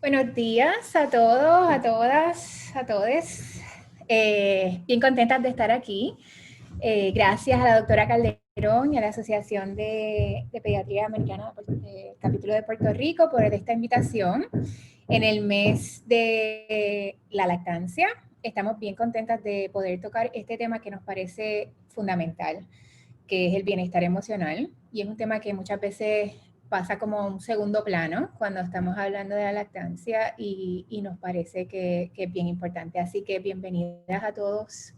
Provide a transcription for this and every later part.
Buenos días a todos, a todas, a todes. Bien contentas de estar aquí. Gracias a la doctora Calderón y a la Asociación de Pediatría Americana del Capítulo de Puerto Rico por esta invitación en el mes de la lactancia. Estamos bien contentas de poder tocar este tema que nos parece fundamental, que es el bienestar emocional. Y es un tema que muchas veces pasa como un segundo plano cuando estamos hablando de la lactancia y nos parece que es bien importante. Así que bienvenidas a todos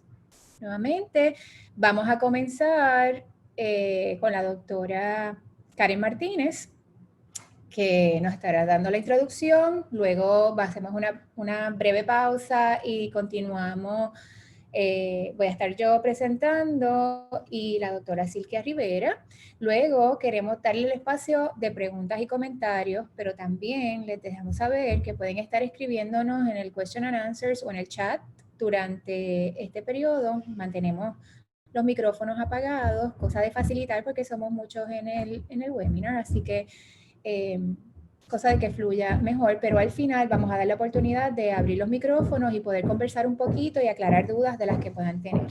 nuevamente. Vamos a comenzar con la doctora Karen Martínez, que nos estará dando la introducción. Luego hacemos una breve pausa y continuamos. Voy a estar yo presentando y la doctora Silvia Rivera. Luego queremos darle el espacio de preguntas y comentarios, pero también les dejamos saber que pueden estar escribiéndonos en el question and answers o en el chat durante este periodo. Mantenemos los micrófonos apagados, cosa de facilitar porque somos muchos en el webinar, así que cosa de que fluya mejor, pero al final vamos a dar la oportunidad de abrir los micrófonos y poder conversar un poquito y aclarar dudas de las que puedan tener.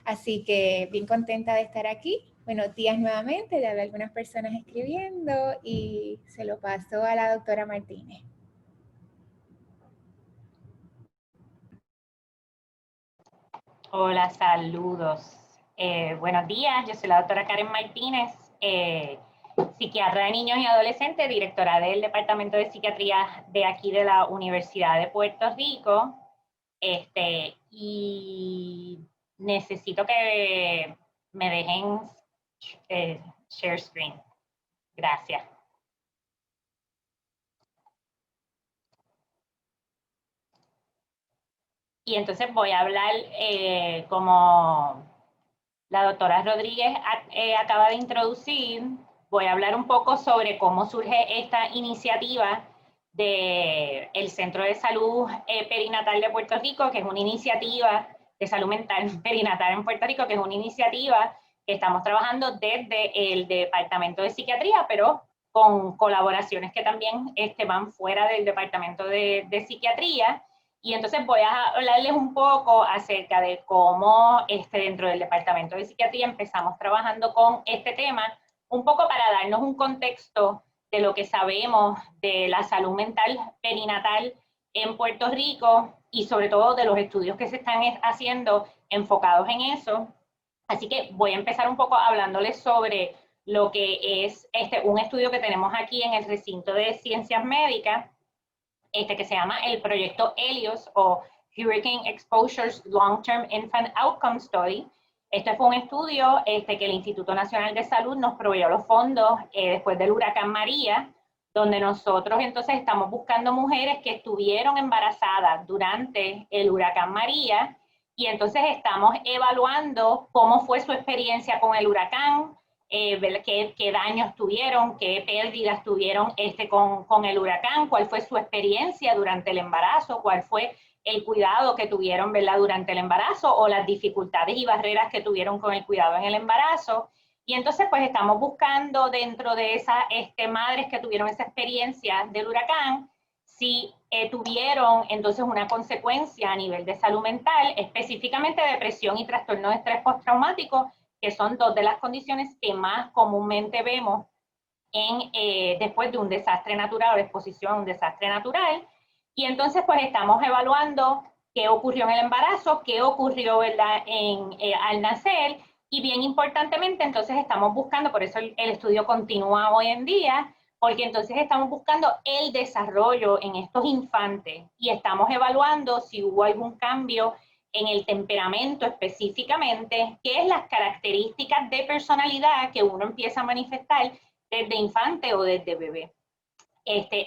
Así que bien contenta de estar aquí. Buenos días nuevamente, ya veo algunas personas escribiendo y se lo paso a la doctora Martínez. Hola, saludos. Buenos días, yo soy la doctora Karen Martínez, psiquiatra de niños y adolescentes, directora del Departamento de Psiquiatría de aquí de la Universidad de Puerto Rico. Y necesito que me dejen share screen. Gracias. Y entonces voy a hablar como la doctora Rodríguez acaba de introducir. Voy a hablar un poco sobre cómo surge esta iniciativa del Centro de Salud Perinatal de Puerto Rico, que es una iniciativa de salud mental perinatal en Puerto Rico, que es una iniciativa que estamos trabajando desde el Departamento de Psiquiatría, pero con colaboraciones que también van fuera del Departamento de Psiquiatría. Y entonces voy a hablarles un poco acerca de cómo dentro del Departamento de Psiquiatría empezamos trabajando con este tema, un poco para darnos un contexto de lo que sabemos de la salud mental perinatal en Puerto Rico y sobre todo de los estudios que se están haciendo enfocados en eso. Así que voy a empezar un poco hablándoles sobre lo que es un estudio que tenemos aquí en el recinto de ciencias médicas, que se llama el proyecto HELIOS o Hurricane Exposures Long-Term Infant Outcome Study. Este fue un estudio que el Instituto Nacional de Salud nos proveyó los fondos después del huracán María, donde nosotros entonces estamos buscando mujeres que estuvieron embarazadas durante el huracán María y entonces estamos evaluando cómo fue su experiencia con el huracán, qué daños tuvieron, qué pérdidas tuvieron con el huracán, cuál fue su experiencia durante el embarazo, cuál fue el cuidado que tuvieron, ¿verdad?, durante el embarazo o las dificultades y barreras que tuvieron con el cuidado en el embarazo. Y entonces pues estamos buscando dentro de esas madres que tuvieron esa experiencia del huracán, si tuvieron entonces una consecuencia a nivel de salud mental, específicamente depresión y trastorno de estrés postraumático, que son dos de las condiciones que más comúnmente vemos después de un desastre natural o de exposición a un desastre natural. Y entonces pues estamos evaluando qué ocurrió en el embarazo, qué ocurrió al nacer, y bien importantemente entonces estamos buscando, por eso el estudio continúa hoy en día, porque entonces estamos buscando el desarrollo en estos infantes y estamos evaluando si hubo algún cambio en el temperamento específicamente, que es las características de personalidad que uno empieza a manifestar desde infante o desde bebé.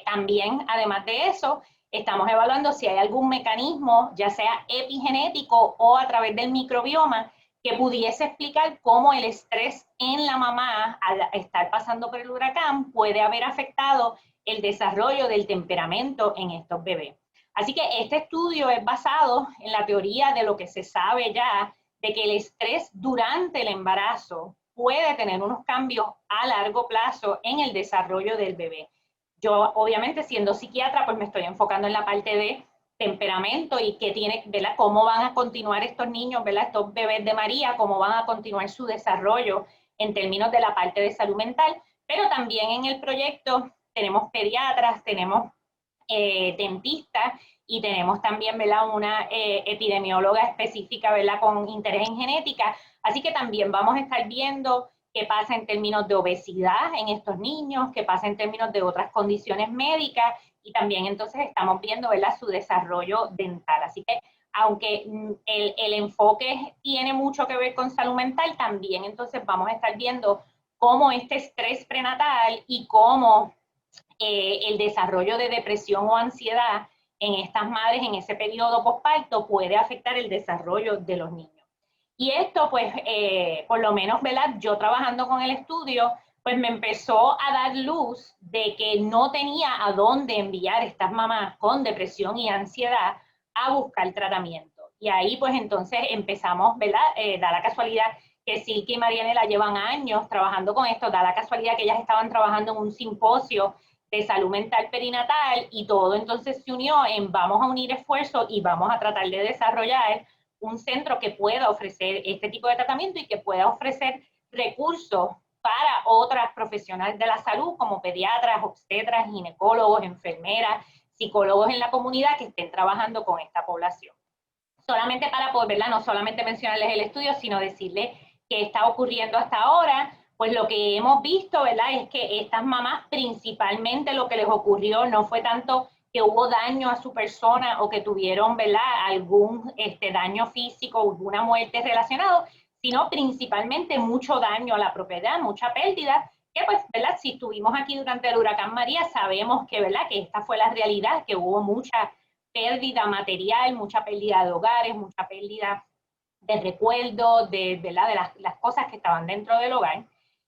También, además de eso, estamos evaluando si hay algún mecanismo, ya sea epigenético o a través del microbioma, que pudiese explicar cómo el estrés en la mamá, al estar pasando por el huracán, puede haber afectado el desarrollo del temperamento en estos bebés. Así que este estudio es basado en la teoría de lo que se sabe ya, de que el estrés durante el embarazo puede tener unos cambios a largo plazo en el desarrollo del bebé. Yo, obviamente, siendo psiquiatra, pues me estoy enfocando en la parte de temperamento y qué tiene, ¿verdad? Cómo van a continuar estos niños, ¿verdad? Estos bebés de María, cómo van a continuar su desarrollo en términos de la parte de salud mental, pero también en el proyecto tenemos pediatras, tenemos dentistas y tenemos también, ¿verdad? Una epidemióloga específica, ¿verdad? Con interés en genética, así que también vamos a estar viendo qué pasa en términos de obesidad en estos niños, qué pasa en términos de otras condiciones médicas y también entonces estamos viendo, ¿verdad? Su desarrollo dental. Así que aunque el enfoque tiene mucho que ver con salud mental, también entonces vamos a estar viendo cómo este estrés prenatal y cómo el desarrollo de depresión o ansiedad en estas madres en ese periodo postparto puede afectar el desarrollo de los niños. Y esto, pues, por lo menos, ¿verdad? Yo trabajando con el estudio, pues me empezó a dar luz de que no tenía a dónde enviar estas mamás con depresión y ansiedad a buscar tratamiento. Y ahí, pues, entonces empezamos, ¿verdad? Da la casualidad que Silke y Marianela llevan años trabajando con esto, da la casualidad que ellas estaban trabajando en un simposio de salud mental perinatal y todo entonces se unió en vamos a unir esfuerzos y vamos a tratar de desarrollar un centro que pueda ofrecer este tipo de tratamiento y que pueda ofrecer recursos para otras profesionales de la salud como pediatras, obstetras, ginecólogos, enfermeras, psicólogos en la comunidad que estén trabajando con esta población. Solamente para poder, ¿verdad? No solamente mencionarles el estudio, sino decirles qué está ocurriendo hasta ahora, pues lo que hemos visto, ¿verdad? Es que estas mamás principalmente lo que les ocurrió no fue tanto que hubo daño a su persona o que tuvieron, ¿verdad? Algún daño físico o alguna muerte relacionado, sino principalmente mucho daño a la propiedad, mucha pérdida, que pues, ¿verdad? Si estuvimos aquí durante el huracán María, sabemos que, ¿verdad? Que esta fue la realidad, que hubo mucha pérdida material, mucha pérdida de hogares, mucha pérdida de recuerdos, ¿verdad? De las cosas que estaban dentro del hogar.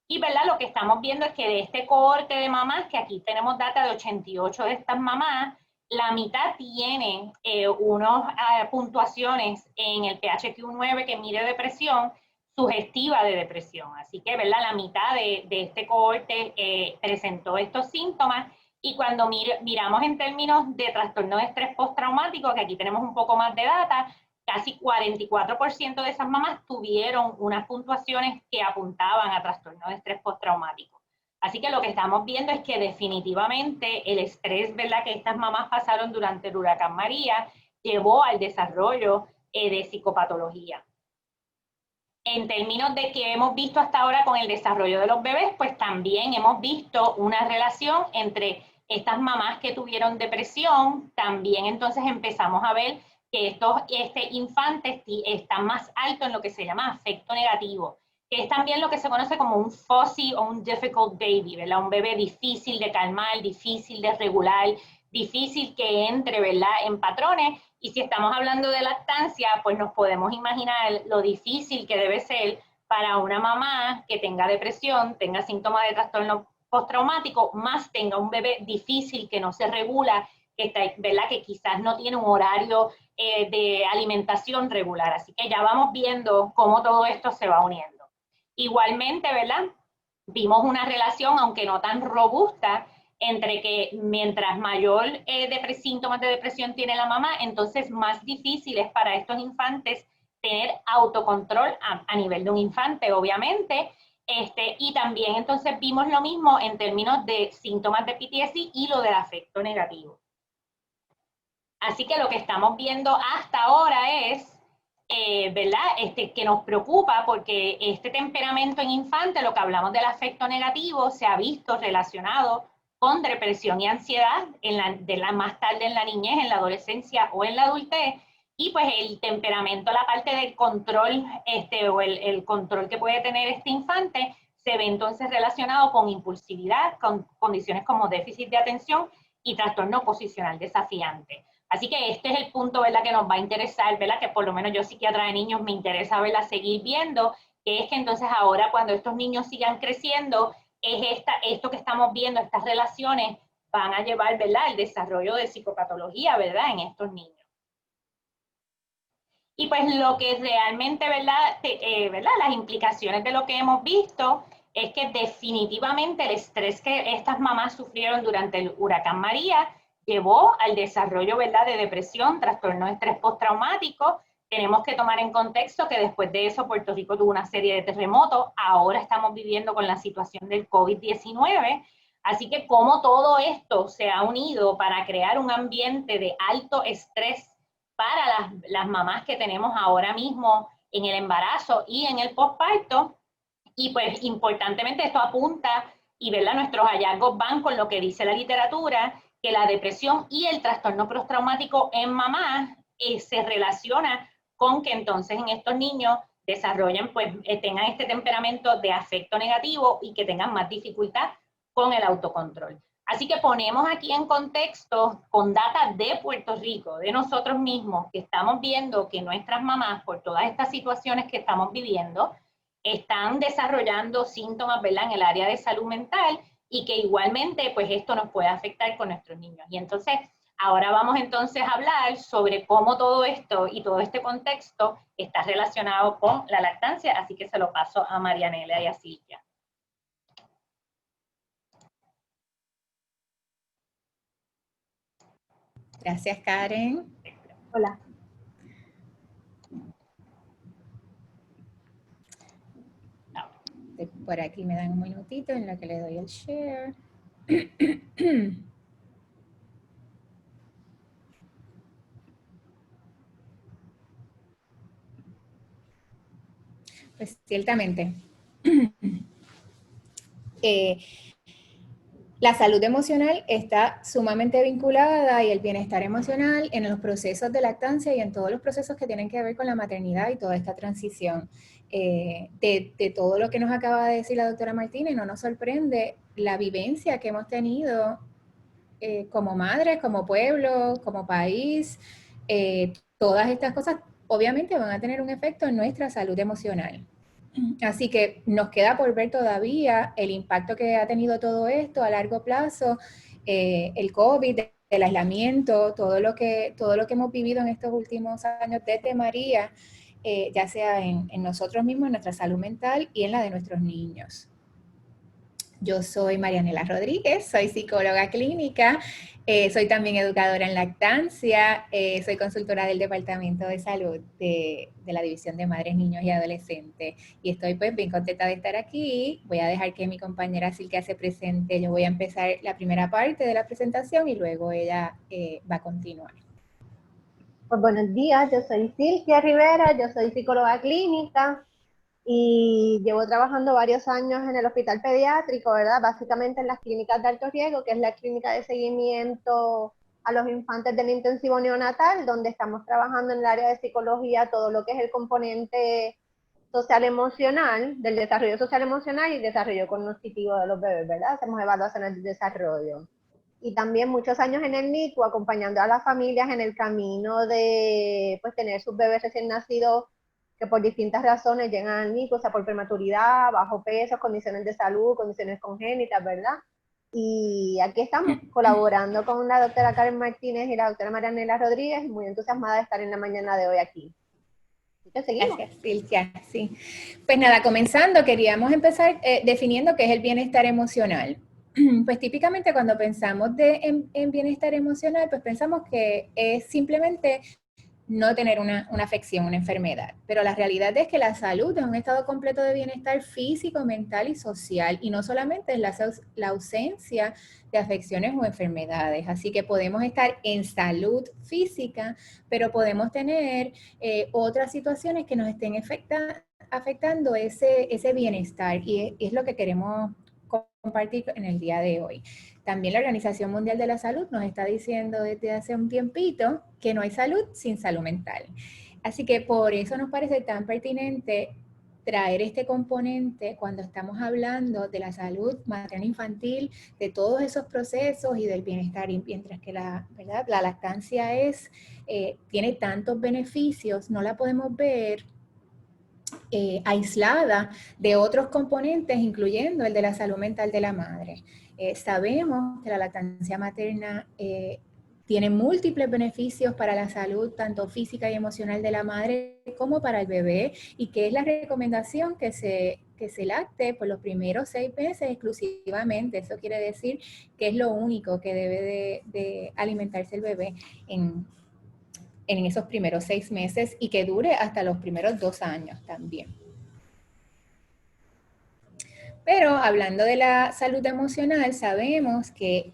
Y ¿verdad? Lo que estamos viendo es que de este cohorte de mamás, que aquí tenemos data de 88 de estas mamás, la mitad tiene unas puntuaciones en el PHQ-9 que mide depresión, sugestiva de depresión. Así que, ¿verdad? La mitad de este cohorte presentó estos síntomas y cuando miramos en términos de trastorno de estrés postraumático, que aquí tenemos un poco más de data, casi 44% de esas mamás tuvieron unas puntuaciones que apuntaban a trastorno de estrés postraumático. Así que lo que estamos viendo es que definitivamente el estrés, ¿verdad?, que estas mamás pasaron durante el huracán María llevó al desarrollo de psicopatología. En términos de que hemos visto hasta ahora con el desarrollo de los bebés, pues también hemos visto una relación entre estas mamás que tuvieron depresión, también entonces empezamos a ver que estos infantes están más altos en lo que se llama afecto negativo, que es también lo que se conoce como un fuzzy o un difficult baby, ¿verdad? Un bebé difícil de calmar, difícil de regular, difícil que entre, ¿verdad?, en patrones. Y si estamos hablando de lactancia, pues nos podemos imaginar lo difícil que debe ser para una mamá que tenga depresión, tenga síntomas de trastorno postraumático, más tenga un bebé difícil que no se regula, que está, ¿verdad?, que quizás no tiene un horario de alimentación regular. Así que ya vamos viendo cómo todo esto se va uniendo. Igualmente, ¿verdad?, vimos una relación, aunque no tan robusta, entre que mientras mayor síntomas de depresión tiene la mamá, entonces más difícil es para estos infantes tener autocontrol a nivel de un infante, obviamente. Y también entonces vimos lo mismo en términos de síntomas de PTSD y lo del afecto negativo. Así que lo que estamos viendo hasta ahora es, ¿verdad? Que nos preocupa porque este temperamento en infante, lo que hablamos del afecto negativo, se ha visto relacionado con depresión y ansiedad más tarde en la niñez, en la adolescencia o en la adultez, y pues el temperamento, la parte del control, o el control que puede tener este infante, se ve entonces relacionado con impulsividad, con condiciones como déficit de atención y trastorno posicional desafiante. Así que este es el punto, ¿verdad?, que nos va a interesar, ¿verdad?, que por lo menos yo psiquiatra de niños me interesa, ¿verdad?, seguir viendo, que es que entonces ahora cuando estos niños sigan creciendo, es esto que estamos viendo, estas relaciones van a llevar, ¿verdad?, al desarrollo de psicopatología, ¿verdad?, en estos niños. Y pues lo que realmente, ¿verdad?, ¿verdad?, las implicaciones de lo que hemos visto es que definitivamente el estrés que estas mamás sufrieron durante el huracán María llevó al desarrollo, ¿verdad?, de depresión, trastorno de estrés postraumático. Tenemos que tomar en contexto que después de eso Puerto Rico tuvo una serie de terremotos, ahora estamos viviendo con la situación del COVID-19, así que como todo esto se ha unido para crear un ambiente de alto estrés para las mamás que tenemos ahora mismo en el embarazo y en el posparto. Y pues importantemente esto apunta y, ¿verdad?, nuestros hallazgos van con lo que dice la literatura, que la depresión y el trastorno postraumático en mamás se relaciona con que entonces en estos niños desarrollen, pues tengan este temperamento de afecto negativo y que tengan más dificultad con el autocontrol. Así que ponemos aquí en contexto con data de Puerto Rico, de nosotros mismos, que estamos viendo que nuestras mamás, por todas estas situaciones que estamos viviendo, están desarrollando síntomas, ¿verdad?, en el área de salud mental, y que igualmente pues esto nos puede afectar con nuestros niños. Y entonces ahora vamos entonces a hablar sobre cómo todo esto y todo este contexto está relacionado con la lactancia, así que se lo paso a Marianela y a Silvia. Gracias, Karen. Hola. Por aquí me dan un minutito en lo que le doy el share. Pues ciertamente. La salud emocional está sumamente vinculada y el bienestar emocional en los procesos de lactancia y en todos los procesos que tienen que ver con la maternidad y toda esta transición. De todo lo que nos acaba de decir la doctora Martínez, no nos sorprende la vivencia que hemos tenido como madres, como pueblo, como país. Todas estas cosas obviamente van a tener un efecto en nuestra salud emocional. Así que nos queda por ver todavía el impacto que ha tenido todo esto a largo plazo, el COVID, el aislamiento, todo lo que hemos vivido en estos últimos años desde María, ya sea en nosotros mismos, en nuestra salud mental y en la de nuestros niños. Yo soy Marianela Rodríguez, soy psicóloga clínica, soy también educadora en lactancia, soy consultora del Departamento de Salud de la División de Madres, Niños y Adolescentes. Y estoy pues bien contenta de estar aquí. Voy a dejar que mi compañera Silvia se presente. Yo voy a empezar la primera parte de la presentación y luego ella va a continuar. Pues buenos días, yo soy Silvia Rivera, yo soy psicóloga clínica y llevo trabajando varios años en el hospital pediátrico, ¿verdad? Básicamente en las clínicas de alto riesgo, que es la clínica de seguimiento a los infantes del intensivo neonatal, donde estamos trabajando en el área de psicología todo lo que es el componente social emocional, del desarrollo social emocional y desarrollo cognitivo de los bebés, ¿verdad? Hacemos evaluaciones de desarrollo. Y también muchos años en el NICU, acompañando a las familias en el camino de pues, tener sus bebés recién nacidos que por distintas razones llegan al NICU, o sea, por prematuridad, bajo peso, condiciones de salud, condiciones congénitas, ¿verdad? Y aquí estamos colaborando con la doctora Karen Martínez y la doctora Marianela Rodríguez, muy entusiasmada de estar en la mañana de hoy aquí. Gracias, Silvia. Sí. Pues nada, comenzando, queríamos empezar definiendo qué es el bienestar emocional. Pues típicamente cuando pensamos en bienestar emocional, pues pensamos que es simplemente no tener una afección, una enfermedad. Pero la realidad es que la salud es un estado completo de bienestar físico, mental y social, y no solamente es la ausencia de afecciones o enfermedades. Así que podemos estar en salud física, pero podemos tener otras situaciones que nos estén afectando ese bienestar, y es lo que queremos compartir en el día de hoy. También la Organización Mundial de la Salud nos está diciendo desde hace un tiempito que no hay salud sin salud mental. Así que por eso nos parece tan pertinente traer este componente cuando estamos hablando de la salud materno-infantil, de todos esos procesos y del bienestar, y mientras que la lactancia tiene tantos beneficios, no la podemos ver aislada de otros componentes, incluyendo el de la salud mental de la madre. Sabemos que la lactancia materna tiene múltiples beneficios para la salud, tanto física y emocional de la madre como para el bebé, y que es la recomendación que se que se lacte por los primeros 6 meses exclusivamente. Eso quiere decir que es lo único que debe de alimentarse el bebé en esos primeros 6 meses y que dure hasta los primeros 2 años también. Pero hablando de la salud emocional, sabemos que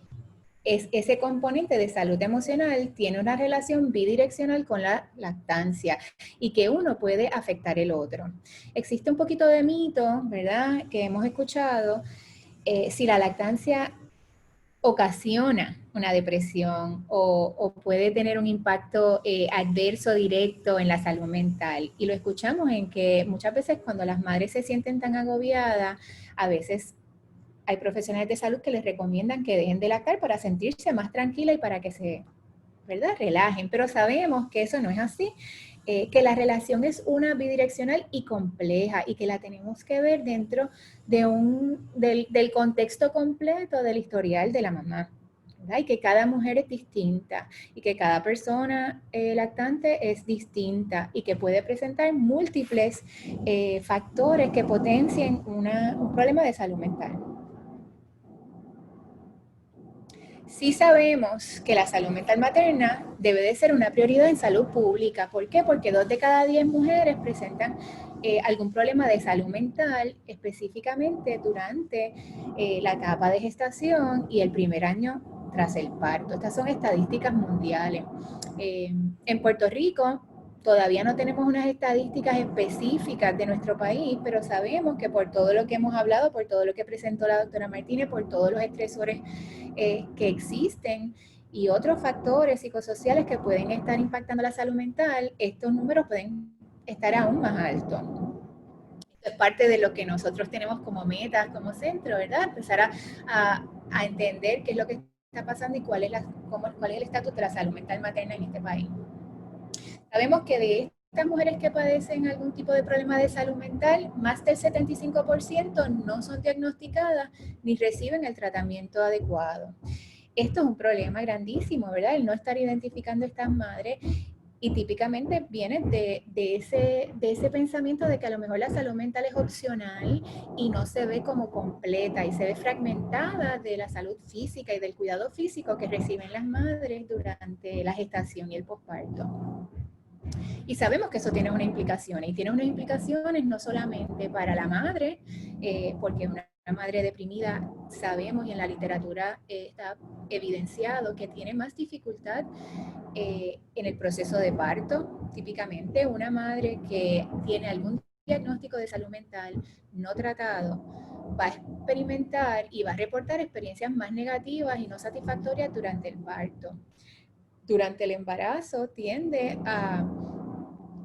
ese componente de salud emocional tiene una relación bidireccional con la lactancia y que uno puede afectar el otro. Existe un poquito de mito, ¿verdad?, que hemos escuchado, si la lactancia ocasiona una depresión o puede tener un impacto adverso directo en la salud mental. Y lo escuchamos en que muchas veces cuando las madres se sienten tan agobiadas, a veces hay profesionales de salud que les recomiendan que dejen de lactar para sentirse más tranquila y para que se, ¿verdad?, relajen. Pero sabemos que eso no es así, que la relación es una bidireccional y compleja y que la tenemos que ver dentro de del contexto completo del historial de la mamá, ¿verdad? Y que cada mujer es distinta y que cada persona lactante es distinta y que puede presentar múltiples factores que potencien un problema de salud mental. Sí sabemos que la salud mental materna debe de ser una prioridad en salud pública. ¿Por qué? Porque 2 de cada 10 mujeres presentan algún problema de salud mental, específicamente durante la etapa de gestación y el primer año tras el parto. Estas son estadísticas mundiales. En Puerto Rico todavía no tenemos unas estadísticas específicas de nuestro país, pero sabemos que por todo lo que hemos hablado, por todo lo que presentó la doctora Martínez, por todos los estresores que existen y otros factores psicosociales que pueden estar impactando la salud mental, estos números pueden estar aún más altos. Esto es parte de lo que nosotros tenemos como metas, como centro, ¿verdad? Empezar a entender qué es lo que está pasando y cuál es el estatus de la salud mental materna en este país. Sabemos que de estas mujeres que padecen algún tipo de problema de salud mental, más del 75% no son diagnosticadas ni reciben el tratamiento adecuado. Esto es un problema grandísimo, ¿verdad? El no estar identificando a estas madres y típicamente viene de ese pensamiento de que a lo mejor la salud mental es opcional y no se ve como completa y se ve fragmentada de la salud física y del cuidado físico que reciben las madres durante la gestación y el posparto. Y sabemos que eso tiene unas implicaciones, y tiene unas implicaciones no solamente para la madre, porque una madre deprimida, sabemos y en la literatura está evidenciado que tiene más dificultad en el proceso de parto. Típicamente una madre que tiene algún diagnóstico de salud mental no tratado va a experimentar y va a reportar experiencias más negativas y no satisfactorias durante el parto. Durante el embarazo tiende a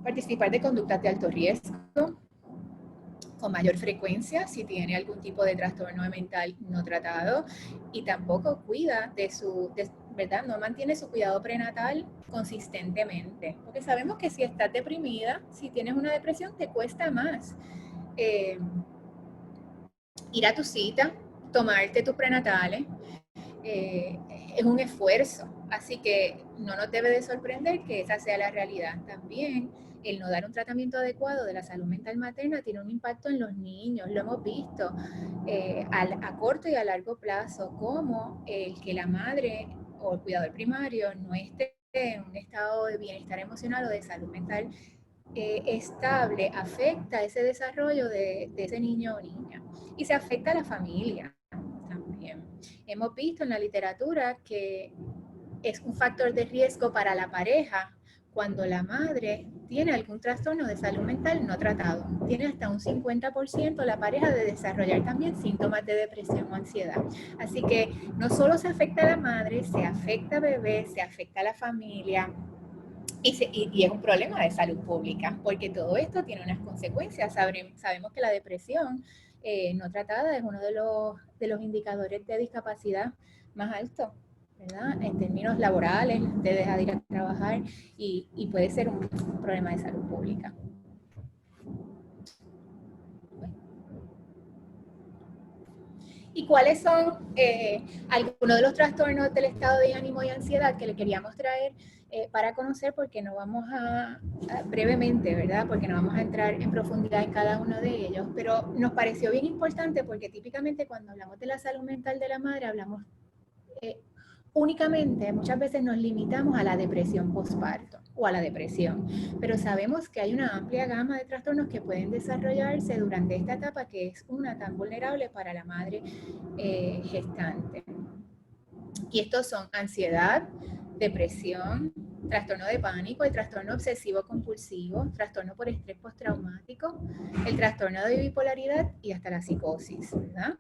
participar de conductas de alto riesgo con mayor frecuencia si tiene algún tipo de trastorno mental no tratado y tampoco cuida ¿verdad? No mantiene su cuidado prenatal consistentemente. Porque sabemos que si estás deprimida, si tienes una depresión, te cuesta más ir a tu cita, tomarte tus prenatales. Es un esfuerzo, así que no nos debe de sorprender que esa sea la realidad. También el no dar un tratamiento adecuado de la salud mental materna tiene un impacto en los niños, lo hemos visto a corto y a largo plazo, como el que la madre o el cuidador primario no esté en un estado de bienestar emocional o de salud mental estable, afecta ese desarrollo de ese niño o niña y se afecta a la familia también. Hemos visto en la literatura que es un factor de riesgo para la pareja cuando la madre tiene algún trastorno de salud mental no tratado. Tiene hasta un 50% la pareja de desarrollar también síntomas de depresión o ansiedad. Así que no solo se afecta a la madre, se afecta al bebé, se afecta a la familia. Y es un problema de salud pública, porque todo esto tiene unas consecuencias. Sabemos que la depresión no tratada es uno de los indicadores de discapacidad más altos, ¿verdad? En términos laborales, te deja de ir a trabajar y puede ser un problema de salud pública. ¿Y cuáles son algunos de los trastornos del estado de ánimo y ansiedad que le queríamos traer para conocer? Porque no vamos brevemente, ¿verdad? Porque no vamos a entrar en profundidad en cada uno de ellos, pero nos pareció bien importante porque típicamente cuando hablamos de la salud mental de la madre, hablamos únicamente, muchas veces nos limitamos a la depresión postparto o a la depresión, pero sabemos que hay una amplia gama de trastornos que pueden desarrollarse durante esta etapa que es una tan vulnerable para la madre gestante. Y estos son ansiedad, depresión, trastorno de pánico, el trastorno obsesivo compulsivo, trastorno por estrés postraumático, el trastorno de bipolaridad y hasta la psicosis, ¿verdad?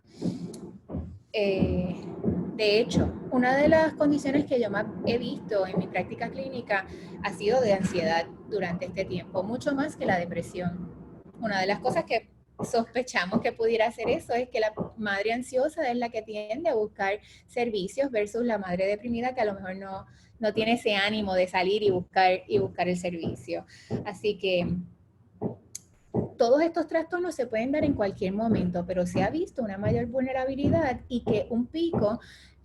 De hecho, una de las condiciones que yo más he visto en mi práctica clínica ha sido de ansiedad durante este tiempo, mucho más que la depresión. Una de las cosas que sospechamos que pudiera hacer eso es que la madre ansiosa es la que tiende a buscar servicios versus la madre deprimida que a lo mejor no tiene ese ánimo de salir y buscar el servicio. Así que todos estos trastornos se pueden dar en cualquier momento, pero se ha visto una mayor vulnerabilidad y que un pico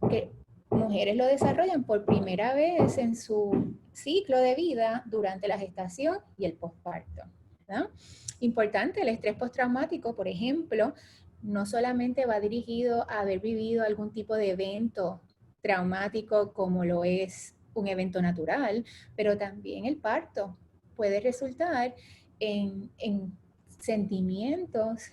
que mujeres lo desarrollan por primera vez en su ciclo de vida durante la gestación y el posparto, ¿verdad? Importante, el estrés postraumático, por ejemplo, no solamente va dirigido a haber vivido algún tipo de evento traumático como lo es un evento natural, pero también el parto puede resultar en sentimientos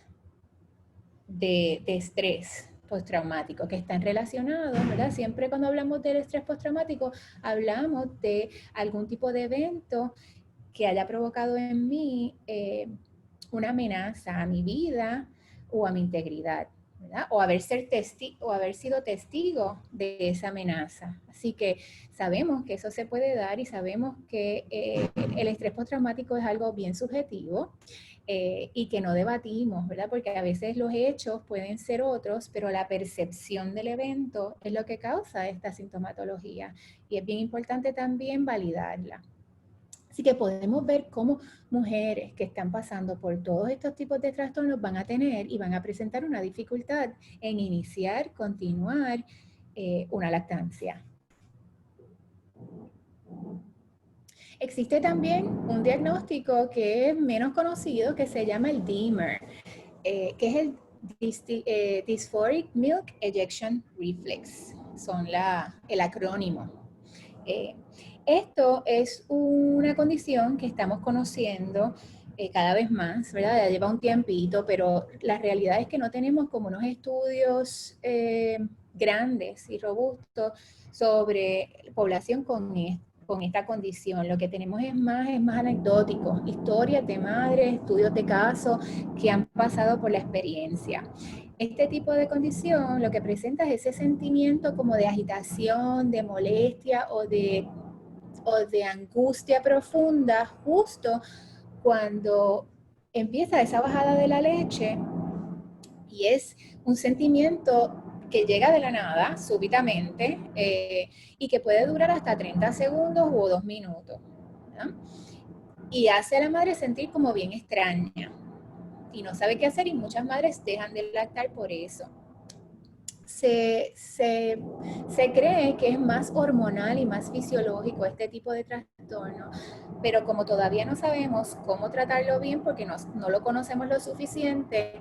de estrés postraumático que están relacionados, ¿verdad? Siempre cuando hablamos del estrés postraumático hablamos de algún tipo de evento que haya provocado en mí una amenaza a mi vida o a mi integridad, ¿verdad? O haber sido testigo de esa amenaza. Así que sabemos que eso se puede dar y sabemos que el estrés postraumático es algo bien subjetivo y que no debatimos, ¿verdad? Porque a veces los hechos pueden ser otros, pero la percepción del evento es lo que causa esta sintomatología y es bien importante también validarla. Así que podemos ver cómo mujeres que están pasando por todos estos tipos de trastornos van a tener y van a presentar una dificultad en iniciar, continuar una lactancia. Existe también un diagnóstico que es menos conocido que se llama el DIMER, que es el Dysphoric Milk Ejection Reflex, son el acrónimo. Esto es una condición que estamos conociendo cada vez más, ¿verdad? Ya lleva un tiempito, pero la realidad es que no tenemos como unos estudios grandes y robustos sobre población con esta condición. Lo que tenemos es más anecdótico, historias de madres, estudios de casos que han pasado por la experiencia. Este tipo de condición lo que presenta es ese sentimiento como de agitación, de molestia o de angustia profunda justo cuando empieza esa bajada de la leche y es un sentimiento que llega de la nada, súbitamente, y que puede durar hasta 30 segundos o 2 minutos, ¿verdad? Y hace a la madre sentir como bien extraña y no sabe qué hacer y muchas madres dejan de lactar por eso. Se cree que es más hormonal y más fisiológico este tipo de trastorno, pero como todavía no sabemos cómo tratarlo bien porque no lo conocemos lo suficiente,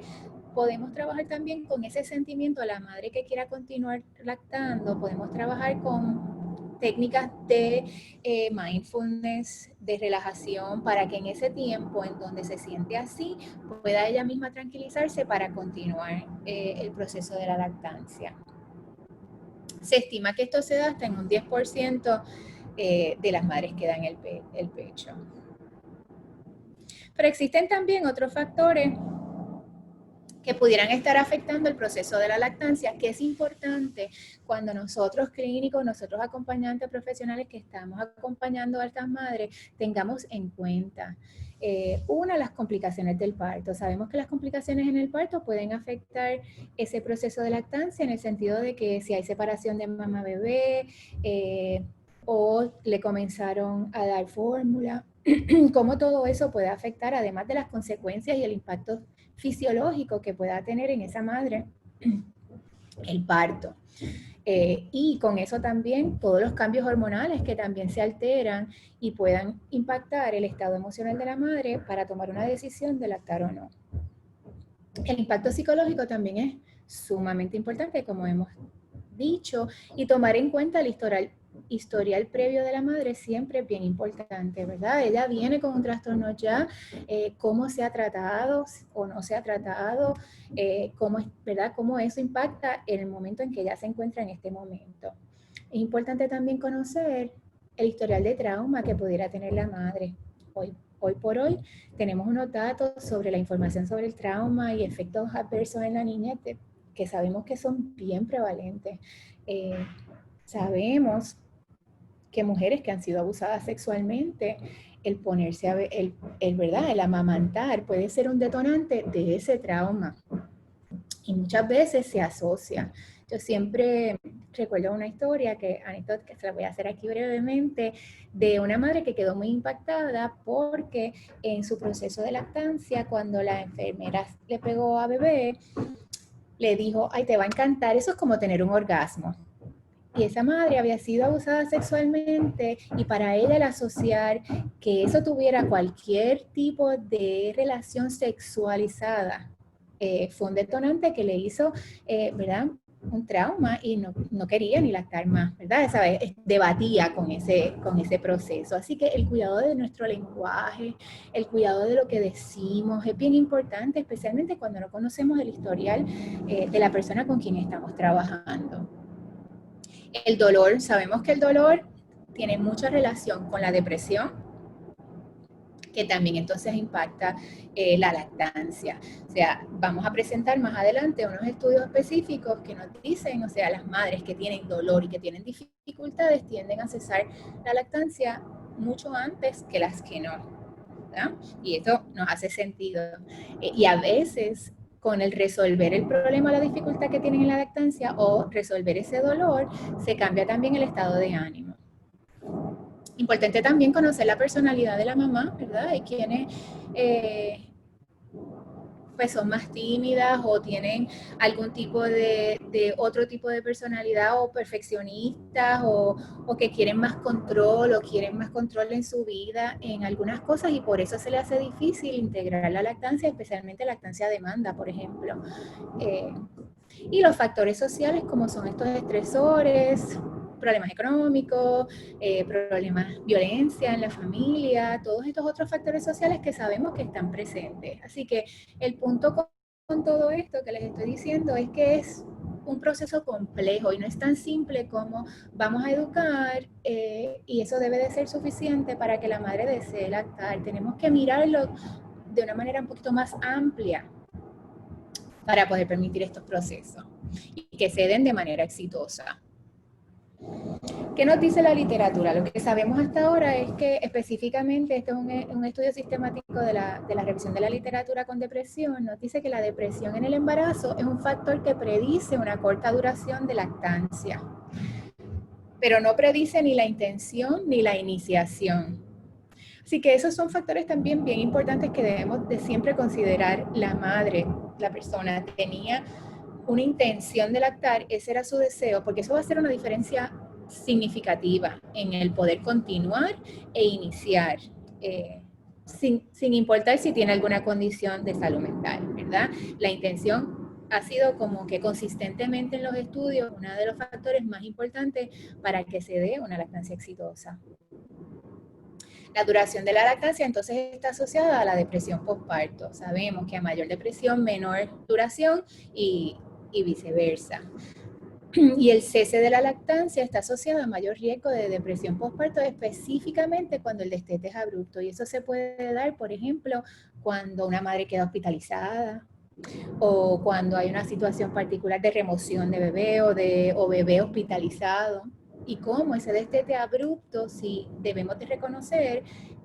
podemos trabajar también con ese sentimiento a la madre que quiera continuar lactando, podemos trabajar con técnicas de mindfulness, de relajación, para que en ese tiempo en donde se siente así, pueda ella misma tranquilizarse para continuar el proceso de la lactancia. Se estima que esto se da hasta en un 10% de las madres que dan el pecho. Pero existen también otros factores que pudieran estar afectando el proceso de la lactancia, que es importante cuando nosotros clínicos, nosotros acompañantes profesionales que estamos acompañando a estas madres, tengamos en cuenta. Una, las complicaciones del parto. Sabemos que las complicaciones en el parto pueden afectar ese proceso de lactancia en el sentido de que si hay separación de mamá-bebé o le comenzaron a dar fórmula, cómo todo eso puede afectar, además de las consecuencias y el impacto fisiológico que pueda tener en esa madre el parto. Y con eso también todos los cambios hormonales que también se alteran y puedan impactar el estado emocional de la madre para tomar una decisión de lactar o no. El impacto psicológico también es sumamente importante, como hemos dicho, y tomar en cuenta el historial previo de la madre siempre es bien importante, ¿verdad? Ella viene con un trastorno ya, cómo se ha tratado o no se ha tratado, ¿verdad? Cómo eso impacta en el momento en que ella se encuentra en este momento. Es importante también conocer el historial de trauma que pudiera tener la madre. Hoy por hoy tenemos unos datos sobre la información sobre el trauma y efectos adversos en la niñez que sabemos que son bien prevalentes. Sabemos que mujeres que han sido abusadas sexualmente, el ponerse a ver, ¿verdad? El amamantar puede ser un detonante de ese trauma. Y muchas veces se asocia. Yo siempre recuerdo una historia anécdota que se la voy a hacer aquí brevemente, de una madre que quedó muy impactada porque en su proceso de lactancia, cuando la enfermera le pegó a bebé, le dijo, ay, te va a encantar, eso es como tener un orgasmo. Y esa madre había sido abusada sexualmente y para ella el asociar que eso tuviera cualquier tipo de relación sexualizada fue un detonante que le hizo, ¿verdad? Un trauma y no quería ni lactar más, ¿verdad? Esa vez debatía con ese proceso. Así que el cuidado de nuestro lenguaje, el cuidado de lo que decimos es bien importante, especialmente cuando no conocemos el historial de la persona con quien estamos trabajando. El dolor, sabemos que el dolor tiene mucha relación con la depresión, que también entonces impacta la lactancia. O sea, vamos a presentar más adelante unos estudios específicos que nos dicen, o sea, las madres que tienen dolor y que tienen dificultades tienden a cesar la lactancia mucho antes que las que no, ¿verdad? Y esto nos hace sentido. Y a veces con el resolver el problema, la dificultad que tienen en la lactancia o resolver ese dolor, se cambia también el estado de ánimo. Importante también conocer la personalidad de la mamá, ¿verdad? Hay quienes pues son más tímidas o tienen algún tipo de otro tipo de personalidad o perfeccionistas o que quieren más control o quieren más control en su vida en algunas cosas y por eso se le hace difícil integrar la lactancia, especialmente lactancia a demanda, por ejemplo. Y los factores sociales como son estos estresores, problemas económicos, problemas, violencia en la familia, todos estos otros factores sociales que sabemos que están presentes. Así que el punto con todo esto que les estoy diciendo es que es un proceso complejo y no es tan simple como vamos a educar y eso debe de ser suficiente para que la madre desee lactar. Tenemos que mirarlo de una manera un poquito más amplia para poder permitir estos procesos y que se den de manera exitosa. ¿Qué nos dice la literatura? Lo que sabemos hasta ahora es que específicamente, este es un estudio sistemático de la revisión de la literatura con depresión, nos dice que la depresión en el embarazo es un factor que predice una corta duración de lactancia, pero no predice ni la intención ni la iniciación. Así que esos son factores también bien importantes que debemos de siempre considerar. La madre, la persona, tenía una intención de lactar, ese era su deseo, porque eso va a hacer una diferencia significativa en el poder continuar e iniciar, sin importar si tiene alguna condición de salud mental, ¿verdad? La intención ha sido como que consistentemente en los estudios uno de los factores más importantes para que se dé una lactancia exitosa. La duración de la lactancia entonces está asociada a la depresión postparto. Sabemos que a mayor depresión, menor duración y viceversa. Y el cese de la lactancia está asociado a mayor riesgo de depresión postparto, específicamente cuando el destete es abrupto. Y eso se puede dar, por ejemplo, cuando una madre queda hospitalizada o cuando hay una situación particular de remoción de bebé o bebé hospitalizado. Y cómo ese destete abrupto, sí debemos de reconocer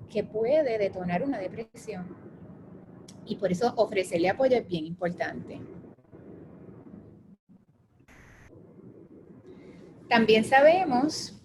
que puede detonar una depresión. Y por eso ofrecerle apoyo es bien importante. También sabemos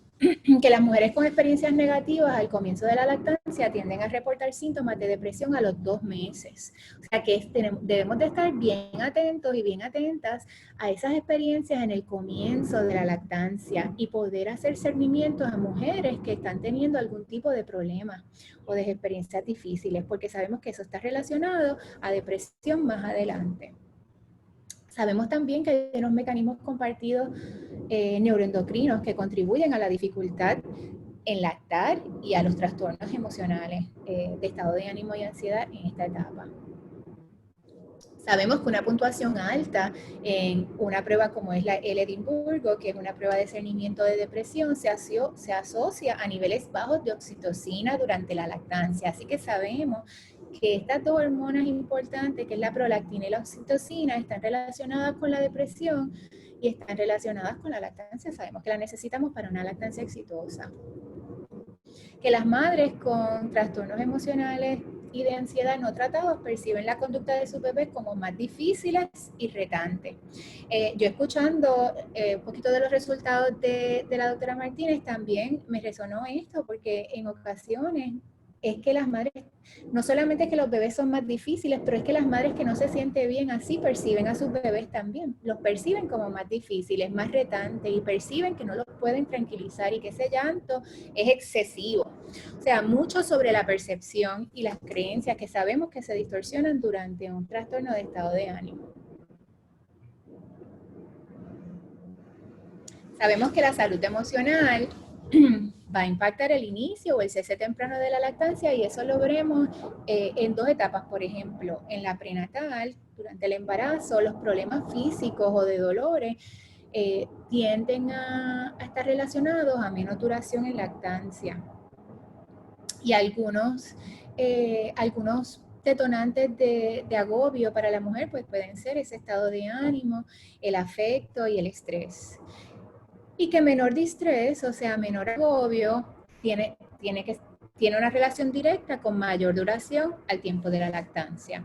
que las mujeres con experiencias negativas al comienzo de la lactancia tienden a reportar síntomas de depresión a los 2 meses. O sea que debemos de estar bien atentos y bien atentas a esas experiencias en el comienzo de la lactancia y poder hacer seguimientos a mujeres que están teniendo algún tipo de problema o de experiencias difíciles, porque sabemos que eso está relacionado a depresión más adelante. Sabemos también que hay unos mecanismos compartidos neuroendocrinos que contribuyen a la dificultad en lactar y a los trastornos emocionales de estado de ánimo y ansiedad en esta etapa. Sabemos que una puntuación alta en una prueba como es el Edimburgo, que es una prueba de discernimiento de depresión, se asocia a niveles bajos de oxitocina durante la lactancia. Así que sabemos que estas dos hormonas importantes, que es la prolactina y la oxitocina, están relacionadas con la depresión y están relacionadas con la lactancia. Sabemos que la necesitamos para una lactancia exitosa. Que las madres con trastornos emocionales y de ansiedad no tratados perciben la conducta de sus bebés como más difíciles y retantes. Yo escuchando un poquito de los resultados de la doctora Martínez también me resonó esto, porque en ocasiones es que las madres, no solamente es que los bebés son más difíciles, pero es que las madres que no se sienten bien así perciben a sus bebés también. Los perciben como más difíciles, más retantes y perciben que no los pueden tranquilizar y que ese llanto es excesivo. O sea, mucho sobre la percepción y las creencias que sabemos que se distorsionan durante un trastorno de estado de ánimo. Sabemos que la salud emocional va a impactar el inicio o el cese temprano de la lactancia, y eso lo veremos en 2 etapas. Por ejemplo, en la prenatal, durante el embarazo, los problemas físicos o de dolores tienden a estar relacionados a menos duración en lactancia. Y algunos detonantes de agobio para la mujer pues pueden ser ese estado de ánimo, el afecto y el estrés. Y que menor distrés, o sea, menor agobio, tiene una relación directa con mayor duración al tiempo de la lactancia.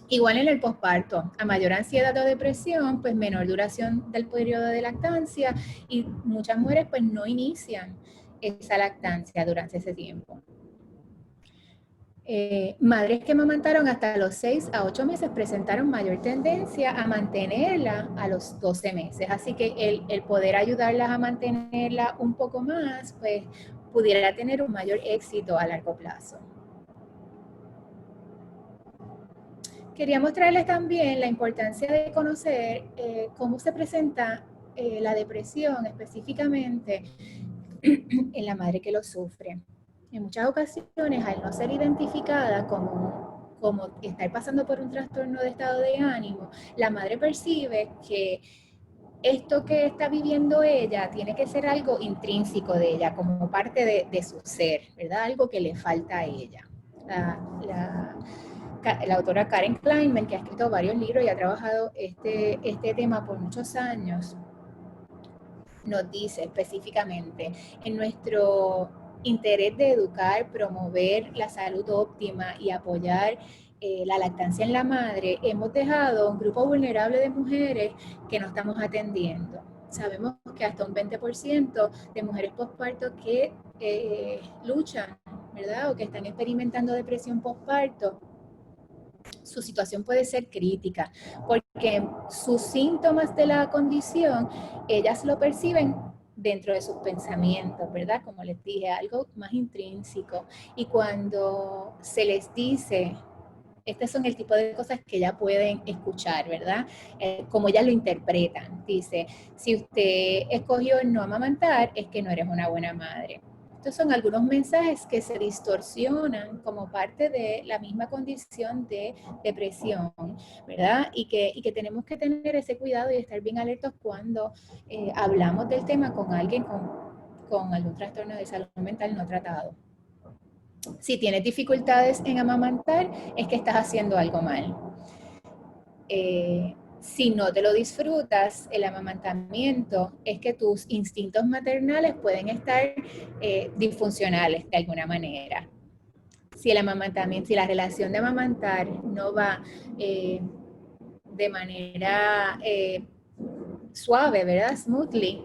Igual en el posparto, a mayor ansiedad o depresión, pues menor duración del periodo de lactancia, y muchas mujeres pues no inician esa lactancia durante ese tiempo. Madres que amamantaron hasta los 6 a 8 meses presentaron mayor tendencia a mantenerla a los 12 meses. Así que el poder ayudarlas a mantenerla un poco más, pues pudiera tener un mayor éxito a largo plazo. Quería mostrarles también la importancia de conocer cómo se presenta la depresión específicamente en la madre que lo sufre. En muchas ocasiones, al no ser identificada como estar pasando por un trastorno de estado de ánimo, la madre percibe que esto que está viviendo ella tiene que ser algo intrínseco de ella, como parte de su ser, ¿verdad? Algo que le falta a ella. La autora Karen Kleinman, que ha escrito varios libros y ha trabajado este tema por muchos años, nos dice específicamente, en nuestro interés de educar, promover la salud óptima y apoyar la lactancia en la madre, hemos dejado un grupo vulnerable de mujeres que no estamos atendiendo. Sabemos que hasta un 20% de mujeres postparto que luchan, ¿verdad? O que están experimentando depresión postparto, su situación puede ser crítica, porque sus síntomas de la condición, ellas lo perciben dentro de sus pensamientos, ¿verdad? Como les dije, algo más intrínseco. Y cuando se les dice, estos son el tipo de cosas que ellas pueden escuchar, ¿verdad? Como ellas lo interpretan. Dice, si usted escogió no amamantar, es que no eres una buena madre. Estos son algunos mensajes que se distorsionan como parte de la misma condición de depresión, ¿verdad? Y que tenemos que tener ese cuidado y estar bien alertos cuando hablamos del tema con alguien con algún trastorno de salud mental no tratado. Si tienes dificultades en amamantar, es que estás haciendo algo mal. Si no te lo disfrutas, el amamantamiento, es que tus instintos maternales pueden estar disfuncionales de alguna manera. Si el amamantamiento, si la relación de amamantar no va de manera suave, ¿verdad? Smoothly,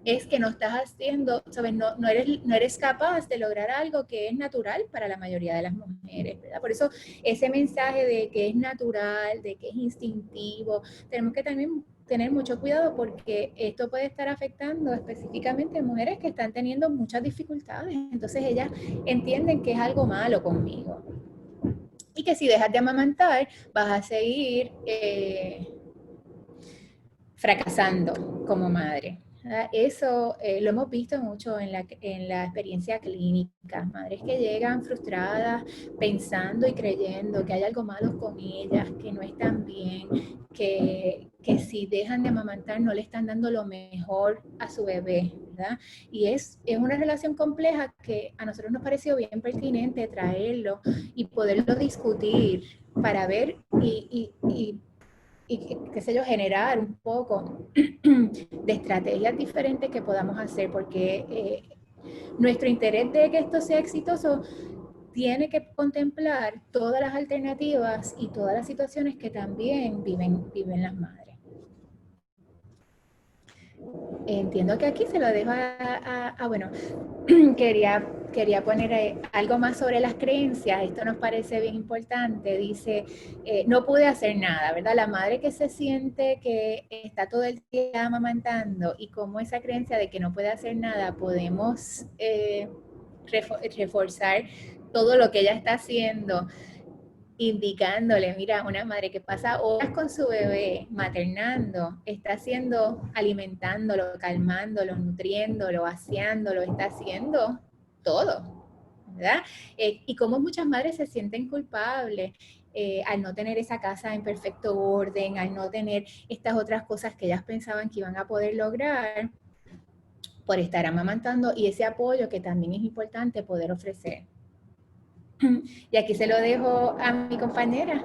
es que no estás haciendo, ¿sabes? No eres capaz de lograr algo que es natural para la mayoría de las mujeres, ¿verdad? Por eso ese mensaje de que es natural, de que es instintivo, tenemos que también tener mucho cuidado porque esto puede estar afectando específicamente a mujeres que están teniendo muchas dificultades. Entonces ellas entienden que es algo malo conmigo y que si dejas de amamantar vas a seguir fracasando como madre. Eso lo hemos visto mucho en la experiencia clínica. Madres que llegan frustradas, pensando y creyendo que hay algo malo con ellas, que no están bien, que si dejan de amamantar no le están dando lo mejor a su bebé, ¿verdad? Y es una relación compleja que a nosotros nos pareció bien pertinente traerlo y poderlo discutir para ver y qué sé yo, generar un poco de estrategias diferentes que podamos hacer, porque nuestro interés de que esto sea exitoso tiene que contemplar todas las alternativas y todas las situaciones que también viven las madres. Entiendo que aquí se lo dejo bueno, quería poner algo más sobre las creencias. Esto nos parece bien importante. Dice, no pude hacer nada, ¿verdad? La madre que se siente que está todo el día amamantando y como esa creencia de que no puede hacer nada, podemos reforzar todo lo que ella está haciendo indicándole, mira, una madre que pasa horas con su bebé maternando, está haciendo, alimentándolo, calmándolo, nutriéndolo, aseándolo, está haciendo todo, ¿verdad? Y como muchas madres se sienten culpables al no tener esa casa en perfecto orden, al no tener estas otras cosas que ellas pensaban que iban a poder lograr por estar amamantando y ese apoyo que también es importante poder ofrecer. Y aquí se lo dejo a mi compañera.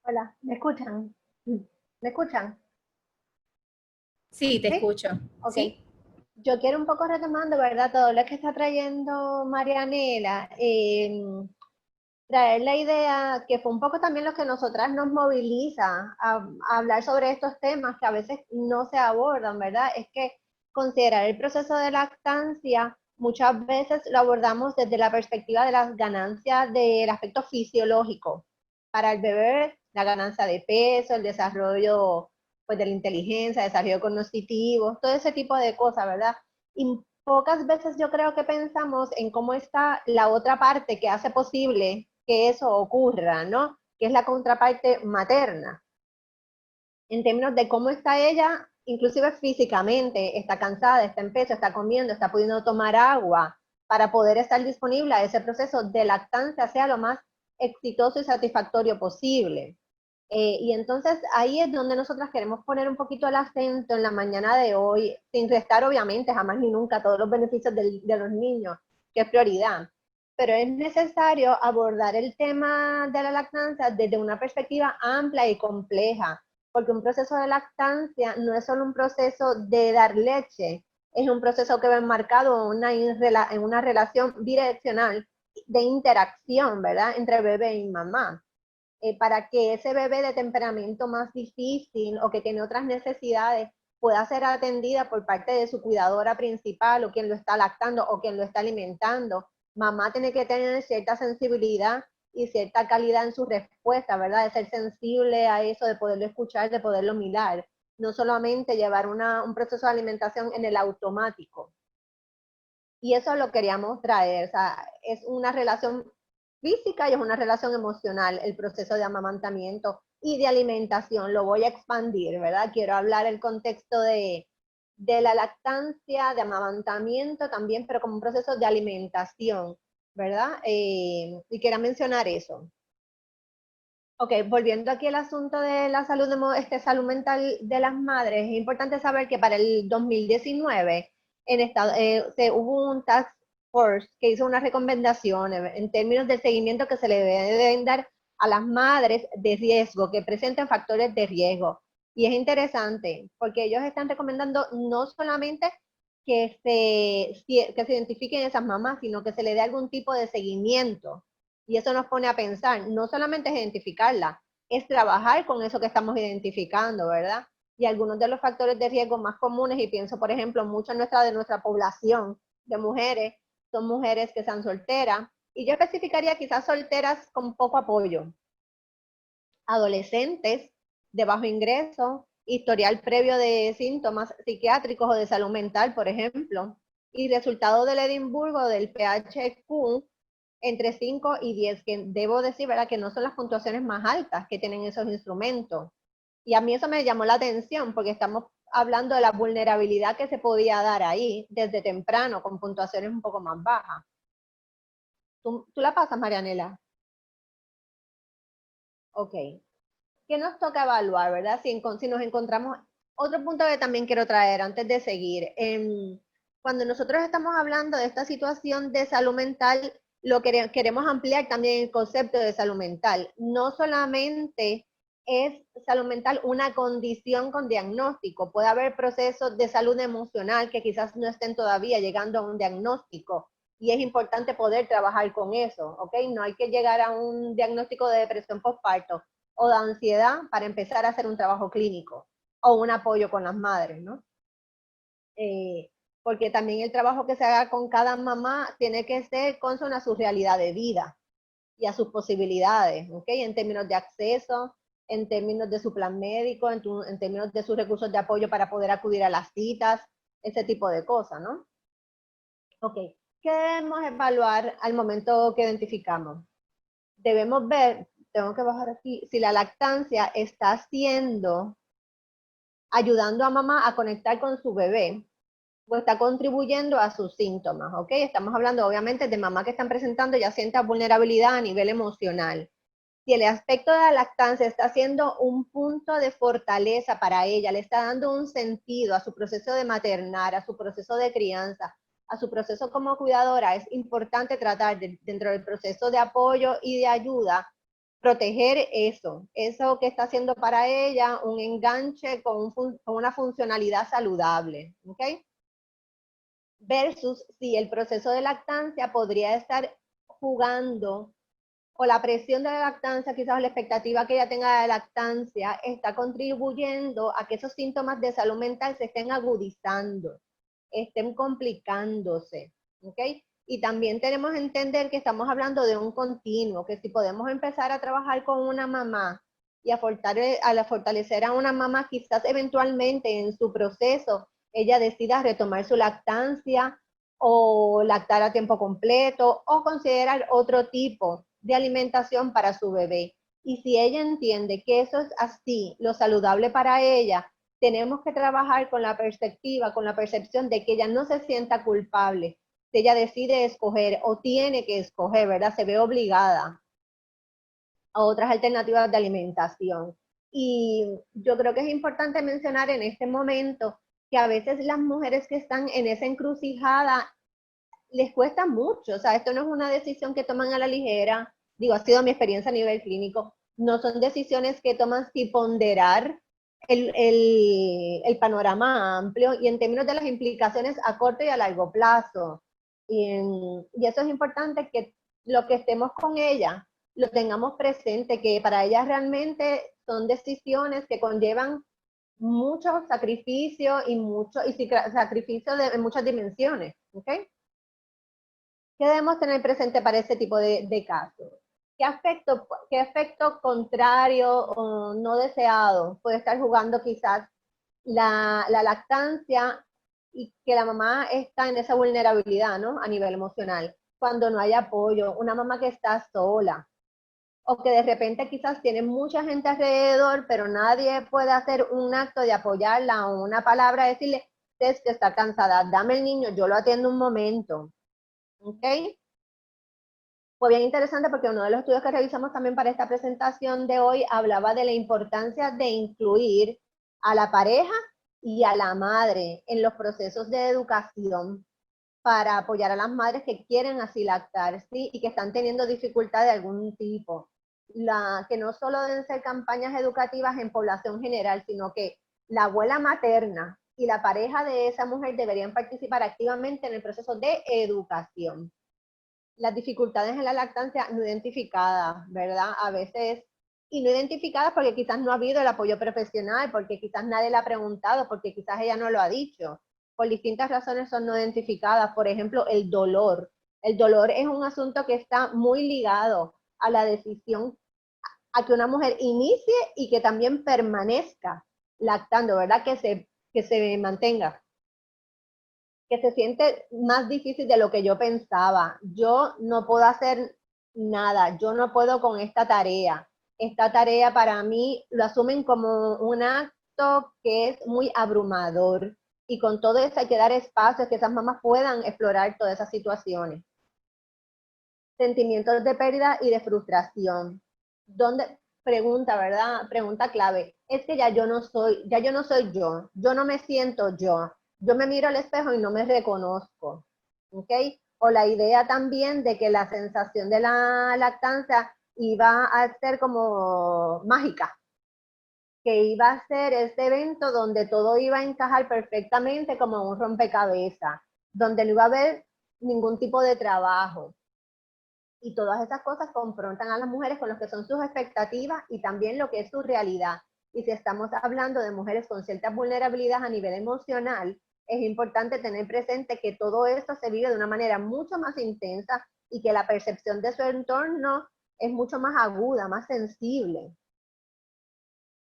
Hola, ¿me escuchan? ¿Me escuchan? Sí, te ¿Sí? escucho. Ok. ¿Sí? Yo quiero un poco retomando, ¿verdad? Todo lo que está trayendo Marianela, traer la idea que fue un poco también lo que nosotras nos moviliza a hablar sobre estos temas que a veces no se abordan, ¿verdad? Es que considerar el proceso de lactancia muchas veces lo abordamos desde la perspectiva de las ganancias del aspecto fisiológico. Para el bebé, la ganancia de peso, el desarrollo pues, de la inteligencia, desarrollo cognitivo, todo ese tipo de cosas, ¿verdad? Y pocas veces yo creo que pensamos en cómo está la otra parte que hace posible que eso ocurra, ¿no? Que es la contraparte materna. En términos de cómo está ella, inclusive físicamente, está cansada, está en peso, está comiendo, está pudiendo tomar agua, para poder estar disponible a ese proceso de lactancia sea lo más exitoso y satisfactorio posible. Y entonces ahí es donde nosotras queremos poner un poquito el acento en la mañana de hoy, sin restar obviamente jamás ni nunca todos los beneficios de los niños, que es prioridad. Pero es necesario abordar el tema de la lactancia desde una perspectiva amplia y compleja, porque un proceso de lactancia no es solo un proceso de dar leche, es un proceso que va enmarcado en una relación bidireccional de interacción, ¿verdad?, entre bebé y mamá. Para que ese bebé de temperamento más difícil o que tiene otras necesidades pueda ser atendida por parte de su cuidadora principal o quien lo está lactando o quien lo está alimentando. Mamá tiene que tener cierta sensibilidad y cierta calidad en su respuesta, ¿verdad? De ser sensible a eso, de poderlo escuchar, de poderlo mirar. No solamente llevar un proceso de alimentación en el automático. Y eso lo queríamos traer, o sea, es una relación física y es una relación emocional el proceso de amamantamiento y de alimentación. Lo voy a expandir, ¿verdad? Quiero hablar el contexto de la lactancia, de amamantamiento también, pero como un proceso de alimentación, ¿verdad? Y quería mencionar eso. Ok, volviendo aquí al asunto de la salud, salud mental de las madres, es importante saber que para el 2019 hubo un task force que hizo unas recomendaciones en términos del seguimiento que se le deben dar a las madres de riesgo, que presenten factores de riesgo. Y es interesante porque ellos están recomendando no solamente que se identifiquen esas mamás, sino que se le dé algún tipo de seguimiento. Y eso nos pone a pensar, no solamente es identificarla, es trabajar con eso que estamos identificando, ¿verdad? y algunos de los factores de riesgo más comunes, y pienso, por ejemplo, mucho de nuestra población de mujeres, son mujeres que están solteras, y yo especificaría quizás solteras con poco apoyo, adolescentes de bajo ingreso, historial previo de síntomas psiquiátricos o de salud mental, por ejemplo, y resultado del Edimburgo del PHQ entre 5 y 10, que debo decir, ¿verdad?, que no son las puntuaciones más altas que tienen esos instrumentos. Y a mí eso me llamó la atención, porque estamos hablando de la vulnerabilidad que se podía dar ahí desde temprano, con puntuaciones un poco más bajas. ¿Tú la pasas, Marianela? Ok. ¿Qué nos toca evaluar, verdad? Si nos encontramos, otro punto que también quiero traer antes de seguir, cuando nosotros estamos hablando de esta situación de salud mental, lo que queremos ampliar también el concepto de salud mental. No solamente es salud mental una condición con diagnóstico, puede haber procesos de salud emocional que quizás no estén todavía llegando a un diagnóstico, y es importante poder trabajar con eso, ¿ok? No hay que llegar a un diagnóstico de depresión postparto o de ansiedad para empezar a hacer un trabajo clínico o un apoyo con las madres, ¿no? Porque también el trabajo que se haga con cada mamá tiene que ser consono a su realidad de vida y a sus posibilidades, ¿ok? En términos de acceso, en términos de su plan médico, en términos de sus recursos de apoyo para poder acudir a las citas, ese tipo de cosas, ¿no? Ok, ¿qué debemos evaluar al momento que identificamos? Debemos ver, tengo que bajar aquí, si la lactancia está ayudando a mamá a conectar con su bebé o está contribuyendo a sus síntomas, ¿ok? Estamos hablando obviamente de mamá que están presentando ya cierta vulnerabilidad a nivel emocional. Si el aspecto de la lactancia está siendo un punto de fortaleza para ella, le está dando un sentido a su proceso de maternar, a su proceso de crianza, a su proceso como cuidadora, es importante tratar dentro del proceso de apoyo y de ayuda, proteger eso que está haciendo para ella un enganche con una funcionalidad saludable, ¿ok? Versus si el proceso de lactancia podría estar jugando, o la presión de la lactancia, quizás la expectativa que ella tenga de lactancia, está contribuyendo a que esos síntomas de salud mental se estén agudizando, estén complicándose, ¿ok? Y también tenemos que entender que estamos hablando de un continuo, que si podemos empezar a trabajar con una mamá y a fortalecer a una mamá, quizás eventualmente en su proceso ella decida retomar su lactancia o lactar a tiempo completo o considerar otro tipo de alimentación para su bebé. Y si ella entiende que eso es así, lo saludable para ella, tenemos que trabajar con la perspectiva, con la percepción de que ella no se sienta culpable, si ella decide escoger o tiene que escoger, ¿verdad? Se ve obligada a otras alternativas de alimentación. Y yo creo que es importante mencionar en este momento que a veces las mujeres que están en esa encrucijada les cuesta mucho, o sea, esto no es una decisión que toman a la ligera, digo, ha sido mi experiencia a nivel clínico, no son decisiones que toman sin ponderar el panorama amplio y en términos de las implicaciones a corto y a largo plazo. Y eso es importante, que lo que estemos con ella lo tengamos presente, que para ella realmente son decisiones que conllevan mucho sacrificio y sacrificio en muchas dimensiones, ¿ok? ¿Qué debemos tener presente para este tipo de casos? ¿Qué efecto contrario o no deseado puede estar jugando quizás la lactancia, y que la mamá está en esa vulnerabilidad, ¿no? A nivel emocional, cuando no hay apoyo, una mamá que está sola, o que de repente quizás tiene mucha gente alrededor, pero nadie puede hacer un acto de apoyarla o una palabra, decirle, es que está cansada, dame el niño, yo lo atiendo un momento, ¿ok? Fue bien interesante porque uno de los estudios que revisamos también para esta presentación de hoy hablaba de la importancia de incluir a la pareja y a la madre en los procesos de educación para apoyar a las madres que quieren así lactar, ¿sí? Y que están teniendo dificultad de algún tipo. Que no solo deben ser campañas educativas en población general, sino que la abuela materna y la pareja de esa mujer deberían participar activamente en el proceso de educación. Las dificultades en la lactancia no identificadas, ¿verdad? A veces y no identificadas porque quizás no ha habido el apoyo profesional, porque quizás nadie le ha preguntado, porque quizás ella no lo ha dicho. Por distintas razones son no identificadas. Por ejemplo, el dolor. El dolor es un asunto que está muy ligado a la decisión a que una mujer inicie y que también permanezca lactando, ¿verdad? Que se mantenga. Que se siente más difícil de lo que yo pensaba. Yo no puedo hacer nada, yo no puedo con esta tarea. Esta tarea para mí lo asumen como un acto que es muy abrumador. Y con todo eso hay que dar espacio que esas mamás puedan explorar todas esas situaciones. Sentimientos de pérdida y de frustración. ¿Dónde? Pregunta, ¿verdad? Pregunta clave. Es que ya yo no soy yo no me siento yo me miro al espejo y no me reconozco, ¿ok? O la idea también de que la sensación de la lactancia iba a ser como mágica, que iba a ser este evento donde todo iba a encajar perfectamente como un rompecabezas, donde no iba a haber ningún tipo de trabajo. Y todas esas cosas confrontan a las mujeres con lo que son sus expectativas y también lo que es su realidad. Y si estamos hablando de mujeres con ciertas vulnerabilidades a nivel emocional, es importante tener presente que todo esto se vive de una manera mucho más intensa y que la percepción de su entorno es mucho más aguda, más sensible.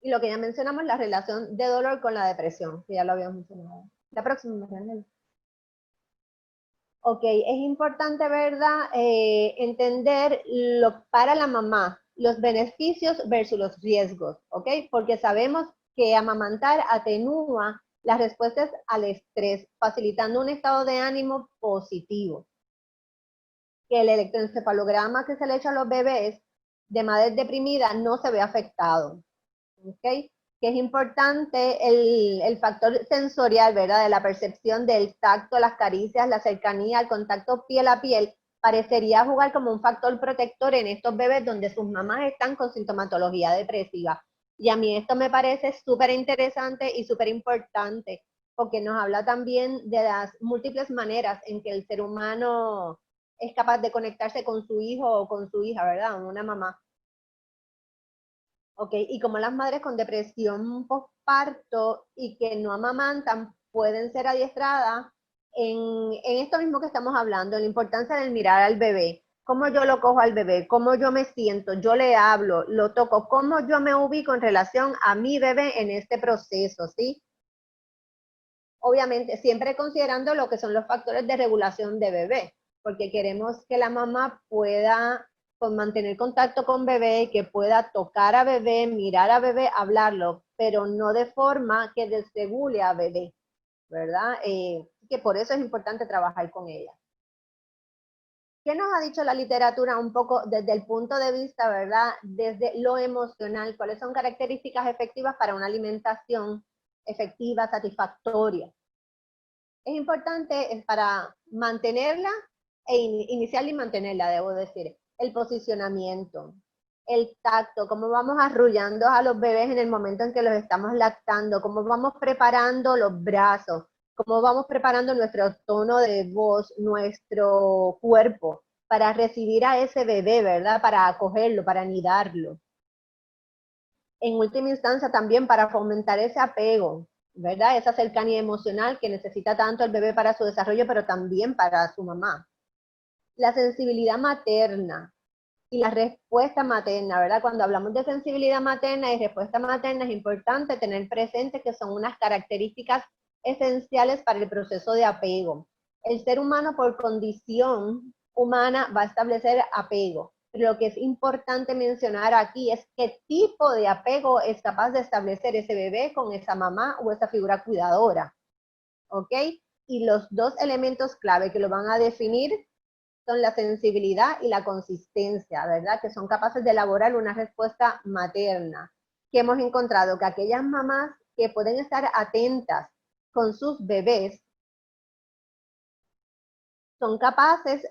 Y lo que ya mencionamos, la relación de dolor con la depresión, que ya lo habíamos mencionado. La próxima, Marianela. Ok, es importante, ¿verdad? Entender para la mamá los beneficios versus los riesgos, ¿ok? Porque sabemos que amamantar atenúa las respuestas al estrés, facilitando un estado de ánimo positivo. Que el electroencefalograma que se le echa a los bebés de madres deprimidas no se ve afectado, ¿ok? Que es importante el factor sensorial, ¿verdad? De la percepción del tacto, las caricias, la cercanía, el contacto piel a piel, parecería jugar como un factor protector en estos bebés donde sus mamás están con sintomatología depresiva. Y a mí esto me parece súper interesante y súper importante, porque nos habla también de las múltiples maneras en que el ser humano es capaz de conectarse con su hijo o con su hija, ¿verdad? Una mamá. Ok, y como las madres con depresión postparto y que no amamantan pueden ser adiestradas en esto mismo que estamos hablando, en la importancia del mirar al bebé, cómo yo lo cojo al bebé, cómo yo me siento, yo le hablo, lo toco, cómo yo me ubico en relación a mi bebé en este proceso, ¿sí? Obviamente, siempre considerando lo que son los factores de regulación de bebé, porque queremos que la mamá pueda mantener contacto con bebé, que pueda tocar a bebé, mirar a bebé, hablarlo, pero no de forma que desregule a bebé, ¿verdad? Que por eso es importante trabajar con ella. ¿Qué nos ha dicho la literatura un poco desde el punto de vista, verdad, desde lo emocional? ¿Cuáles son características efectivas para una alimentación efectiva, satisfactoria? Es importante para mantenerla e iniciarla y mantenerla, debo decir, el posicionamiento, el tacto, cómo vamos arrullando a los bebés en el momento en que los estamos lactando, cómo vamos preparando los brazos, cómo vamos preparando nuestro tono de voz, nuestro cuerpo para recibir a ese bebé, ¿verdad? Para acogerlo, para anidarlo. En última instancia también para fomentar ese apego, ¿verdad? Esa cercanía emocional que necesita tanto el bebé para su desarrollo, pero también para su mamá. La sensibilidad materna y la respuesta materna, ¿verdad? Cuando hablamos de sensibilidad materna y respuesta materna es importante tener presente que son unas características esenciales para el proceso de apego. El ser humano por condición humana va a establecer apego. Pero lo que es importante mencionar aquí es qué tipo de apego es capaz de establecer ese bebé con esa mamá o esa figura cuidadora. ¿Ok? Y los dos elementos clave que lo van a definir son la sensibilidad y la consistencia, ¿verdad? Que son capaces de elaborar una respuesta materna. Que hemos encontrado que aquellas mamás que pueden estar atentas con sus bebés son capaces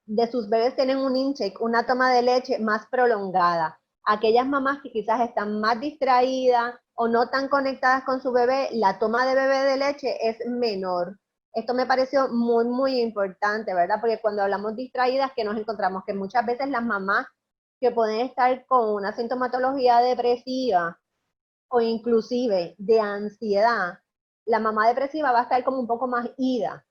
de sus bebés tienen un intake, una toma de leche más prolongada. Aquellas mamás que quizás están más distraídas o no tan conectadas con su bebé, la toma de bebé de leche es menor. Esto me pareció muy, muy importante, ¿verdad? Porque cuando hablamos distraídas, que nos encontramos que muchas veces las mamás que pueden estar con una sintomatología depresiva o inclusive de ansiedad, la mamá depresiva va a estar como un poco más ida,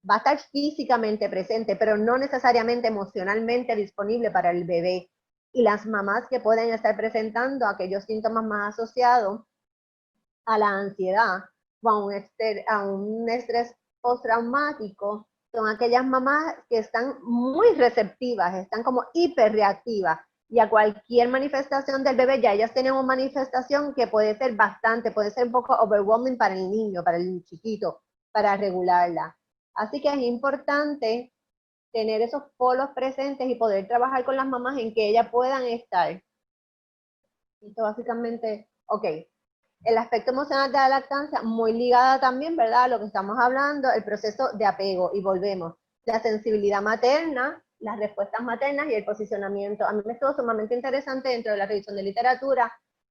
va a estar físicamente presente, pero no necesariamente emocionalmente disponible para el bebé. Y las mamás que pueden estar presentando aquellos síntomas más asociados a la ansiedad o a un estrés postraumático son aquellas mamás que están muy receptivas, están como hiperreactivas y a cualquier manifestación del bebé, ya ellas tienen una manifestación que puede ser bastante, puede ser un poco overwhelming para el niño, para el chiquito, para regularla. Así que es importante tener esos polos presentes y poder trabajar con las mamás en que ellas puedan estar. Esto básicamente, ok, el aspecto emocional de la lactancia, muy ligada también, ¿verdad? A lo que estamos hablando, el proceso de apego, y volvemos. La sensibilidad materna, las respuestas maternas y el posicionamiento. A mí me estuvo sumamente interesante dentro de la revisión de literatura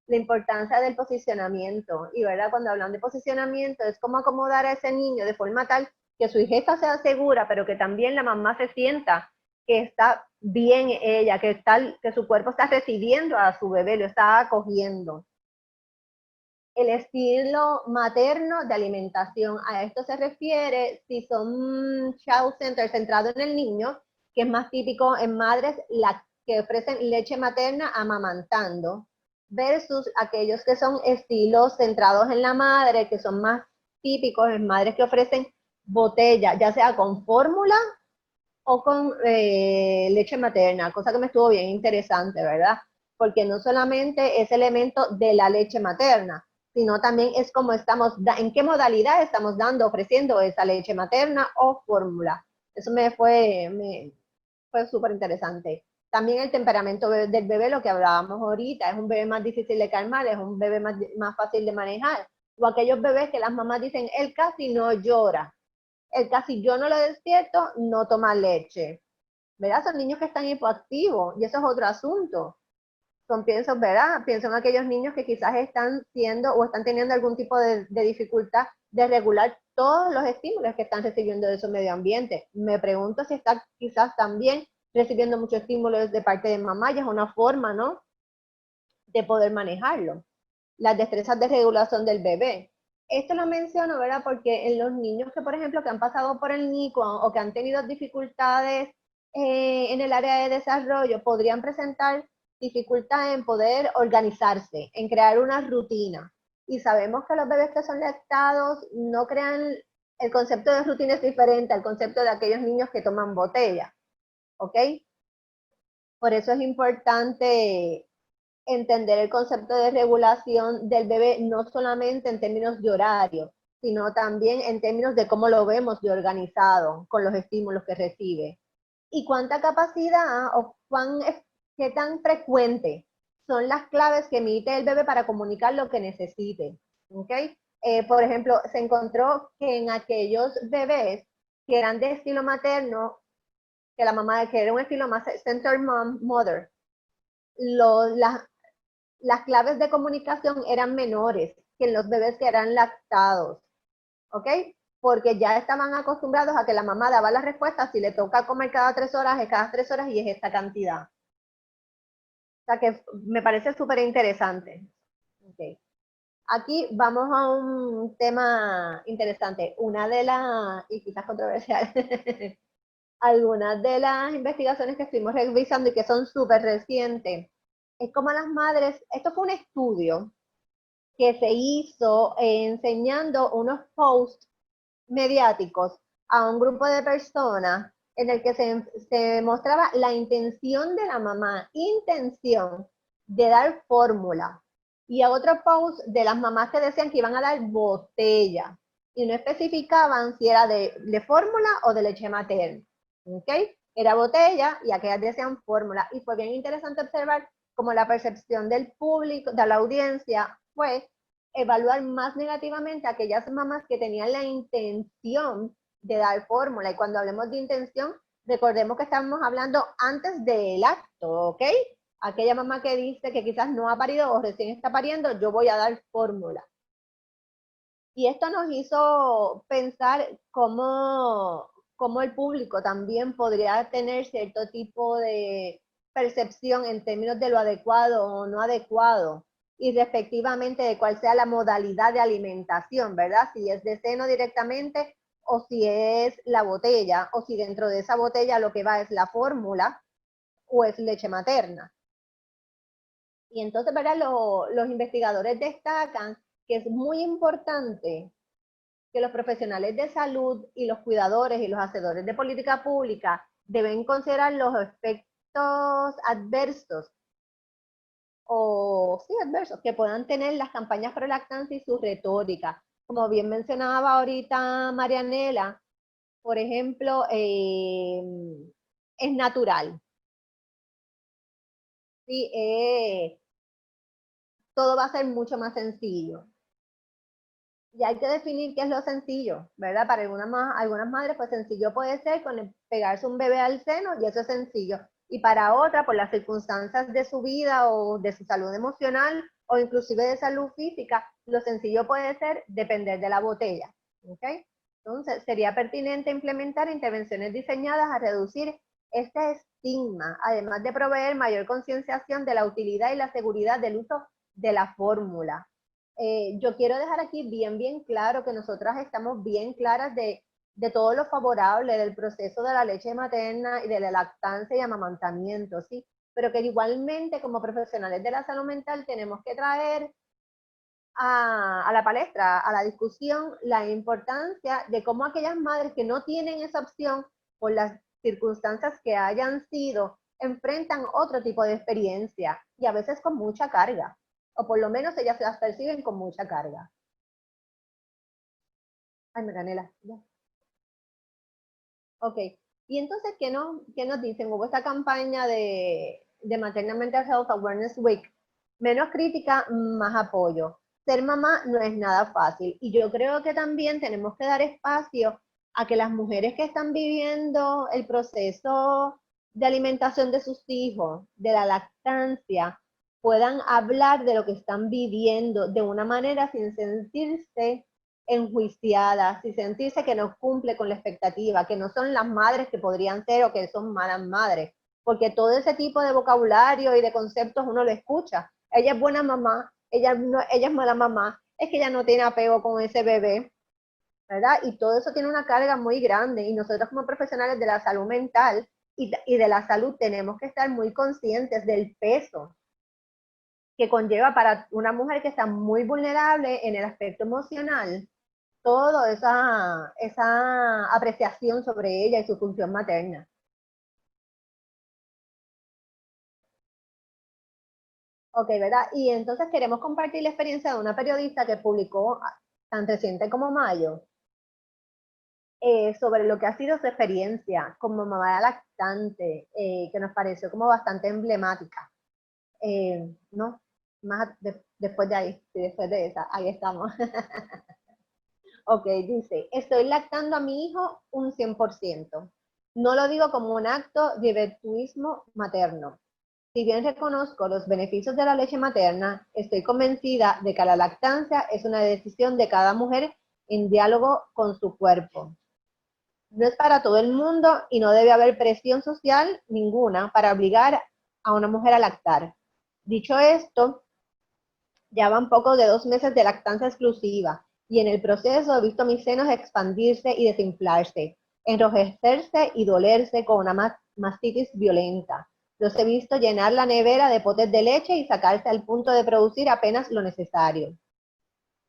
la importancia del posicionamiento. Y, ¿verdad? Cuando hablan de posicionamiento, es cómo acomodar a ese niño de forma tal que su hijita sea segura, pero que también la mamá se sienta que está bien ella, que su cuerpo está recibiendo a su bebé, lo está acogiendo. El estilo materno de alimentación, a esto se refiere si son child centers centrados en el niño, que es más típico en madres que ofrecen leche materna amamantando, versus aquellos que son estilos centrados en la madre, que son más típicos en madres que ofrecen botella, ya sea con fórmula o con leche materna, cosa que me estuvo bien interesante, ¿verdad? Porque no solamente es elemento de la leche materna, sino también es como en qué modalidad estamos ofreciendo esa leche materna o fórmula. Eso fue súper interesante. También el temperamento del bebé, lo que hablábamos ahorita, es un bebé más difícil de calmar, es un bebé más fácil de manejar. O aquellos bebés que las mamás dicen, él casi no llora. Él casi yo no lo despierto, no toma leche. ¿Verdad? Son niños que están hipoactivos y eso es otro asunto. ¿Verdad? Pienso en aquellos niños que quizás están siendo o están teniendo algún tipo de dificultad de regular todos los estímulos que están recibiendo de su medio ambiente. Me pregunto si está quizás también recibiendo muchos estímulos de parte de mamá y es una forma, ¿no? De poder manejarlo. Las destrezas de regulación del bebé. Esto lo menciono, ¿verdad? Porque en los niños que, por ejemplo, que han pasado por el NICU o que han tenido dificultades en el área de desarrollo, podrían presentar dificultad en poder organizarse, en crear una rutina. Y sabemos que los bebés que son lactados no crean, el concepto de rutina es diferente al concepto de aquellos niños que toman botella, ¿ok? Por eso es importante entender el concepto de regulación del bebé no solamente en términos de horario, sino también en términos de cómo lo vemos de organizado con los estímulos que recibe. Y cuánta capacidad o qué tan frecuente son las claves que emite el bebé para comunicar lo que necesite. ¿Okay? Por ejemplo, se encontró que en aquellos bebés que eran de estilo materno, que la mamá, que era un estilo más center mother, las claves de comunicación eran menores que en los bebés que eran lactados, ¿ok? Porque ya estaban acostumbrados a que la mamá daba la respuesta, si le toca comer cada 3 horas, es cada 3 horas y es esta cantidad. O sea que me parece súper interesante. Okay. Aquí vamos a un tema interesante. Una de las, y quizás controversial, algunas de las investigaciones que estuvimos revisando y que son súper recientes, es como las madres, esto fue un estudio que se hizo enseñando unos posts mediáticos a un grupo de personas en el que se mostraba la intención de la mamá, intención de dar fórmula. Y a otro post de las mamás que decían que iban a dar botella. Y no especificaban si era de fórmula o de leche materna. ¿Ok? Era botella y aquellas decían fórmula. Y fue bien interesante observar cómo la percepción del público, de la audiencia, fue evaluar más negativamente a aquellas mamás que tenían la intención de dar fórmula. Y cuando hablemos de intención, recordemos que estamos hablando antes del acto, ¿ok? Aquella mamá que dice que quizás no ha parido o recién está pariendo, yo voy a dar fórmula. Y esto nos hizo pensar cómo el público también podría tener cierto tipo de percepción en términos de lo adecuado o no adecuado y respectivamente de cuál sea la modalidad de alimentación, ¿verdad? Si es de seno directamente o si es la botella o si dentro de esa botella lo que va es la fórmula o es leche materna. Y entonces, ¿verdad? Los investigadores destacan que es muy importante que los profesionales de salud y los cuidadores y los hacedores de política pública deben considerar los efectos adversos o sí, adversos que puedan tener las campañas pro lactancia y su retórica. Como bien mencionaba ahorita Marianela, por ejemplo, es natural. Sí, todo va a ser mucho más sencillo. Y hay que definir qué es lo sencillo, ¿verdad? Para algunas madres, pues sencillo puede ser con pegarse un bebé al seno y eso es sencillo. Y para otra, por las circunstancias de su vida o de su salud emocional o inclusive de salud física, lo sencillo puede ser depender de la botella, ¿ok? Entonces, sería pertinente implementar intervenciones diseñadas a reducir este estigma, además de proveer mayor concienciación de la utilidad y la seguridad del uso de la fórmula. Yo quiero dejar aquí bien claro que nosotras estamos bien claras de todo lo favorable del proceso de la leche materna y de la lactancia y amamantamiento, ¿sí? Pero que igualmente como profesionales de la salud mental tenemos que traer a la palestra, a la discusión, la importancia de cómo aquellas madres que no tienen esa opción por las circunstancias que hayan sido, enfrentan otro tipo de experiencia y a veces con mucha carga, o por lo menos ellas las perciben con mucha carga. Ay, Marianela. Ok, y entonces, ¿qué nos dicen? Hubo esta campaña de Maternal Mental Health Awareness Week. Menos crítica, más apoyo. Ser mamá no es nada fácil. Y yo creo que también tenemos que dar espacio a que las mujeres que están viviendo el proceso de alimentación de sus hijos, de la lactancia, puedan hablar de lo que están viviendo de una manera sin sentirse enjuiciadas y sentirse que no cumple con la expectativa, que no son las madres que podrían ser o que son malas madres, porque todo ese tipo de vocabulario y de conceptos uno lo escucha. Ella es buena mamá, ella es mala mamá, es que ella no tiene apego con ese bebé, ¿verdad? Y todo eso tiene una carga muy grande y nosotros como profesionales de la salud mental y de la salud tenemos que estar muy conscientes del peso que conlleva para una mujer que está muy vulnerable en el aspecto emocional, toda esa apreciación sobre ella y su función materna. Ok, ¿verdad? Y entonces queremos compartir la experiencia de una periodista que publicó tan reciente como mayo sobre lo que ha sido su experiencia como mamá lactante, que nos pareció como bastante emblemática. ¿No? Más después de ahí, sí, después de esa, ahí estamos. Ok, dice, estoy lactando a mi hijo un 100%. No lo digo como un acto de virtuismo materno. Si bien reconozco los beneficios de la leche materna, estoy convencida de que la lactancia es una decisión de cada mujer en diálogo con su cuerpo. No es para todo el mundo y no debe haber presión social ninguna para obligar a una mujer a lactar. Dicho esto, ya van poco de 2 meses de lactancia exclusiva y en el proceso he visto mis senos expandirse y desinflarse, enrojecerse y dolerse con una mastitis violenta. Los he visto llenar la nevera de potes de leche y sacarse al punto de producir apenas lo necesario.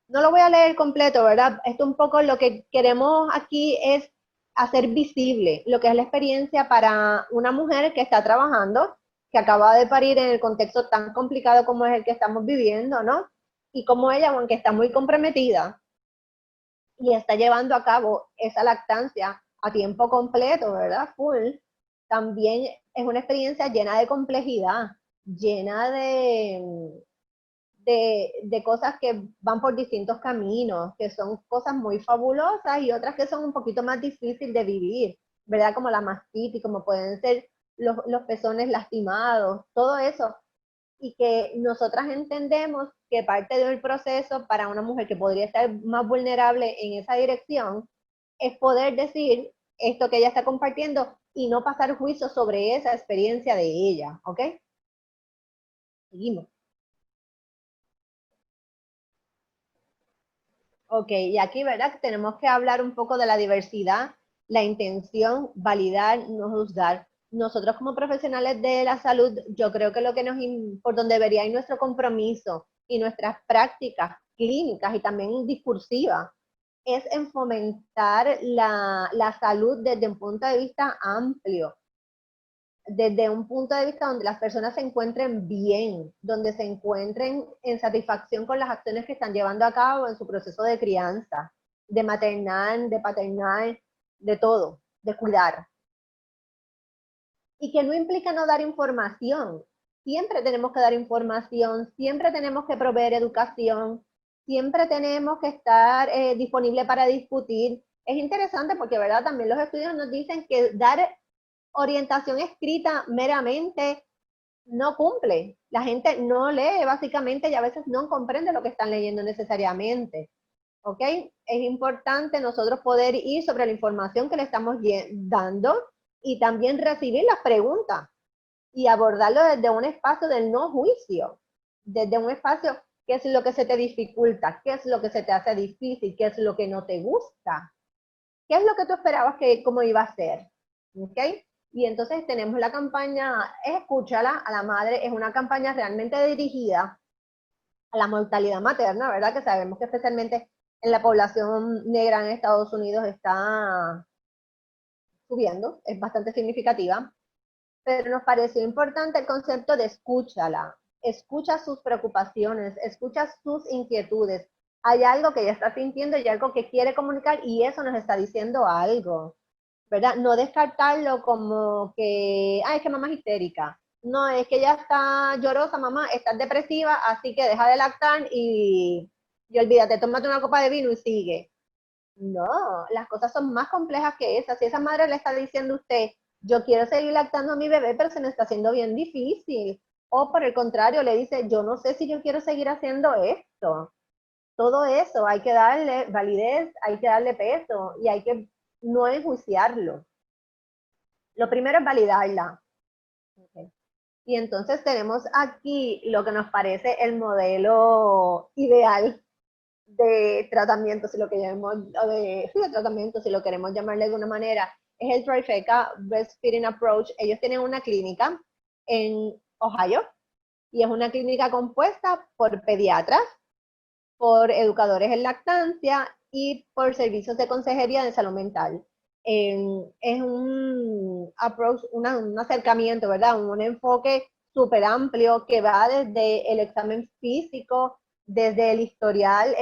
No lo voy a leer completo, ¿verdad? Esto un poco lo que queremos aquí es hacer visible lo que es la experiencia para una mujer que está trabajando, que acaba de parir en el contexto tan complicado como es el que estamos viviendo, ¿no? Y como ella, aunque está muy comprometida y está llevando a cabo esa lactancia a tiempo completo, ¿verdad? Full, también es una experiencia llena de complejidad, llena de cosas que van por distintos caminos, que son cosas muy fabulosas y otras que son un poquito más difíciles de vivir, ¿verdad? Como la mastitis, como pueden ser los pezones lastimados, todo eso. Y que nosotras entendemos que parte del proceso para una mujer que podría estar más vulnerable en esa dirección es poder decir esto que ella está compartiendo y no pasar juicio sobre esa experiencia de ella, ¿ok? Seguimos. Ok, y aquí, ¿verdad? Tenemos que hablar un poco de la diversidad, la intención, validar, no juzgar. Nosotros como profesionales de la salud, yo creo que lo que por donde debería ir nuestro compromiso y nuestras prácticas clínicas y también discursivas, es en fomentar la salud desde un punto de vista amplio, desde un punto de vista donde las personas se encuentren bien, donde se encuentren en satisfacción con las acciones que están llevando a cabo en su proceso de crianza, de maternal, de paternal, de todo, de cuidar. Y que no implica no dar información. Siempre tenemos que dar información, siempre tenemos que proveer educación, siempre tenemos que estar disponible para discutir. Es interesante porque, ¿verdad? También los estudios nos dicen que dar orientación escrita meramente no cumple. La gente no lee básicamente y a veces no comprende lo que están leyendo necesariamente. ¿Ok? Es importante nosotros poder ir sobre la información que le estamos dando y también recibir las preguntas y abordarlo desde un espacio del no juicio, desde un espacio, ¿qué es lo que se te dificulta? ¿Qué es lo que se te hace difícil? ¿Qué es lo que no te gusta? ¿Qué es lo que tú esperabas que cómo iba a ser? ¿Ok? Y entonces tenemos la campaña Escúchala a la madre, es una campaña realmente dirigida a la mortalidad materna, ¿verdad? Que sabemos que especialmente en la población negra en Estados Unidos está subiendo, es bastante significativa, pero nos pareció importante el concepto de escúchala, escucha sus preocupaciones, escucha sus inquietudes. Hay algo que ella está sintiendo y algo que quiere comunicar y eso nos está diciendo algo, ¿verdad? No descartarlo como que, ay, es que mamá es histérica. No, es que ella está llorosa, mamá, estás depresiva, así que deja de lactar y olvídate, tómate una copa de vino y sigue. No, las cosas son más complejas que esas. Si esa madre le está diciendo a usted, yo quiero seguir lactando a mi bebé, pero se me está haciendo bien difícil. O por el contrario, le dice, yo no sé si yo quiero seguir haciendo esto. Todo eso hay que darle validez, hay que darle peso y hay que no enjuiciarlo. Lo primero es validarla. Okay. Y entonces tenemos aquí lo que nos parece el modelo ideal de tratamiento, si lo queremos, de tratamiento, si lo queremos llamarle de alguna manera, es el Trifecta Breastfeeding Approach. Ellos tienen una clínica en Ohio y es una clínica compuesta por pediatras, por educadores en lactancia y por servicios de consejería de salud mental. Es un approach, un acercamiento, ¿verdad? Un enfoque súper amplio que va desde el examen físico, desde el historial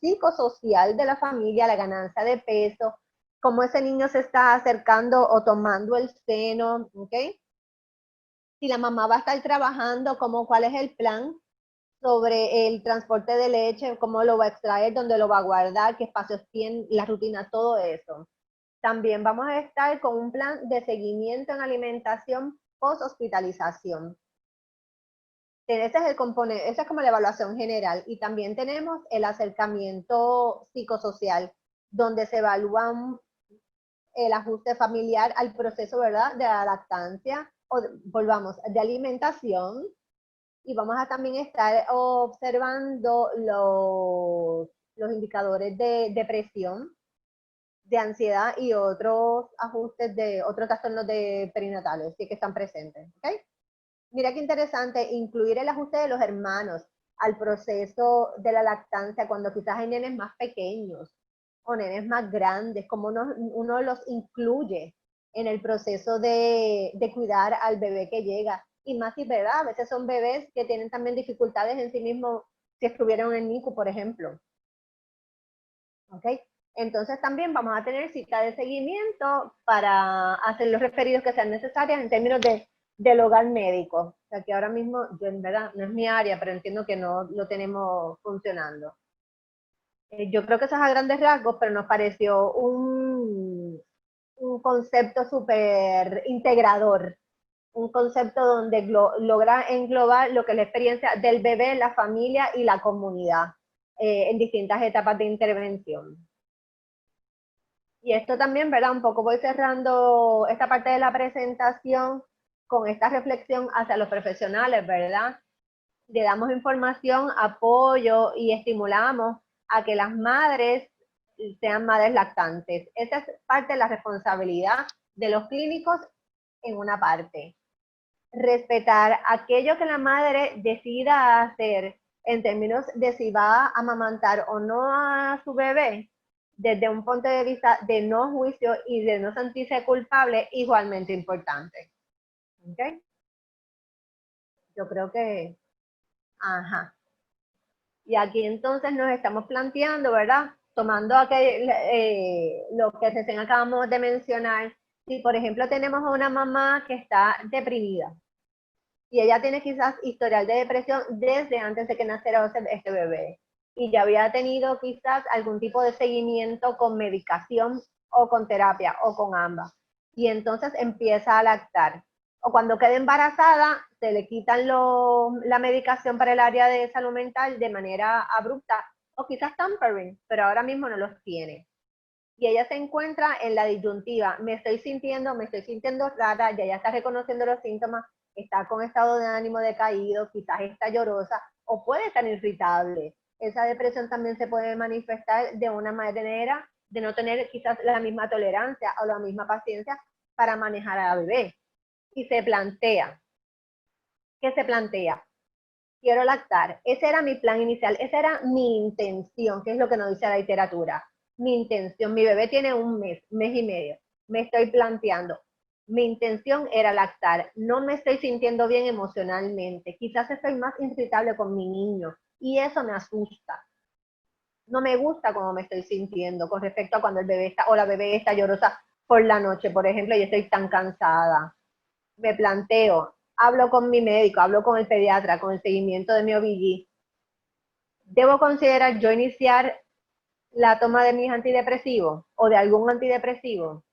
psicosocial de la familia, la ganancia de peso, cómo ese niño se está acercando o tomando el seno, ¿ok? Si la mamá va a estar trabajando, cuál es el plan sobre el transporte de leche, cómo lo va a extraer, dónde lo va a guardar, qué espacios tiene, la rutina, todo eso. También vamos a estar con un plan de seguimiento en alimentación post-hospitalización. Ese es el componente, esa es como la evaluación general. Y también tenemos el acercamiento psicosocial, donde se evalúa el ajuste familiar al proceso, ¿verdad?, de la lactancia, o volvamos, de alimentación, y vamos a también estar observando los indicadores de depresión, de ansiedad y otros ajustes de otros trastornos de perinatales que están presentes. ¿Okay? Mira qué interesante incluir el ajuste de los hermanos al proceso de la lactancia cuando quizás hay nenes más pequeños o nenes más grandes, como uno los incluye en el proceso de cuidar al bebé que llega. Y más si, ¿verdad? A veces son bebés que tienen también dificultades en sí mismos si estuvieron en NICU, por ejemplo. ¿Ok? Entonces también vamos a tener cita de seguimiento para hacer los referidos que sean necesarios en términos del hogar médico. O sea que ahora mismo, yo en verdad, no es mi área, pero entiendo que no lo tenemos funcionando. Yo creo que eso es a grandes rasgos, pero nos pareció un concepto súper integrador, un concepto donde logra englobar lo que es la experiencia del bebé, la familia y la comunidad en distintas etapas de intervención. Y esto también, ¿verdad? Un poco voy cerrando esta parte de la presentación con esta reflexión hacia los profesionales, ¿verdad? Le damos información, apoyo y estimulamos a que las madres sean madres lactantes. Esa es parte de la responsabilidad de los clínicos en una parte. Respetar aquello que la madre decida hacer en términos de si va a amamantar o no a su bebé, desde un punto de vista de no juicio y de no sentirse culpable, igualmente importante. ¿Okay? Yo creo que, ajá. Y aquí entonces nos estamos planteando, ¿verdad? Tomando lo que recién acabamos de mencionar, si por ejemplo tenemos a una mamá que está deprimida y ella tiene quizás historial de depresión desde antes de que naciera este bebé y ya había tenido quizás algún tipo de seguimiento con medicación o con terapia o con ambas, y entonces empieza a lactar. O cuando queda embarazada, se le quitan la medicación para el área de salud mental de manera abrupta, o quizás tampering, pero ahora mismo no los tiene. Y ella se encuentra en la disyuntiva, me estoy sintiendo rara, ya ella está reconociendo los síntomas, está con estado de ánimo decaído, quizás está llorosa, o puede estar irritable. Esa depresión también se puede manifestar de una manera de no tener quizás la misma tolerancia o la misma paciencia para manejar a la bebé. Y se plantea, ¿qué se plantea? Quiero lactar. Ese era mi plan inicial, esa era mi intención, que es lo que nos dice la literatura. Mi intención, mi bebé tiene un mes y medio, me estoy planteando. Mi intención era lactar, no me estoy sintiendo bien emocionalmente, quizás estoy más irritable con mi niño y eso me asusta. No me gusta cómo me estoy sintiendo con respecto a cuando el bebé está o la bebé está llorosa por la noche, por ejemplo, y estoy tan cansada. Me planteo, hablo con mi médico, hablo con el pediatra, con el seguimiento de mi OBG. ¿Debo considerar yo iniciar la toma de mis antidepresivos o de algún antidepresivo?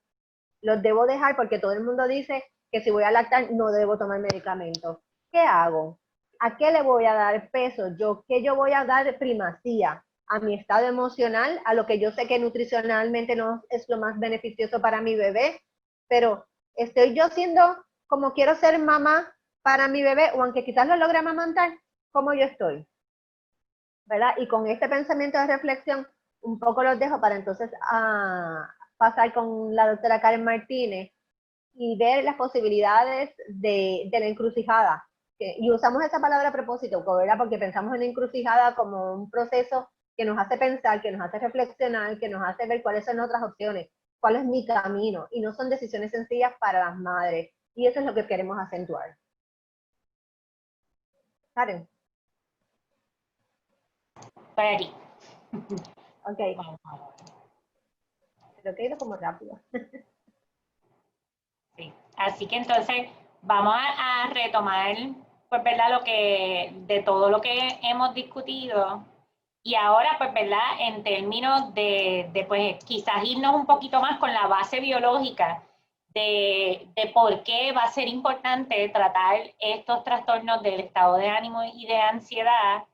Los debo dejar porque todo el mundo dice que si voy a lactar no debo tomar medicamentos. ¿Qué hago? ¿A qué le voy a dar peso yo? ¿Qué yo voy a dar primacía? ¿A mi estado emocional? ¿A lo que yo sé que nutricionalmente no es lo más beneficioso para mi bebé? Pero estoy yo siendo como quiero ser mamá para mi bebé, o aunque quizás lo logre amamantar, ¿cómo yo estoy? ¿Verdad? Y con este pensamiento de reflexión, un poco los dejo para entonces pasar con la doctora Karen Martínez y ver las posibilidades de la encrucijada. Y usamos esa palabra a propósito, ¿verdad? Porque pensamos en la encrucijada como un proceso que nos hace pensar, que nos hace reflexionar, que nos hace ver cuáles son otras opciones, cuál es mi camino, y no son decisiones sencillas para las madres. Y eso es lo que queremos acentuar. Karen. Estoy aquí. Ok. Creo que he ido como rápido. Sí. Así que entonces vamos a retomar, pues, ¿verdad? De todo lo que hemos discutido. Y ahora, pues, ¿verdad? En términos de pues, quizás irnos un poquito más con la base biológica de por qué va a ser importante tratar estos trastornos del estado de ánimo y de ansiedad,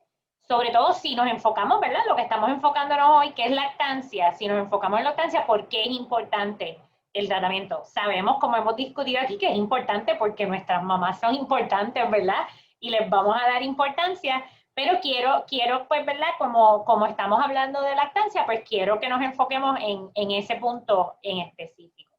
sobre todo si nos enfocamos, ¿verdad? Lo que estamos enfocándonos hoy, que es lactancia. Si nos enfocamos en lactancia, ¿por qué es importante el tratamiento? Sabemos, como hemos discutido aquí, que es importante porque nuestras mamás son importantes, ¿verdad? Y les vamos a dar importancia, pero quiero pues, ¿verdad? Como estamos hablando de lactancia, pues quiero que nos enfoquemos en ese punto en específico.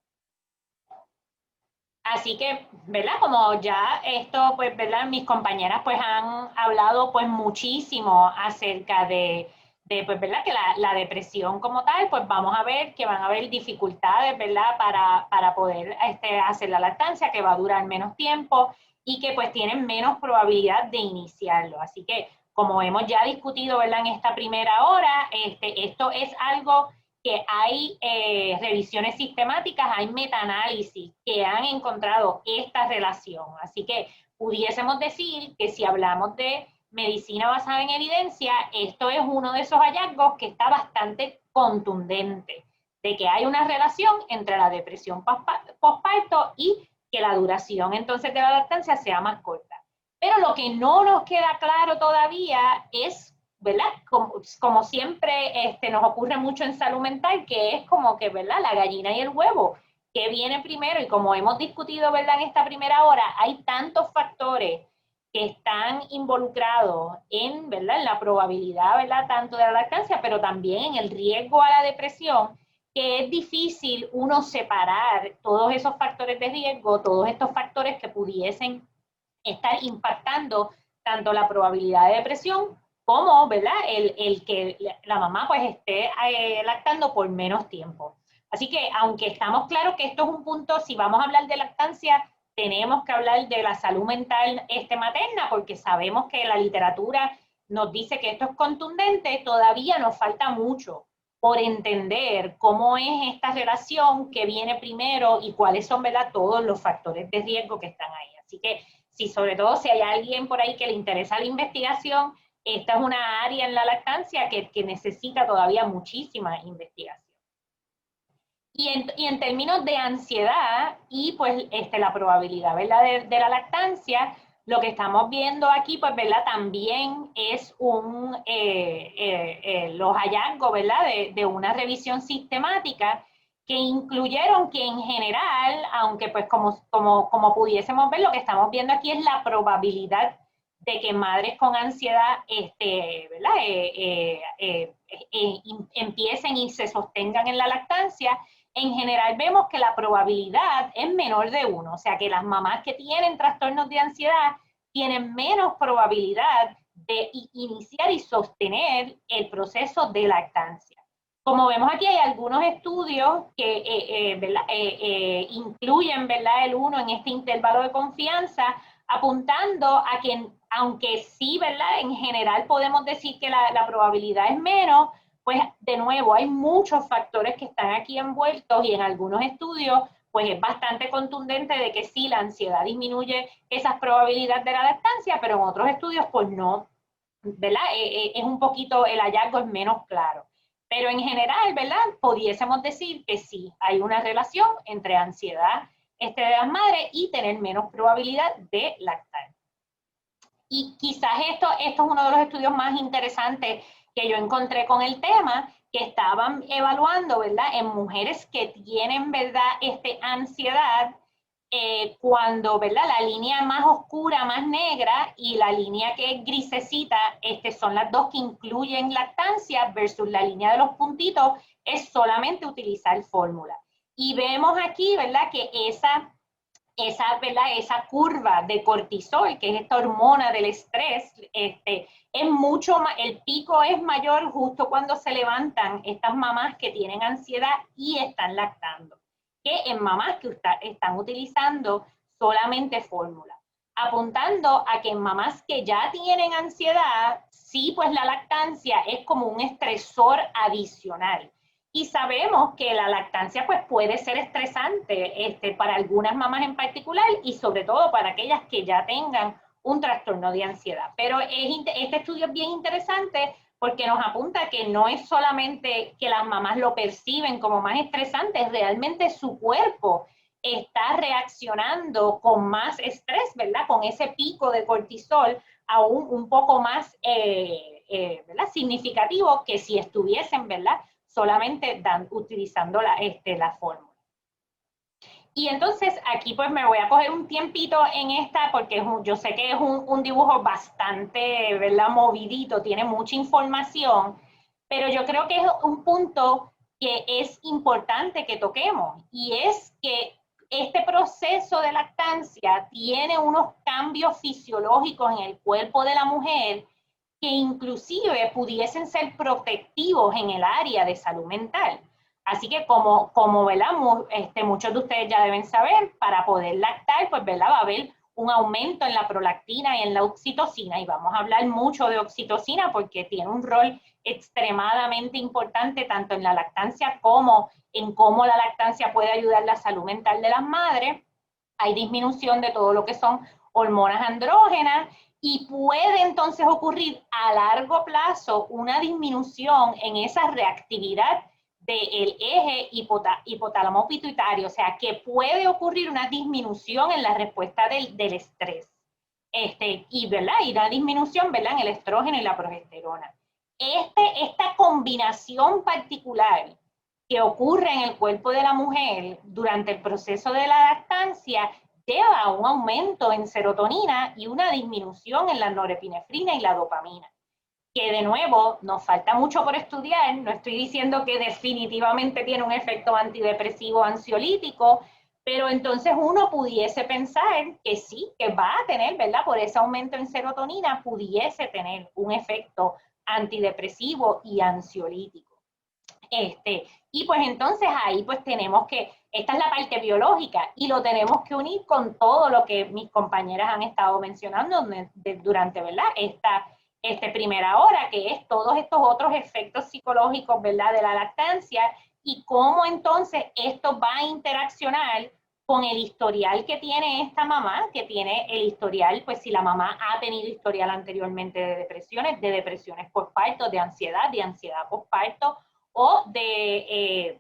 Así que, ¿verdad? Como ya esto, pues, ¿verdad? Mis compañeras pues han hablado pues muchísimo acerca pues, ¿verdad? Que la depresión como tal, pues vamos a ver que van a haber dificultades, ¿verdad? Para poder hacer la lactancia, que va a durar menos tiempo y que pues tienen menos probabilidad de iniciarlo. Así que, como hemos ya discutido, ¿verdad? En esta primera hora, esto es algo que hay revisiones sistemáticas, hay metaanálisis que han encontrado esta relación. Así que pudiésemos decir que si hablamos de medicina basada en evidencia, esto es uno de esos hallazgos que está bastante contundente, de que hay una relación entre la depresión postparto y que la duración entonces de la lactancia sea más corta. Pero lo que no nos queda claro todavía es ¿verdad? Como siempre nos ocurre mucho en salud mental, que es como que, ¿verdad? La gallina y el huevo, ¿qué viene primero? Y como hemos discutido, ¿verdad? En esta primera hora, hay tantos factores que están involucrados en, ¿verdad? En la probabilidad, ¿verdad? Tanto de la lactancia, pero también en el riesgo a la depresión, que es difícil uno separar todos esos factores de riesgo, todos estos factores que pudiesen estar impactando tanto la probabilidad de depresión como, ¿verdad? El que la mamá pues esté lactando por menos tiempo. Así que aunque estamos claros que esto es un punto, si vamos a hablar de lactancia, tenemos que hablar de la salud mental materna, porque sabemos que la literatura nos dice que esto es contundente, todavía nos falta mucho por entender cómo es esta relación, qué viene primero y cuáles son, ¿verdad?, todos los factores de riesgo que están ahí. Así que, sobre todo si hay alguien por ahí que le interesa la investigación, esta es una área en la lactancia que necesita todavía muchísima investigación. Y en términos de ansiedad y pues la probabilidad, ¿verdad?, de la lactancia, lo que estamos viendo aquí, pues, ¿verdad?, también es los hallazgos, ¿verdad?, de una revisión sistemática que incluyeron que en general, aunque pues como pudiésemos ver, lo que estamos viendo aquí es la probabilidad de que madres con ansiedad, ¿verdad?, empiecen y se sostengan en la lactancia. En general vemos que la probabilidad es menor de 1, o sea que las mamás que tienen trastornos de ansiedad tienen menos probabilidad de iniciar y sostener el proceso de lactancia. Como vemos aquí, hay algunos estudios que ¿verdad? Incluyen, ¿verdad?, el 1 en este intervalo de confianza, apuntando a que, aunque sí, ¿verdad?, en general podemos decir que la probabilidad es menos, pues de nuevo hay muchos factores que están aquí envueltos y en algunos estudios pues es bastante contundente de que sí, la ansiedad disminuye esas probabilidades de la lactancia, pero en otros estudios pues no, ¿verdad? Es un poquito, el hallazgo es menos claro. Pero en general, ¿verdad?, pudiésemos decir que sí, hay una relación entre ansiedad de las madres y tener menos probabilidad de lactar. Y quizás esto es uno de los estudios más interesantes que yo encontré con el tema, que estaban evaluando, ¿verdad?, en mujeres que tienen, ¿verdad?, ansiedad, cuando, ¿verdad?, la línea más oscura, más negra, y la línea que es grisecita, son las dos que incluyen lactancia, versus la línea de los puntitos, es solamente utilizar fórmula. Y vemos aquí, ¿verdad?, que ¿verdad?, esa curva de cortisol, que es esta hormona del estrés, es mucho más, el pico es mayor justo cuando se levantan estas mamás que tienen ansiedad y están lactando, que en mamás que están utilizando solamente fórmula, apuntando a que en mamás que ya tienen ansiedad, sí, pues la lactancia es como un estresor adicional. Y sabemos que la lactancia pues puede ser estresante para algunas mamás en particular y sobre todo para aquellas que ya tengan un trastorno de ansiedad. Pero este estudio es bien interesante porque nos apunta que no es solamente que las mamás lo perciben como más estresante, realmente su cuerpo está reaccionando con más estrés, ¿verdad?, con ese pico de cortisol aún un poco más ¿verdad?, significativo que si estuviesen, ¿verdad?, solamente utilizando la fórmula. Y entonces aquí pues me voy a coger un tiempito en esta porque yo sé que es un dibujo bastante, ¿verdad?, movidito, tiene mucha información, pero yo creo que es un punto que es importante que toquemos, y es que este proceso de lactancia tiene unos cambios fisiológicos en el cuerpo de la mujer que inclusive pudiesen ser protectivos en el área de salud mental. Así que como ¿verdad?, muchos de ustedes ya deben saber, para poder lactar, pues, ¿verdad?, va a haber un aumento en la prolactina y en la oxitocina, y vamos a hablar mucho de oxitocina porque tiene un rol extremadamente importante tanto en la lactancia como en cómo la lactancia puede ayudar a la salud mental de las madres. Hay disminución de todo lo que son hormonas andrógenas, y puede entonces ocurrir a largo plazo una disminución en esa reactividad del eje hipotálamo pituitario, o sea que puede ocurrir una disminución en la respuesta del estrés, y, ¿verdad?, y una disminución, ¿verdad?, en el estrógeno y la progesterona. esta combinación particular que ocurre en el cuerpo de la mujer durante el proceso de la lactancia lleva a un aumento en serotonina y una disminución en la norepinefrina y la dopamina. Que de nuevo, nos falta mucho por estudiar, no estoy diciendo que definitivamente tiene un efecto antidepresivo ansiolítico, pero entonces uno pudiese pensar que sí, que va a tener, ¿verdad? Por ese aumento en serotonina pudiese tener un efecto antidepresivo y ansiolítico. Y pues entonces ahí pues tenemos que, esta es la parte biológica y lo tenemos que unir con todo lo que mis compañeras han estado mencionando durante, ¿verdad? Esta primera hora, que es todos estos otros efectos psicológicos, ¿verdad? De la lactancia y cómo entonces esto va a interaccionar con el historial que tiene esta mamá, que tiene el historial, pues si la mamá ha tenido historial anteriormente de depresiones postparto, de ansiedad postparto, o de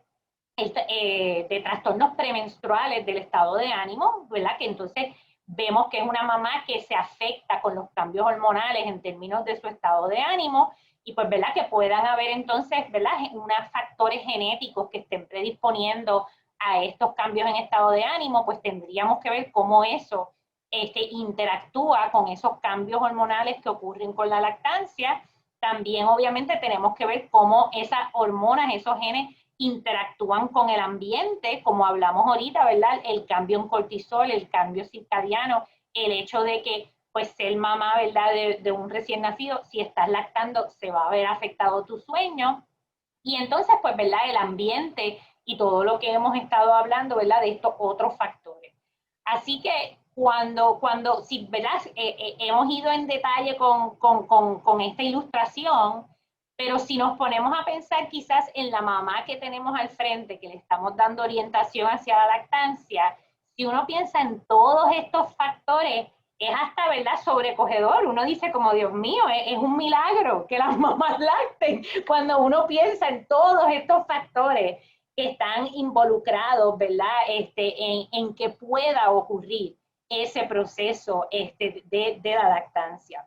trastornos premenstruales del estado de ánimo, ¿verdad? Que entonces vemos que es una mamá que se afecta con los cambios hormonales en términos de su estado de ánimo y pues, ¿verdad? Que puedan haber entonces, ¿verdad? Unos factores genéticos que estén predisponiendo a estos cambios en estado de ánimo, pues tendríamos que ver cómo eso interactúa con esos cambios hormonales que ocurren con la lactancia. También obviamente tenemos que ver cómo esas hormonas, esos genes interactúan con el ambiente, como hablamos ahorita, ¿verdad? El cambio en cortisol, el cambio circadiano, el hecho de que pues ser mamá, ¿verdad? De un recién nacido, si estás lactando, se va a ver afectado tu sueño. Y entonces, pues, ¿verdad? El ambiente y todo lo que hemos estado hablando, ¿verdad? De estos otros factores. Así que si, ¿verdad? Hemos ido en detalle con esta ilustración, pero si nos ponemos a pensar quizás en la mamá que tenemos al frente, que le estamos dando orientación hacia la lactancia, si uno piensa en todos estos factores, es hasta, ¿verdad?, sobrecogedor. Uno dice como, Dios mío, es un milagro que las mamás lacten, cuando uno piensa en todos estos factores que están involucrados, ¿verdad?, en que pueda ocurrir ese proceso de la lactancia.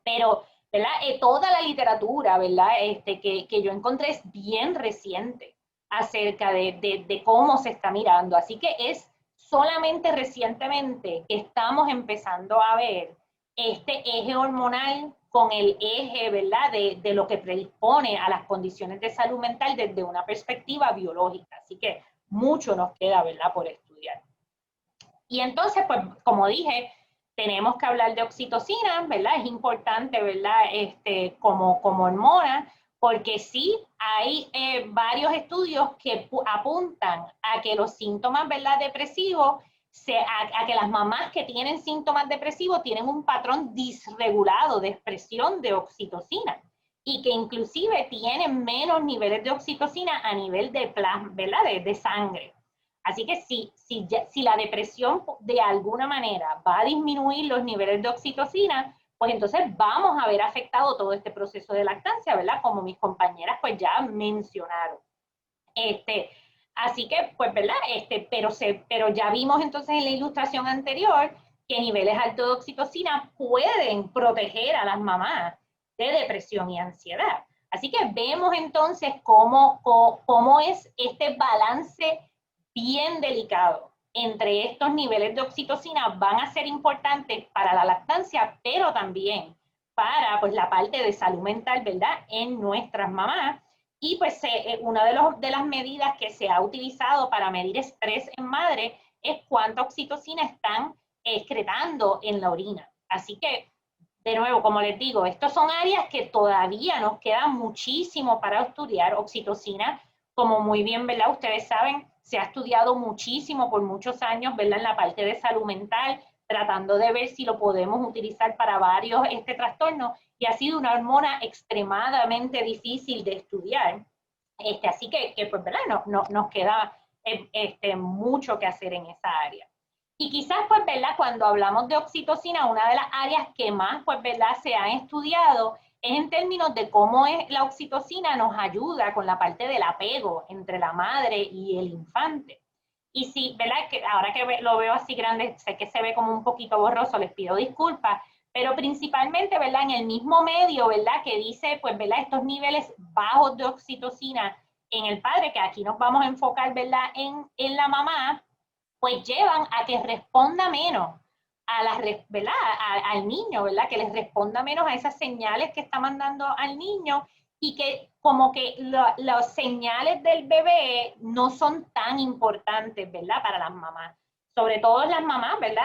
Pero, ¿verdad? Toda la literatura, ¿verdad? Que yo encontré es bien reciente acerca de cómo se está mirando. Así que es solamente recientemente que estamos empezando a ver este eje hormonal con el eje, ¿verdad? De lo que predispone a las condiciones de salud mental desde una perspectiva biológica. Así que mucho nos queda, ¿verdad?, por estudiar. Y entonces, pues, como dije, tenemos que hablar de oxitocina, ¿verdad? Es importante, ¿verdad? Como hormona, porque sí hay varios estudios que apuntan a que los síntomas, ¿verdad?, depresivos, a que las mamás que tienen síntomas depresivos tienen un patrón disregulado de expresión de oxitocina y que inclusive tienen menos niveles de oxitocina a nivel de plasma, ¿verdad?, de sangre. Así que si la depresión de alguna manera va a disminuir los niveles de oxitocina, pues entonces vamos a ver afectado todo este proceso de lactancia, ¿verdad? Como mis compañeras pues ya mencionaron. Así que, pues, ¿verdad? Pero ya vimos entonces en la ilustración anterior que niveles altos de oxitocina pueden proteger a las mamás de depresión y ansiedad. Así que vemos entonces cómo es este balance bien delicado entre estos niveles de oxitocina van a ser importantes para la lactancia, pero también para pues, la parte de salud mental, ¿verdad?, en nuestras mamás. Y pues una de las medidas que se ha utilizado para medir estrés en madre es cuánta oxitocina están excretando en la orina. Así que, de nuevo, como les digo, estas son áreas que todavía nos queda muchísimo para estudiar. Oxitocina, como muy bien, ¿verdad?, ustedes saben, se ha estudiado muchísimo por muchos años, ¿verdad?, en la parte de salud mental, tratando de ver si lo podemos utilizar para varios trastornos, y ha sido una hormona extremadamente difícil de estudiar. Así que pues, ¿verdad?, nos queda mucho que hacer en esa área. Y quizás, pues, ¿verdad?, cuando hablamos de oxitocina, una de las áreas que más, pues, ¿verdad?, se han estudiado es en términos de cómo la oxitocina nos ayuda con la parte del apego entre la madre y el infante. Y sí, ¿verdad?, que ahora que lo veo así grande, sé que se ve como un poquito borroso, les pido disculpas, pero principalmente, ¿verdad? En el mismo medio, ¿verdad? Que dice, pues, ¿verdad? Estos niveles bajos de oxitocina en el padre, que aquí nos vamos a enfocar, ¿verdad? En la mamá, pues llevan a que responda menos a la, ¿verdad? Al niño, ¿verdad? Que les responda menos a esas señales que está mandando al niño y que como que las señales del bebé no son tan importantes, ¿verdad? Para las mamás. Sobre todo las mamás, ¿verdad?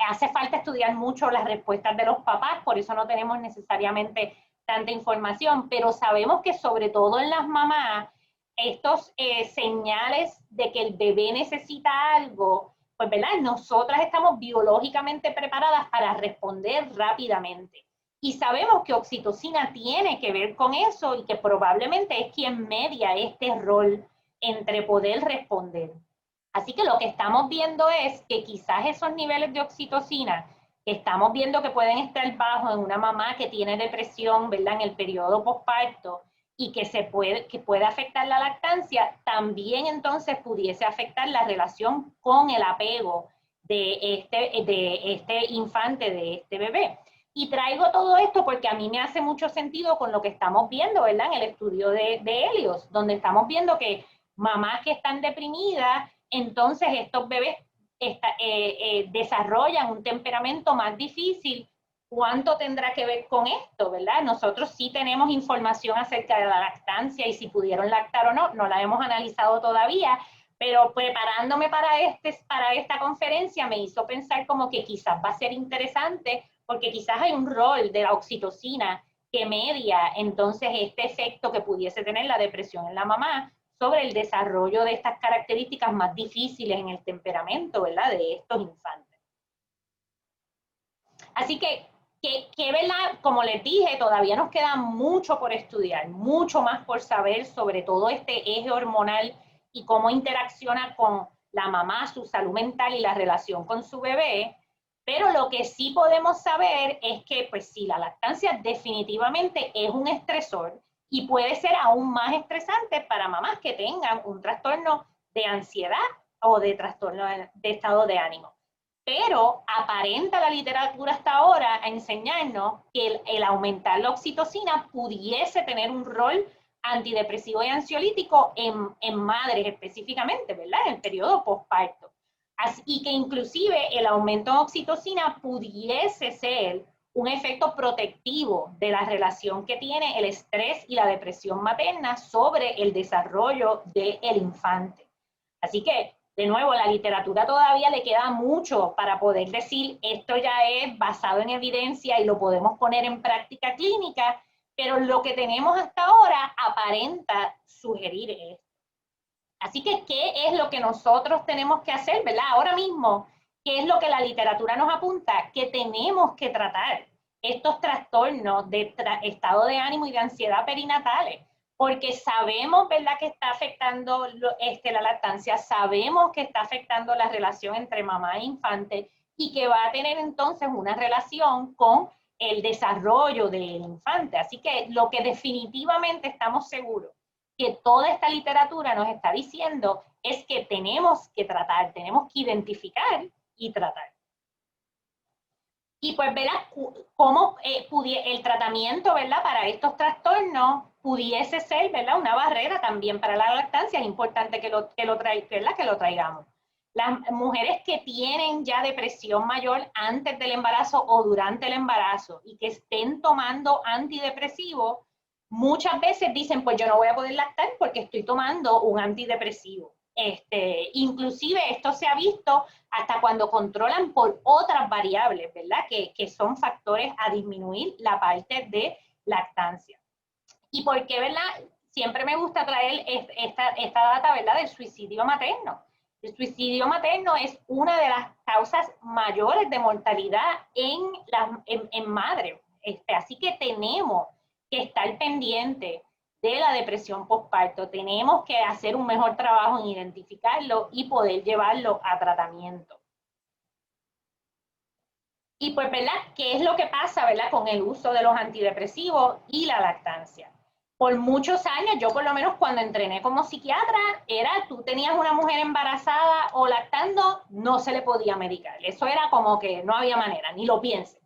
Hace falta estudiar mucho las respuestas de los papás, por eso no tenemos necesariamente tanta información, pero sabemos que sobre todo en las mamás, estos señales de que el bebé necesita algo, pues, ¿verdad? Nosotras estamos biológicamente preparadas para responder rápidamente. Y sabemos que oxitocina tiene que ver con eso y que probablemente es quien media este rol entre poder responder. Así que lo que estamos viendo es que quizás esos niveles de oxitocina que estamos viendo que pueden estar bajos en una mamá que tiene depresión, ¿verdad? En el periodo postparto, y que puede afectar la lactancia, también entonces pudiese afectar la relación con el apego de este infante, de este bebé. Y traigo todo esto porque a mí me hace mucho sentido con lo que estamos viendo, ¿verdad? En el estudio de Helios, donde estamos viendo que mamás que están deprimidas, entonces estos bebés desarrollan un temperamento más difícil. ¿Cuánto tendrá que ver con esto, verdad? Nosotros sí tenemos información acerca de la lactancia y si pudieron lactar o no, no la hemos analizado todavía, pero preparándome para esta conferencia me hizo pensar como que quizás va a ser interesante porque quizás hay un rol de la oxitocina que media entonces este efecto que pudiese tener la depresión en la mamá sobre el desarrollo de estas características más difíciles en el temperamento, ¿verdad? De estos infantes. Así que ¿verdad? Como les dije, todavía nos queda mucho por estudiar, mucho más por saber sobre todo este eje hormonal y cómo interacciona con la mamá, su salud mental y la relación con su bebé. Pero lo que sí podemos saber es que, pues sí, la lactancia definitivamente es un estresor y puede ser aún más estresante para mamás que tengan un trastorno de ansiedad o de trastorno de estado de ánimo. Pero aparenta la literatura hasta ahora a enseñarnos que el aumentar la oxitocina pudiese tener un rol antidepresivo y ansiolítico en madres específicamente, ¿verdad? En el periodo postparto. Y que inclusive el aumento de oxitocina pudiese ser un efecto protectivo de la relación que tiene el estrés y la depresión materna sobre el desarrollo del infante. Así que, de nuevo, la literatura todavía le queda mucho para poder decir esto ya es basado en evidencia y lo podemos poner en práctica clínica, pero lo que tenemos hasta ahora aparenta sugerir esto. Así que, ¿qué es lo que nosotros tenemos que hacer, verdad? Ahora mismo, ¿qué es lo que la literatura nos apunta? Que tenemos que tratar estos trastornos de estado de ánimo y de ansiedad perinatales, porque sabemos, ¿verdad?, que está afectando la lactancia, sabemos que está afectando la relación entre mamá e infante y que va a tener entonces una relación con el desarrollo del infante. Así que lo que definitivamente estamos seguros que toda esta literatura nos está diciendo es que tenemos que tratar, tenemos que identificar y tratar. Y pues, ¿verdad? Cómo el tratamiento, ¿verdad? Para estos trastornos pudiese ser, ¿verdad? Una barrera también para la lactancia. Es importante que lo traigamos. Las mujeres que tienen ya depresión mayor antes del embarazo o durante el embarazo y que estén tomando antidepresivos, muchas veces dicen, pues yo no voy a poder lactar porque estoy tomando un antidepresivo. Inclusive esto se ha visto hasta cuando controlan por otras variables, ¿verdad? Que son factores a disminuir la parte de lactancia. ¿Y por qué, verdad? Siempre me gusta traer esta data, ¿verdad? Del suicidio materno. El suicidio materno es una de las causas mayores de mortalidad en madres. Así que tenemos que estar pendientes de la depresión postparto. Tenemos que hacer un mejor trabajo en identificarlo y poder llevarlo a tratamiento. Y pues, ¿verdad? ¿Qué es lo que pasa, verdad, con el uso de los antidepresivos y la lactancia? por muchos años, yo por lo menos cuando entrené como psiquiatra, tú tenías una mujer embarazada o lactando, no se le podía medicar. Eso era como que no había manera, ni lo piensen.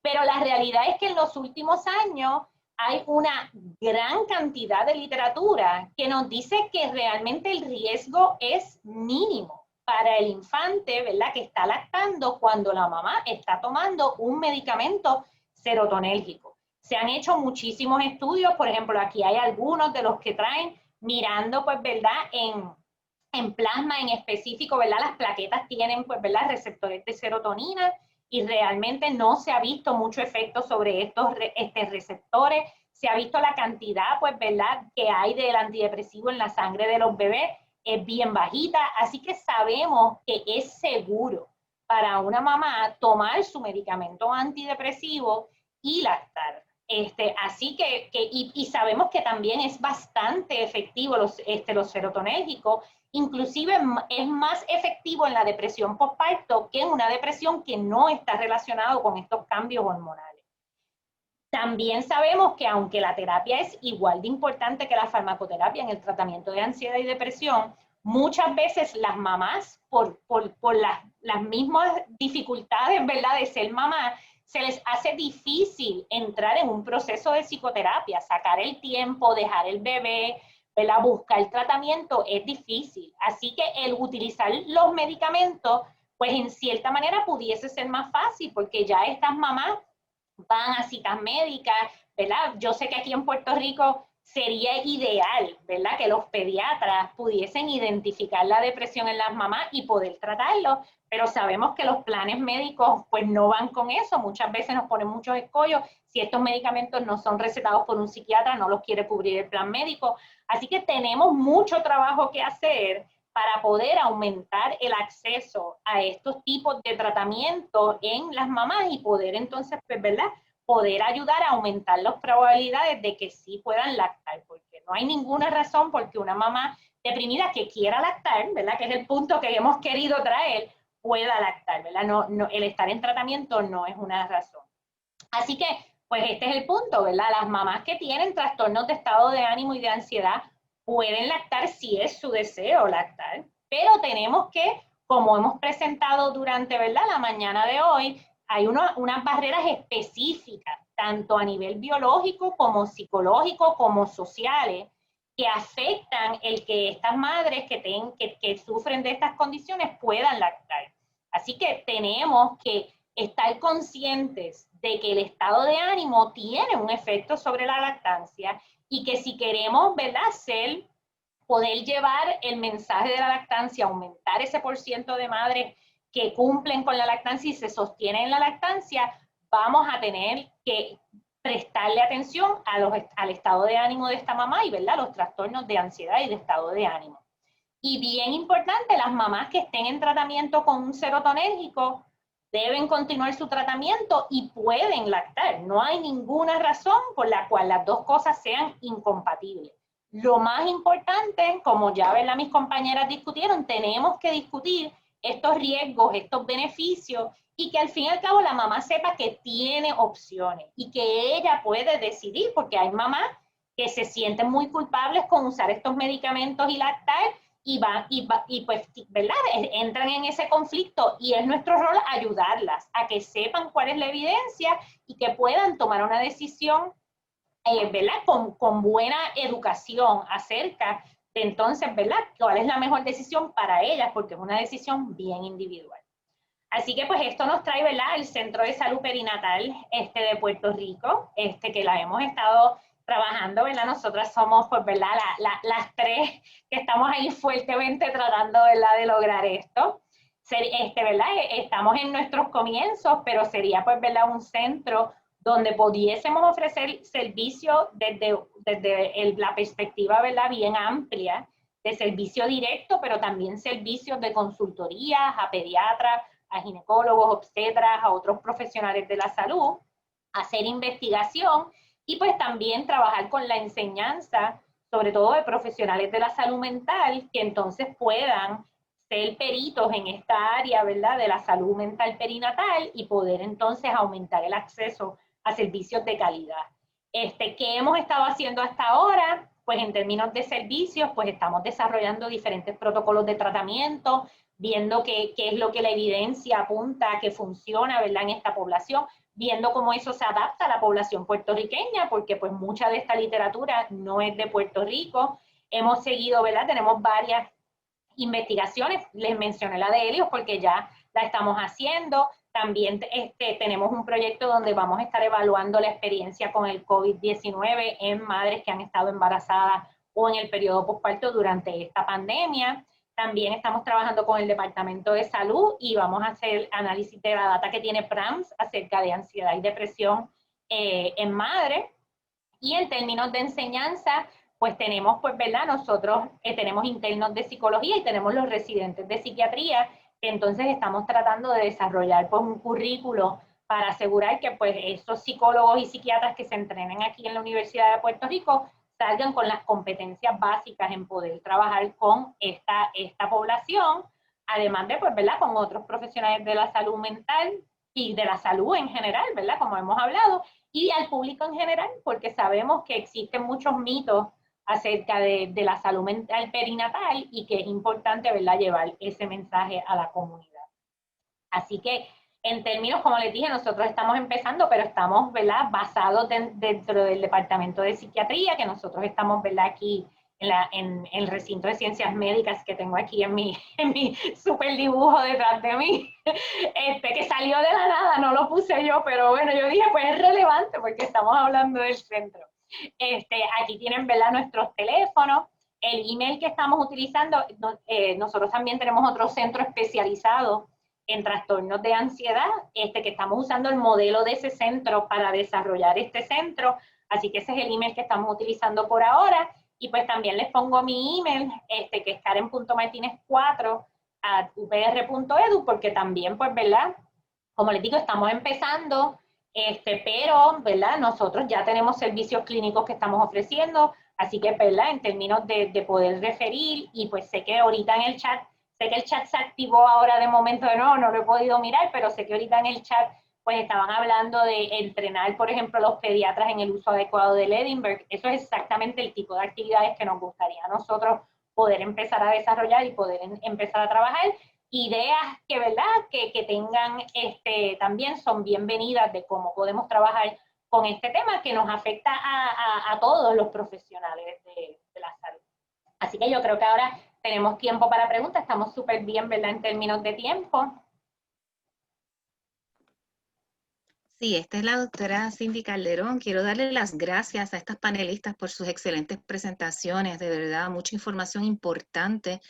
Pero la realidad es que en los últimos años hay una gran cantidad de literatura que nos dice que realmente el riesgo es mínimo para el infante, ¿verdad?, que está lactando cuando la mamá está tomando un medicamento serotonérgico. Se han hecho muchísimos estudios, por ejemplo, aquí hay algunos de los que traen mirando, pues, ¿verdad?, en plasma en específico, ¿verdad?, las plaquetas tienen, pues, ¿verdad?, receptores de serotonina, y realmente no se ha visto mucho efecto sobre estos receptores. Se ha visto la cantidad, pues, ¿verdad?, que hay del antidepresivo en la sangre de los bebés, es bien bajita, así que sabemos que es seguro para una mamá tomar su medicamento antidepresivo y lactar. Así que y sabemos que también es bastante efectivo los serotonérgicos, inclusive es más efectivo en la depresión postparto que en una depresión que no está relacionada con estos cambios hormonales. También sabemos que aunque la terapia es igual de importante que la farmacoterapia en el tratamiento de ansiedad y depresión, muchas veces las mamás, por las mismas dificultades, ¿verdad?, de ser mamá, se les hace difícil entrar en un proceso de psicoterapia, sacar el tiempo, dejar el bebé, ¿verdad?, buscar tratamiento es difícil. Así que el utilizar los medicamentos, pues en cierta manera pudiese ser más fácil, porque ya estas mamás van a citas médicas, ¿verdad? Yo sé que aquí en Puerto Rico sería ideal, ¿verdad?, que los pediatras pudiesen identificar la depresión en las mamás y poder tratarlo, pero sabemos que los planes médicos pues no van con eso, muchas veces nos ponen muchos escollos, si estos medicamentos no son recetados por un psiquiatra, no los quiere cubrir el plan médico, así que tenemos mucho trabajo que hacer para poder aumentar el acceso a estos tipos de tratamientos en las mamás y poder entonces, pues, ¿verdad?, poder ayudar a aumentar las probabilidades de que sí puedan lactar, porque no hay ninguna razón porque una mamá deprimida que quiera lactar, ¿verdad?, que es el punto que hemos querido traer, pueda lactar, ¿verdad? El estar en tratamiento no es una razón. Así que, pues este es el punto, ¿verdad? Las mamás que tienen trastornos de estado de ánimo y de ansiedad pueden lactar si es su deseo lactar, pero tenemos que, como hemos presentado durante, ¿verdad?, la mañana de hoy, hay unas barreras específicas, tanto a nivel biológico como psicológico, como sociales, que afectan el que estas madres que sufren de estas condiciones puedan lactar. Así que tenemos que estar conscientes de que el estado de ánimo tiene un efecto sobre la lactancia y que si queremos, ¿verdad?, poder llevar el mensaje de la lactancia, aumentar ese % de madres que cumplen con la lactancia y se sostienen en la lactancia, vamos a tener que prestarle atención al estado de ánimo de esta mamá y, ¿verdad?, los trastornos de ansiedad y de estado de ánimo. Y bien importante, las mamás que estén en tratamiento con un serotonérgico deben continuar su tratamiento y pueden lactar. No hay ninguna razón por la cual las dos cosas sean incompatibles. Lo más importante, como ya, ¿verdad?, mis compañeras discutieron, tenemos que discutir estos riesgos, estos beneficios, y que al fin y al cabo la mamá sepa que tiene opciones y que ella puede decidir, porque hay mamás que se sienten muy culpables con usar estos medicamentos y lactar, y pues, ¿verdad?, entran en ese conflicto y es nuestro rol ayudarlas a que sepan cuál es la evidencia y que puedan tomar una decisión, ¿verdad?, con buena educación acerca de entonces, ¿verdad?, cuál es la mejor decisión para ellas, porque es una decisión bien individual. Así que pues esto nos trae, ¿verdad?, el Centro de Salud Perinatal de Puerto Rico, que la hemos estado trabajando, ¿verdad? Nosotras somos, pues, ¿verdad?, las tres que estamos ahí fuertemente tratando, ¿verdad?, de lograr esto. ¿Verdad? Estamos en nuestros comienzos, pero sería, pues, ¿verdad?, un centro donde pudiésemos ofrecer servicios desde la perspectiva, ¿verdad?, bien amplia, de servicio directo, pero también servicios de consultorías a pediatras, a ginecólogos, obstetras, a otros profesionales de la salud, hacer investigación y pues también trabajar con la enseñanza, sobre todo de profesionales de la salud mental, que entonces puedan ser peritos en esta área, ¿verdad?, de la salud mental perinatal y poder entonces aumentar el acceso a servicios de calidad. ¿Qué hemos estado haciendo hasta ahora? Pues en términos de servicios, pues estamos desarrollando diferentes protocolos de tratamiento, viendo qué es lo que la evidencia apunta que funciona, ¿verdad?, en esta población, viendo cómo eso se adapta a la población puertorriqueña, porque pues mucha de esta literatura no es de Puerto Rico. Hemos seguido, ¿verdad?, tenemos varias investigaciones, les mencioné la de Helios porque ya la estamos haciendo. También tenemos un proyecto donde vamos a estar evaluando la experiencia con el COVID-19 en madres que han estado embarazadas o en el periodo posparto durante esta pandemia. También estamos trabajando con el Departamento de Salud y vamos a hacer análisis de la data que tiene PRAMS acerca de ansiedad y depresión en madres. Y en términos de enseñanza, pues tenemos, pues, ¿verdad? Nosotros tenemos internos de psicología y tenemos los residentes de psiquiatría, que entonces estamos tratando de desarrollar pues un currículo para asegurar que pues esos psicólogos y psiquiatras que se entrenen aquí en la Universidad de Puerto Rico salgan con las competencias básicas en poder trabajar con esta población, además de, pues, ¿verdad?, con otros profesionales de la salud mental y de la salud en general, ¿verdad?, como hemos hablado, y al público en general, porque sabemos que existen muchos mitos acerca de la salud mental perinatal y que es importante, ¿verdad?, llevar ese mensaje a la comunidad. Así que, en términos, como les dije, nosotros estamos empezando, pero estamos, ¿verdad?, basados dentro del Departamento de Psiquiatría, que nosotros estamos, ¿verdad?, aquí en el recinto de ciencias médicas que tengo aquí en mi super dibujo detrás de mí, que salió de la nada, no lo puse yo, pero bueno, yo dije, pues es relevante porque estamos hablando del centro. Aquí tienen, ¿verdad?, nuestros teléfonos, el email que estamos utilizando. Nosotros también tenemos otro centro especializado en trastornos de ansiedad, que estamos usando el modelo de ese centro para desarrollar este centro, así que ese es el email que estamos utilizando por ahora. Y pues también les pongo mi email, que es karen.martinez4@upr.edu, porque también, pues, ¿verdad?, como les digo, estamos empezando, pero, ¿verdad?, nosotros ya tenemos servicios clínicos que estamos ofreciendo, así que, ¿verdad?, en términos de poder referir, y pues sé que ahorita en el chat, sé que el chat se activó ahora de momento, no lo he podido mirar, pero sé que ahorita en el chat pues estaban hablando de entrenar, por ejemplo, los pediatras en el uso adecuado del Edinburgh. Eso es exactamente el tipo de actividades que nos gustaría a nosotros poder empezar a desarrollar y poder empezar a trabajar. Ideas que, ¿verdad?, que tengan, también son bienvenidas de cómo podemos trabajar con este tema que nos afecta a todos los profesionales de la salud. Así que yo creo que ahora tenemos tiempo para preguntas, estamos súper bien, ¿verdad?, en términos de tiempo. Sí, esta es la doctora Cindy Calderón. Quiero darle las gracias a estas panelistas por sus excelentes presentaciones. De verdad, mucha información importante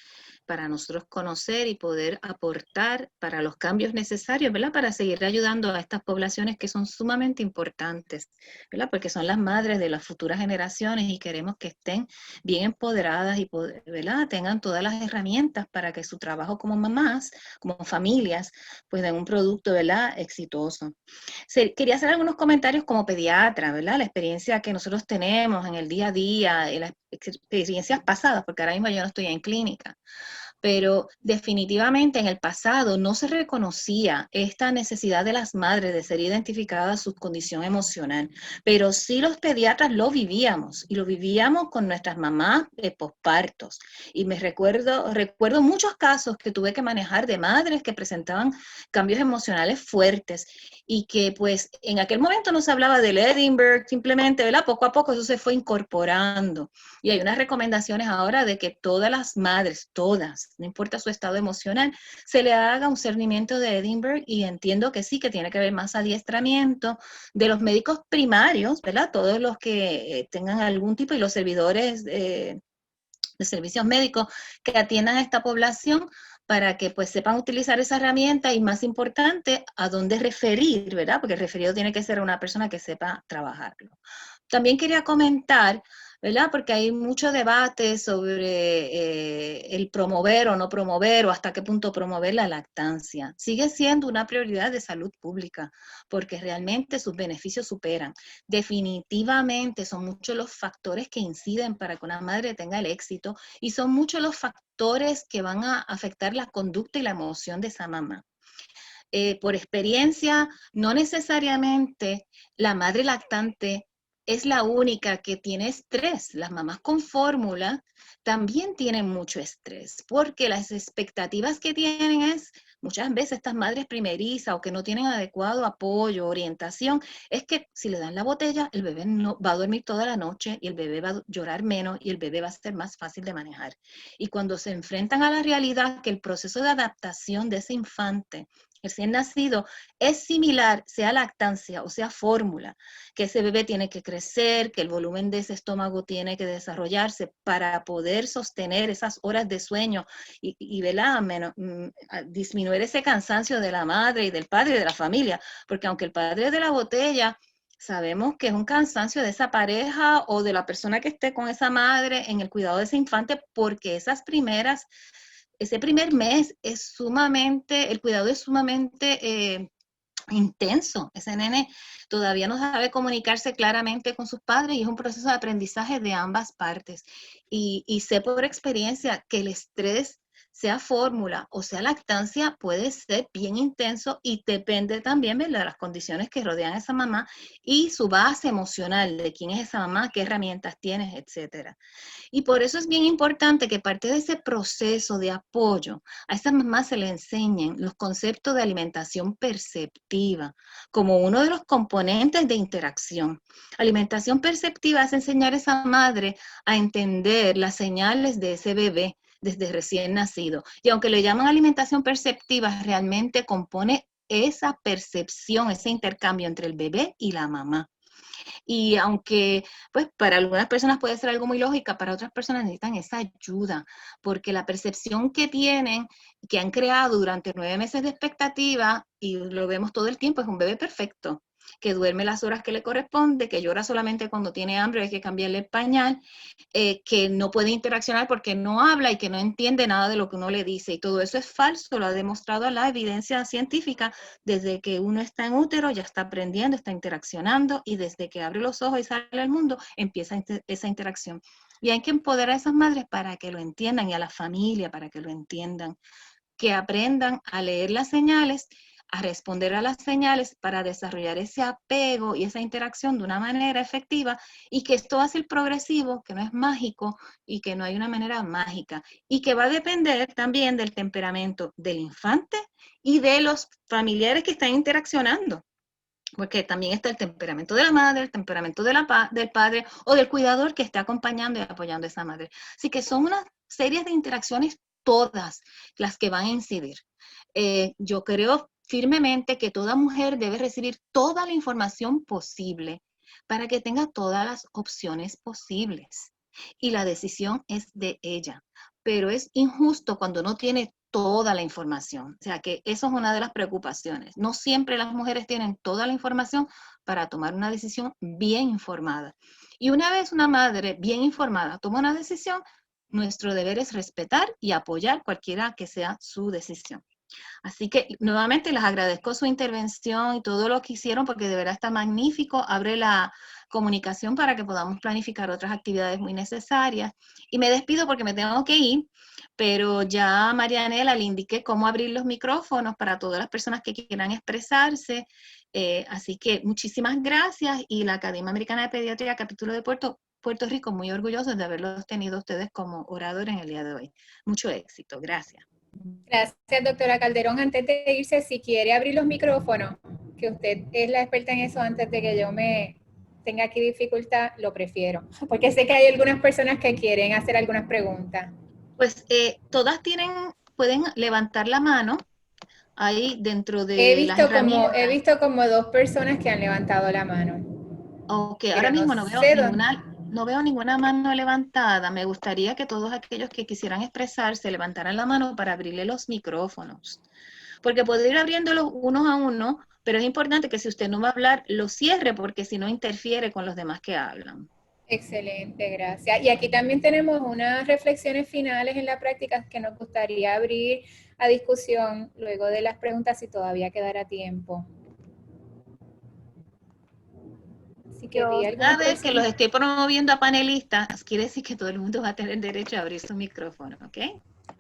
para nosotros conocer y poder aportar para los cambios necesarios, ¿verdad?, para seguir ayudando a estas poblaciones que son sumamente importantes, ¿verdad?, porque son las madres de las futuras generaciones y queremos que estén bien empoderadas y, ¿verdad?, tengan todas las herramientas para que su trabajo como mamás, como familias, pues den un producto, ¿verdad?, exitoso. Quería hacer algunos comentarios como pediatra, ¿verdad?, la experiencia que nosotros tenemos en el día a día, en las experiencias pasadas, porque ahora mismo yo no estoy en clínica, pero definitivamente en el pasado no se reconocía esta necesidad de las madres de ser identificadas su condición emocional, pero sí los pediatras lo vivíamos, y lo vivíamos con nuestras mamás de pospartos, y me recuerdo muchos casos que tuve que manejar de madres que presentaban cambios emocionales fuertes, y que pues en aquel momento no se hablaba del Edinburgh, simplemente, ¿verdad?, poco a poco eso se fue incorporando, y hay unas recomendaciones ahora de que todas las madres, todas, no importa su estado emocional, se le haga un cernimiento de Edinburgh, y entiendo que sí, que tiene que haber más adiestramiento de los médicos primarios, ¿verdad?, todos los que tengan algún tipo, y los servidores de servicios médicos que atiendan a esta población, para que pues sepan utilizar esa herramienta, y más importante, a dónde referir, ¿verdad?, porque el referido tiene que ser una persona que sepa trabajarlo. También quería comentar, ¿verdad?, porque hay mucho debate sobre el promover o no promover, o hasta qué punto promover la lactancia. Sigue siendo una prioridad de salud pública, porque realmente sus beneficios superan. Definitivamente son muchos los factores que inciden para que una madre tenga el éxito, y son muchos los factores que van a afectar la conducta y la emoción de esa mamá. Por experiencia, no necesariamente la madre lactante es la única que tiene estrés. Las mamás con fórmula también tienen mucho estrés, porque las expectativas que tienen es, muchas veces estas madres primerizas o que no tienen adecuado apoyo, orientación, es que si le dan la botella, el bebé no va a dormir toda la noche y el bebé va a llorar menos y el bebé va a ser más fácil de manejar. Y cuando se enfrentan a la realidad que el proceso de adaptación de ese infante recién nacido es similar, sea lactancia o sea fórmula, que ese bebé tiene que crecer, que el volumen de ese estómago tiene que desarrollarse para poder sostener esas horas de sueño y ¿verdad? Disminuir ese cansancio de la madre y del padre y de la familia, porque aunque el padre de la botella sabemos que es un cansancio de esa pareja o de la persona que esté con esa madre en el cuidado de ese infante, porque ese primer mes es sumamente, el cuidado es sumamente intenso. Ese nene todavía no sabe comunicarse claramente con sus padres y es un proceso de aprendizaje de ambas partes. Y sé por experiencia que el estrés, sea fórmula o sea lactancia, puede ser bien intenso y depende también de las condiciones que rodean a esa mamá y su base emocional, de quién es esa mamá, qué herramientas tienes, etcétera. Y por eso es bien importante que parte de ese proceso de apoyo a esas mamás se le enseñen los conceptos de alimentación perceptiva como uno de los componentes de interacción. Alimentación perceptiva es enseñar a esa madre a entender las señales de ese bebé desde recién nacido. Y aunque le llaman alimentación perceptiva, realmente compone esa percepción, ese intercambio entre el bebé y la mamá. Y aunque pues para algunas personas puede ser algo muy lógica, para otras personas necesitan esa ayuda, porque la percepción que tienen, que han creado durante 9 meses de expectativa, y lo vemos todo el tiempo, es un bebé perfecto, que duerme las horas que le corresponde, que llora solamente cuando tiene hambre, hay que cambiarle el pañal, que no puede interaccionar porque no habla y que no entiende nada de lo que uno le dice. Y todo eso es falso, lo ha demostrado la evidencia científica. Desde que uno está en útero ya está aprendiendo, está interaccionando y desde que abre los ojos y sale al mundo empieza esa interacción. Y hay que empoderar a esas madres para que lo entiendan y a la familia para que lo entiendan, que aprendan a leer las señales, a responder a las señales para desarrollar ese apego y esa interacción de una manera efectiva y que esto va a ser progresivo, que no es mágico y que no hay una manera mágica y que va a depender también del temperamento del infante y de los familiares que están interaccionando. Porque también está el temperamento de la madre, el temperamento del padre o del cuidador que está acompañando y apoyando a esa madre. Así que son una serie de interacciones todas las que van a incidir. Yo creo firmemente que toda mujer debe recibir toda la información posible para que tenga todas las opciones posibles. Y la decisión es de ella. Pero es injusto cuando no tiene toda la información. O sea que eso es una de las preocupaciones. No siempre las mujeres tienen toda la información para tomar una decisión bien informada. Y una vez una madre bien informada toma una decisión, nuestro deber es respetar y apoyar cualquiera que sea su decisión. Así que nuevamente les agradezco su intervención y todo lo que hicieron porque de verdad está magnífico. Abre la comunicación para que podamos planificar otras actividades muy necesarias. Y me despido porque me tengo que ir, pero ya a Marianela le indiqué cómo abrir los micrófonos para todas las personas que quieran expresarse. Así que muchísimas gracias y la Academia Americana de Pediatría, capítulo de Puerto Rico, muy orgullosos de haberlos tenido ustedes como oradores en el día de hoy. Mucho éxito. Gracias. Gracias, doctora Calderón. Antes de irse, si quiere abrir los micrófonos, que usted es la experta en eso, antes de que yo me tenga aquí dificultad, lo prefiero. Porque sé que hay algunas personas que quieren hacer algunas preguntas. Pues todas pueden levantar la mano ahí dentro de las herramientas. He visto como 2 personas que han levantado la mano. Ok, Pero ahora mismo no no veo ninguna mano levantada. Me gustaría que todos aquellos que quisieran expresarse levantaran la mano para abrirle los micrófonos. Porque puedo ir abriéndolos unos a uno, pero es importante que si usted no va a hablar, lo cierre porque si no interfiere con los demás que hablan. Excelente, gracias. Y aquí también tenemos unas reflexiones finales en la práctica que nos gustaría abrir a discusión luego de las preguntas si todavía quedará tiempo. Así que A ver, que los estoy promoviendo a panelistas, quiere decir que todo el mundo va a tener derecho a abrir su micrófono, ¿ok?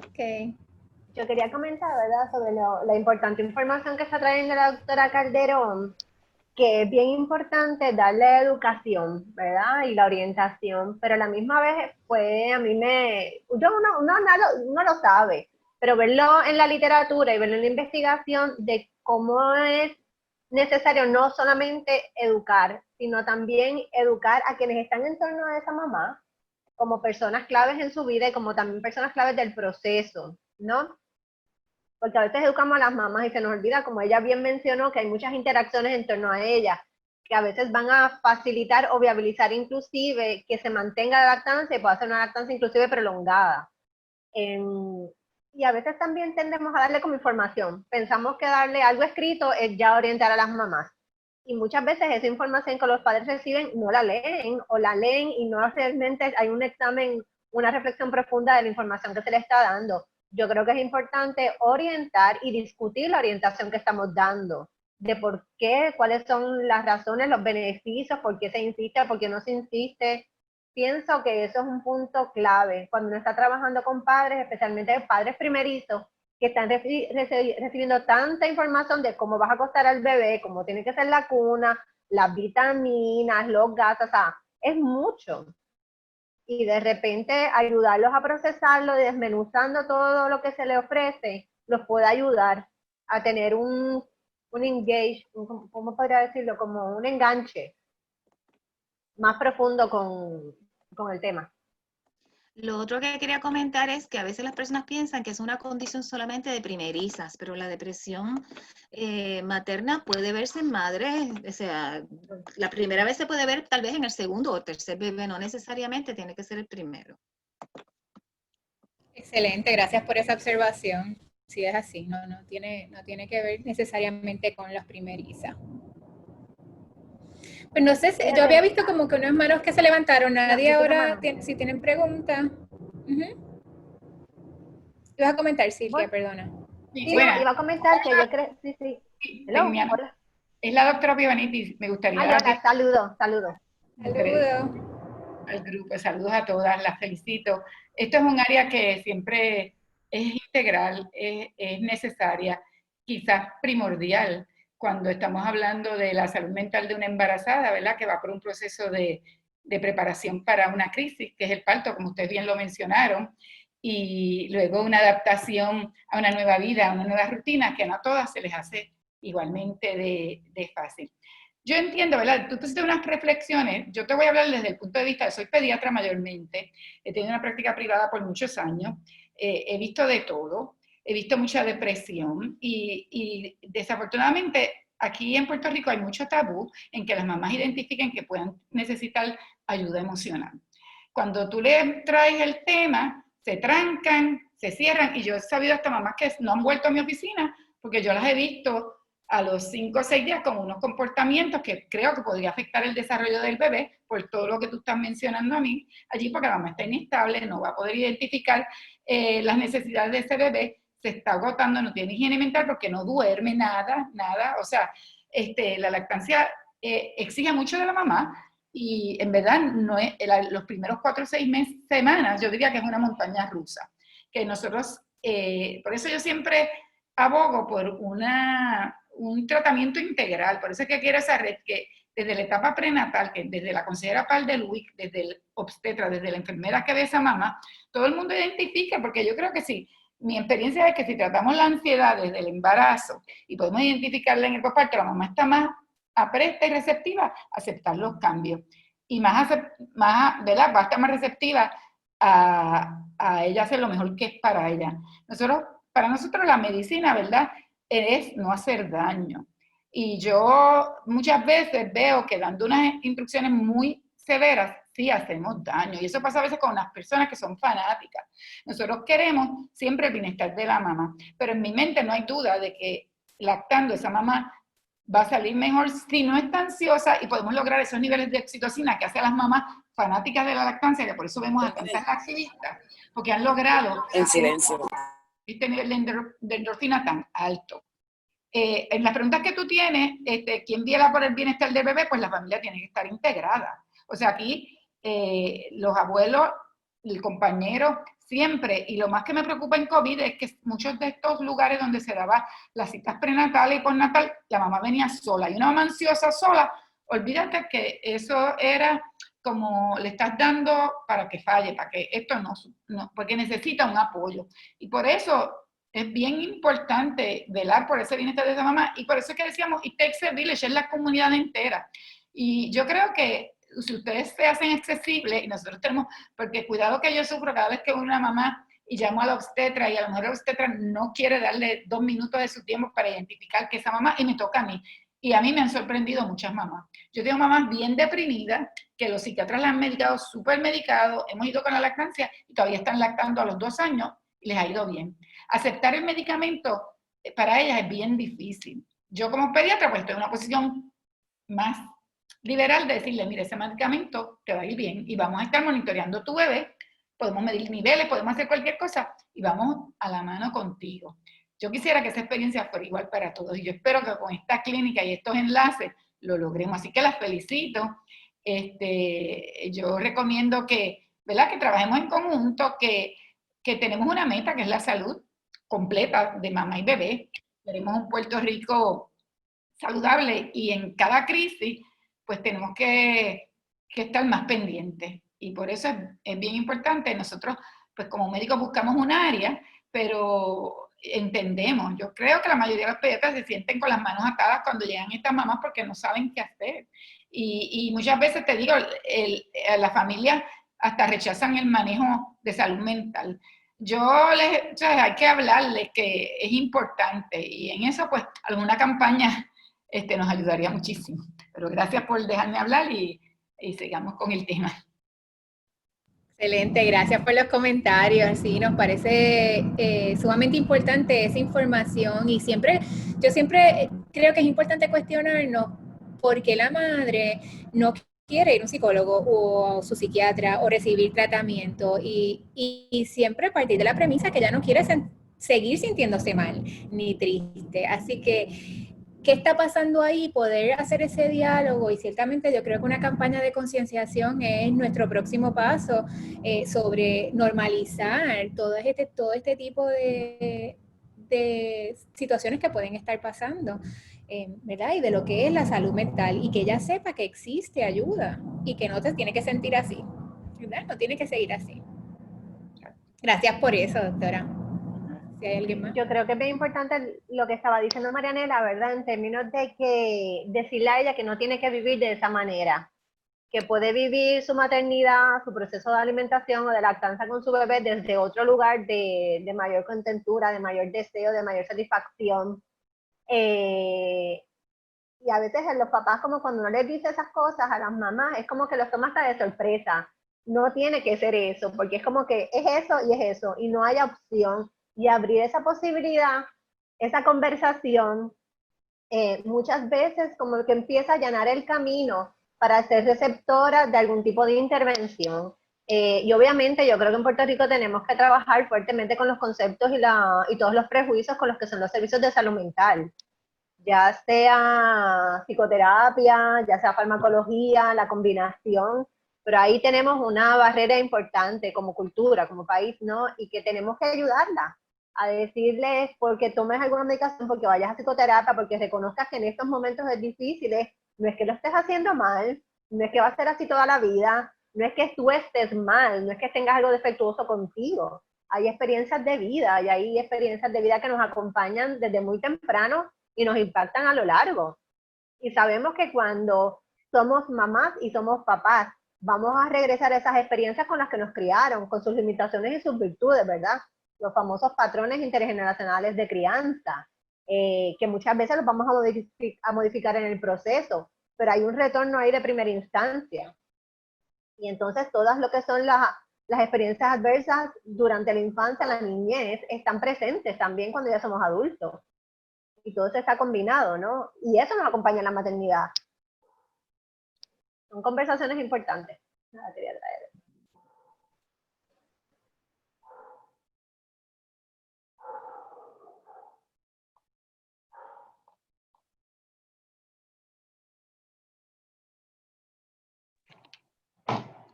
Ok. Yo quería comentar, ¿verdad?, sobre la importante información que está trayendo la doctora Calderón. que es bien importante darle educación, ¿verdad? Y la orientación, pero a la misma vez, pues a mí uno lo sabe, pero verlo en la literatura y verlo en la investigación de cómo es necesario no solamente educar, sino también educar a quienes están en torno a esa mamá, como personas claves en su vida y como también personas claves del proceso, ¿no? Porque a veces educamos a las mamás y se nos olvida, como ella bien mencionó, que hay muchas interacciones en torno a ella, que a veces van a facilitar o viabilizar inclusive que se mantenga la lactancia y pueda ser una lactancia inclusive prolongada. Y a veces también tendemos a darle como información. Pensamos que darle algo escrito es ya orientar a las mamás. Y muchas veces esa información que los padres reciben no la leen o la leen y no realmente hay un examen, una reflexión profunda de la información que se le está dando. Yo creo que es importante orientar y discutir la orientación que estamos dando, de por qué, cuáles son las razones, los beneficios, por qué se insiste, por qué no se insiste. Pienso que eso es un punto clave cuando uno está trabajando con padres, especialmente padres primerizos, que están recibiendo tanta información de cómo vas a acostar al bebé, cómo tiene que ser la cuna, las vitaminas, los gases, o sea, es mucho. Y de repente ayudarlos a procesarlo, desmenuzando todo lo que se le ofrece, los puede ayudar a tener un engage, ¿cómo podría decirlo? Como un enganche más profundo con el tema. Lo otro que quería comentar es que a veces las personas piensan que es una condición solamente de primerizas, pero la depresión materna puede verse en madres, o sea, la primera vez se puede ver tal vez en el segundo o tercer bebé, no necesariamente tiene que ser el primero. Excelente, gracias por esa observación. Sí, es así, no tiene que ver necesariamente con las primerizas. Pues no sé, yo había visto como que unas manos que se levantaron, nadie ahora, si tienen preguntas. Ibas a comentar, Silvia, bueno, perdona. Sí, bueno, iba a comentar que yo creo, sí. Hello, hola. Es la doctora Piovanitis, me gustaría... Saludos. Saludos. Al grupo, saludos a todas, las felicito. Esto es un área que siempre es integral, es necesaria, quizás primordial, cuando estamos hablando de la salud mental de una embarazada, ¿verdad? Que va por un proceso de preparación para una crisis, que es el parto, como ustedes bien lo mencionaron, y luego una adaptación a una nueva vida, a una nueva rutina, que no a todas se les hace igualmente de fácil. Yo entiendo, ¿verdad? Tú hiciste unas reflexiones, yo te voy a hablar desde el punto de vista de soy pediatra mayormente, he tenido una práctica privada por muchos años, he visto de todo, he visto mucha depresión y desafortunadamente aquí en Puerto Rico hay mucho tabú en que las mamás identifiquen que puedan necesitar ayuda emocional. Cuando tú le traes el tema, se trancan, se cierran, y yo he sabido hasta mamás que no han vuelto a mi oficina porque yo las he visto a los 5 o 6 días con unos comportamientos que creo que podría afectar el desarrollo del bebé, por todo lo que tú estás mencionando a mí, allí porque la mamá está inestable, no va a poder identificar las necesidades de ese bebé, se está agotando, no tiene higiene mental porque no duerme nada, o sea, la lactancia exige mucho de la mamá, y en verdad no es, los primeros 4 o 6 semanas, yo diría que es una montaña rusa, que nosotros, por eso yo siempre abogo por un tratamiento integral, por eso es que quiero esa red que desde la etapa prenatal, que desde la consejera Pal de Luis, desde el obstetra, desde la enfermera que ve a esa mamá, todo el mundo identifique, porque yo creo que sí, mi experiencia es que si tratamos la ansiedad desde el embarazo y podemos identificarla en el posparto, la mamá está más apresta y receptiva a aceptar los cambios y ¿verdad? Va a estar más receptiva a ella hacer lo mejor que es para ella. Para nosotros la medicina, ¿verdad?, es no hacer daño. Y yo muchas veces veo que dando unas instrucciones muy severas, sí hacemos daño. Y eso pasa a veces con las personas que son fanáticas. Nosotros queremos siempre el bienestar de la mamá, pero en mi mente no hay duda de que lactando esa mamá va a salir mejor si no está ansiosa y podemos lograr esos niveles de oxitocina que hace a las mamás fanáticas de la lactancia, que por eso vemos a tantas activistas, porque han logrado en silencio este nivel de endorfina tan alto. En las preguntas que tú tienes, ¿quién viera por el bienestar del bebé? Pues la familia tiene que estar integrada. O sea, aquí los abuelos, el compañero, siempre, y lo más que me preocupa en COVID es que muchos de estos lugares donde se daba las citas prenatales y postnatal, la mamá venía sola, y una mamá ansiosa sola, olvídate que eso era como le estás dando para que falle, para que esto no, porque necesita un apoyo. Y por eso es bien importante velar por ese bienestar de esa mamá, y por eso es que decíamos, it takes a village, es la comunidad entera. Y yo creo que si ustedes se hacen accesibles, y nosotros tenemos, porque cuidado que yo sufro cada vez que una mamá y llamo a la obstetra, y a lo mejor la obstetra no quiere darle 2 minutos de su tiempo para identificar que esa mamá, y me toca a mí. Y a mí me han sorprendido muchas mamás. Yo tengo mamás bien deprimidas, que los psiquiatras las han medicado, súper medicados, hemos ido con la lactancia y todavía están lactando a los 2 años y les ha ido bien. Aceptar el medicamento para ellas es bien difícil. Yo como pediatra pues estoy en una posición más liberal de decirle, mire, ese medicamento te va a ir bien y vamos a estar monitoreando tu bebé, podemos medir niveles, podemos hacer cualquier cosa y vamos a la mano contigo. Yo quisiera que esa experiencia fuera igual para todos y yo espero que con esta clínica y estos enlaces lo logremos. Así que las felicito. Yo recomiendo que, ¿verdad? Que trabajemos en conjunto, que tenemos una meta que es la salud completa de mamá y bebé. Queremos un Puerto Rico saludable y en cada crisis pues tenemos que estar más pendientes y por eso es bien importante. Nosotros pues como médicos buscamos un área, pero entendemos, yo creo que la mayoría de los pediatras se sienten con las manos atadas cuando llegan estas mamás porque no saben qué hacer y muchas veces te digo, la familia hasta rechazan el manejo de salud mental. Hay que hablarles que es importante y en eso pues alguna campaña nos ayudaría muchísimo. Pero gracias por dejarme hablar y sigamos con el tema. Excelente, gracias por los comentarios. Sí, nos parece sumamente importante esa información y yo siempre creo que es importante cuestionarnos por qué la madre no quiere ir a un psicólogo o a su psiquiatra o recibir tratamiento y siempre partir de la premisa que ella no quiere seguir sintiéndose mal ni triste. Así que ¿qué está pasando ahí? Poder hacer ese diálogo y ciertamente yo creo que una campaña de concienciación es nuestro próximo paso sobre normalizar todo este tipo de situaciones que pueden estar pasando, ¿verdad? Y de lo que es la salud mental y que ella sepa que existe ayuda y que no te tiene que sentir así, ¿verdad? No tiene que seguir así. Gracias por eso, doctora. Si hay alguien más. Yo creo que es bien importante lo que estaba diciendo Marianela, ¿verdad? En términos de que decirle a ella que no tiene que vivir de esa manera, que puede vivir su maternidad, su proceso de alimentación o de lactancia con su bebé desde otro lugar de mayor contentura, de mayor deseo, de mayor satisfacción. Y a veces los papás, como cuando uno les dice esas cosas a las mamás, es como que los toma hasta de sorpresa. No tiene que ser eso, porque es como que es eso y es eso, y no hay opción. Y abrir esa posibilidad, esa conversación, muchas veces como que empieza a allanar el camino para ser receptora de algún tipo de intervención. Y obviamente yo creo que en Puerto Rico tenemos que trabajar fuertemente con los conceptos y todos los prejuicios con los que son los servicios de salud mental, ya sea psicoterapia, ya sea farmacología, la combinación, pero ahí tenemos una barrera importante como cultura, como país, ¿no? Y que tenemos que ayudarla a decirles, porque tomes alguna medicación, porque vayas a psicoterapia, porque reconozcas que en estos momentos es difícil, no es que lo estés haciendo mal, no es que va a ser así toda la vida, no es que tú estés mal, no es que tengas algo defectuoso contigo. Hay experiencias de vida y hay experiencias de vida que nos acompañan desde muy temprano y nos impactan a lo largo. Y sabemos que cuando somos mamás y somos papás, vamos a regresar a esas experiencias con las que nos criaron, con sus limitaciones y sus virtudes, ¿verdad? Los famosos patrones intergeneracionales de crianza, que muchas veces los vamos a modificar en el proceso, pero hay un retorno ahí de primera instancia. Y entonces todas lo que son las experiencias adversas durante la infancia, la niñez, están presentes también cuando ya somos adultos. Y todo eso está combinado, ¿no? Y eso nos acompaña en la maternidad. Son conversaciones importantes. Nada, quería traer.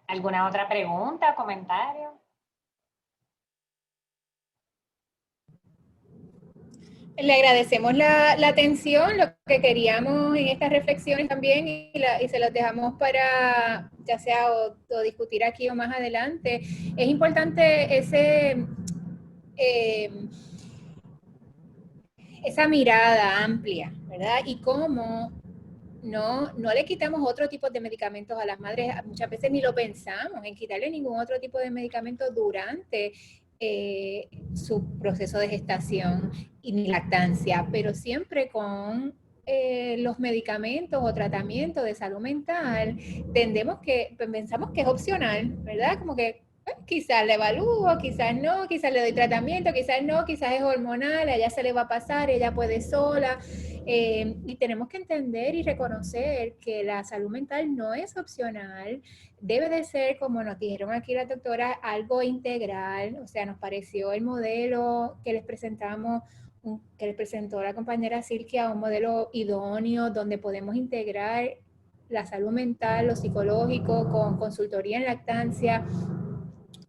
¿Alguna otra pregunta, comentario? Le agradecemos la atención, lo que queríamos en estas reflexiones también y se los dejamos para ya sea o discutir aquí o más adelante. Es importante esa mirada amplia, ¿verdad? Y cómo no le quitamos otro tipo de medicamentos a las madres, muchas veces ni lo pensamos en quitarle ningún otro tipo de medicamento durante su proceso de gestación y lactancia, pero siempre con los medicamentos o tratamientos de salud mental, pensamos que es opcional, ¿verdad? Como que quizás le evalúo, quizás no, quizás le doy tratamiento, quizás no, quizás es hormonal, a ella se le va a pasar, ella puede sola. Y tenemos que entender y reconocer que la salud mental no es opcional, debe de ser, como nos dijeron aquí la doctora, algo integral. O sea, nos pareció el modelo que les presentamos, que les presentó la compañera Silvia, un modelo idóneo donde podemos integrar la salud mental, lo psicológico, con consultoría en lactancia,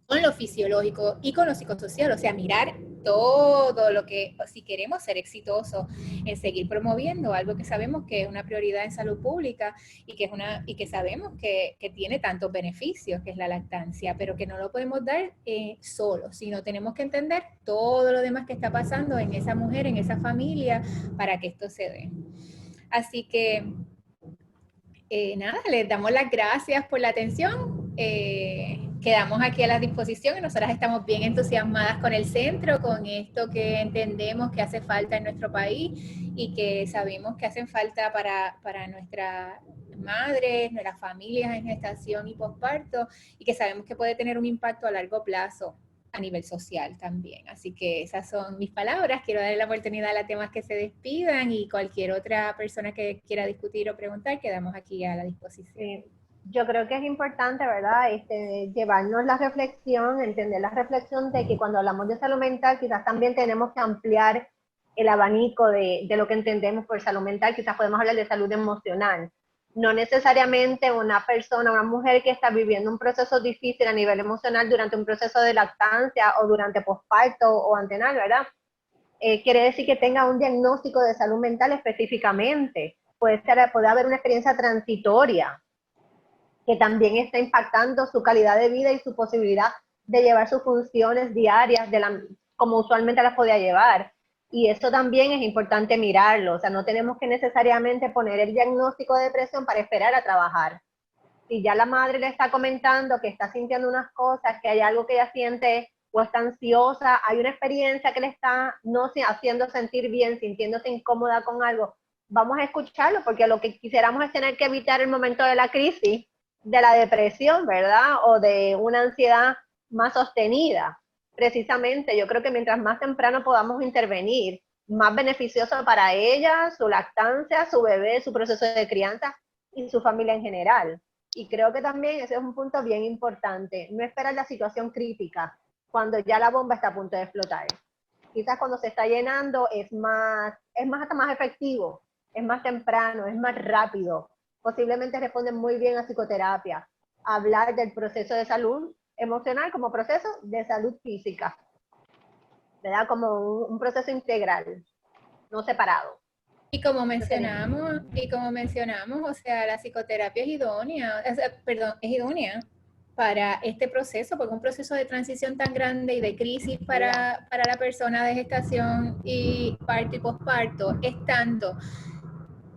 con lo fisiológico y con lo psicosocial, o sea, mirar todo lo que, si queremos ser exitosos en seguir promoviendo algo que sabemos que es una prioridad en salud pública y que sabemos que tiene tantos beneficios, que es la lactancia, pero que no lo podemos dar solo, sino tenemos que entender todo lo demás que está pasando en esa mujer, en esa familia, para que esto se dé. Así que, nada, les damos las gracias por la atención. Quedamos aquí a la disposición y nosotras estamos bien entusiasmadas con el centro, con esto que entendemos que hace falta en nuestro país y que sabemos que hacen falta para nuestras madres, nuestras familias en gestación y posparto, y que sabemos que puede tener un impacto a largo plazo a nivel social también. Así que esas son mis palabras. Quiero darle la oportunidad a las temas que se despidan y cualquier otra persona que quiera discutir o preguntar, quedamos aquí a la disposición. Yo creo que es importante, ¿verdad? Llevarnos la reflexión, entender la reflexión de que cuando hablamos de salud mental, quizás también tenemos que ampliar el abanico de lo que entendemos por salud mental. Quizás podemos hablar de salud emocional. No necesariamente una persona, una mujer que está viviendo un proceso difícil a nivel emocional durante un proceso de lactancia o durante posparto o antenatal, ¿verdad? Quiere decir que tenga un diagnóstico de salud mental específicamente. Puede haber una experiencia transitoria que también está impactando su calidad de vida y su posibilidad de llevar sus funciones diarias como usualmente las podía llevar. Y eso también es importante mirarlo. O sea, no tenemos que necesariamente poner el diagnóstico de depresión para esperar a trabajar. Si ya la madre le está comentando que está sintiendo unas cosas, que hay algo que ella siente o está ansiosa, hay una experiencia que le está no haciendo sentir bien, sintiéndose incómoda con algo, vamos a escucharlo, porque lo que quisiéramos es tener que evitar el momento de la crisis, de la depresión, ¿verdad? O de una ansiedad más sostenida. Precisamente, yo creo que mientras más temprano podamos intervenir, más beneficioso para ella, su lactancia, su bebé, su proceso de crianza y su familia en general. Y creo que también ese es un punto bien importante, no esperar la situación crítica cuando ya la bomba está a punto de explotar. Quizás cuando se está llenando es hasta más efectivo, es más temprano, es más rápido. Posiblemente responden muy bien a psicoterapia. Hablar del proceso de salud emocional como proceso de salud física, ¿verdad? Como un proceso integral, no separado. Y como mencionamos, o sea, la psicoterapia es idónea, es idónea para este proceso, porque es un proceso de transición tan grande y de crisis para la persona de gestación y parto y posparto, es tanto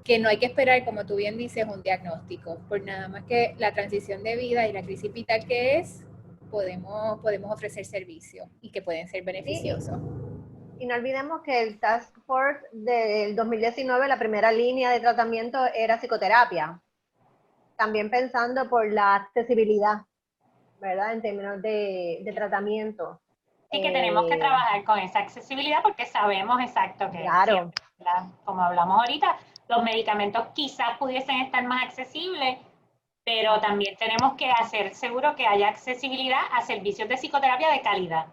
que no hay que esperar, como tú bien dices, un diagnóstico, por nada más que la transición de vida y la crisis vital que es, podemos ofrecer servicios y que pueden ser beneficiosos. Y no olvidemos que el Task Force del 2019, la primera línea de tratamiento era psicoterapia. También pensando por la accesibilidad, ¿verdad? En términos de tratamiento. Sí, que tenemos que trabajar con esa accesibilidad porque sabemos exacto que, claro, como hablamos ahorita, los medicamentos quizás pudiesen estar más accesibles, pero también tenemos que hacer seguro que haya accesibilidad a servicios de psicoterapia de calidad,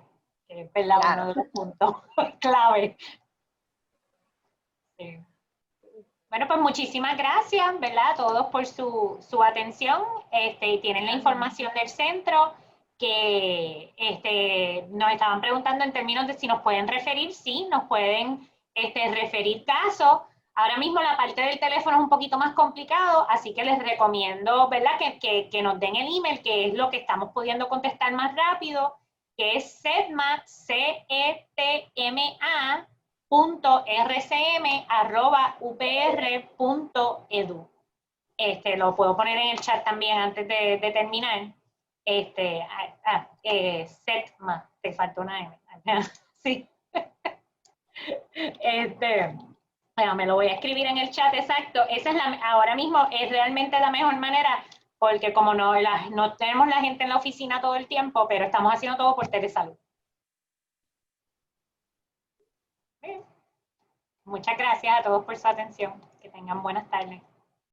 que es uno de los puntos clave. Sí. Bueno, pues muchísimas gracias, ¿verdad? A todos por su atención. Y tienen la información del centro que nos estaban preguntando en términos de si nos pueden referir. Sí, nos pueden referir casos. Ahora mismo la parte del teléfono es un poquito más complicado, así que les recomiendo, ¿verdad?, que nos den el email, que es lo que estamos pudiendo contestar más rápido, que es setma, cetma.rcm@upr.edu. Lo puedo poner en el chat también antes de terminar. Setma, te faltó una M. Sí. Bueno, me lo voy a escribir en el chat, exacto. Esa es ahora mismo es realmente la mejor manera, porque como no tenemos la gente en la oficina todo el tiempo, pero estamos haciendo todo por telesalud. Muchas gracias a todos por su atención. Que tengan buenas tardes.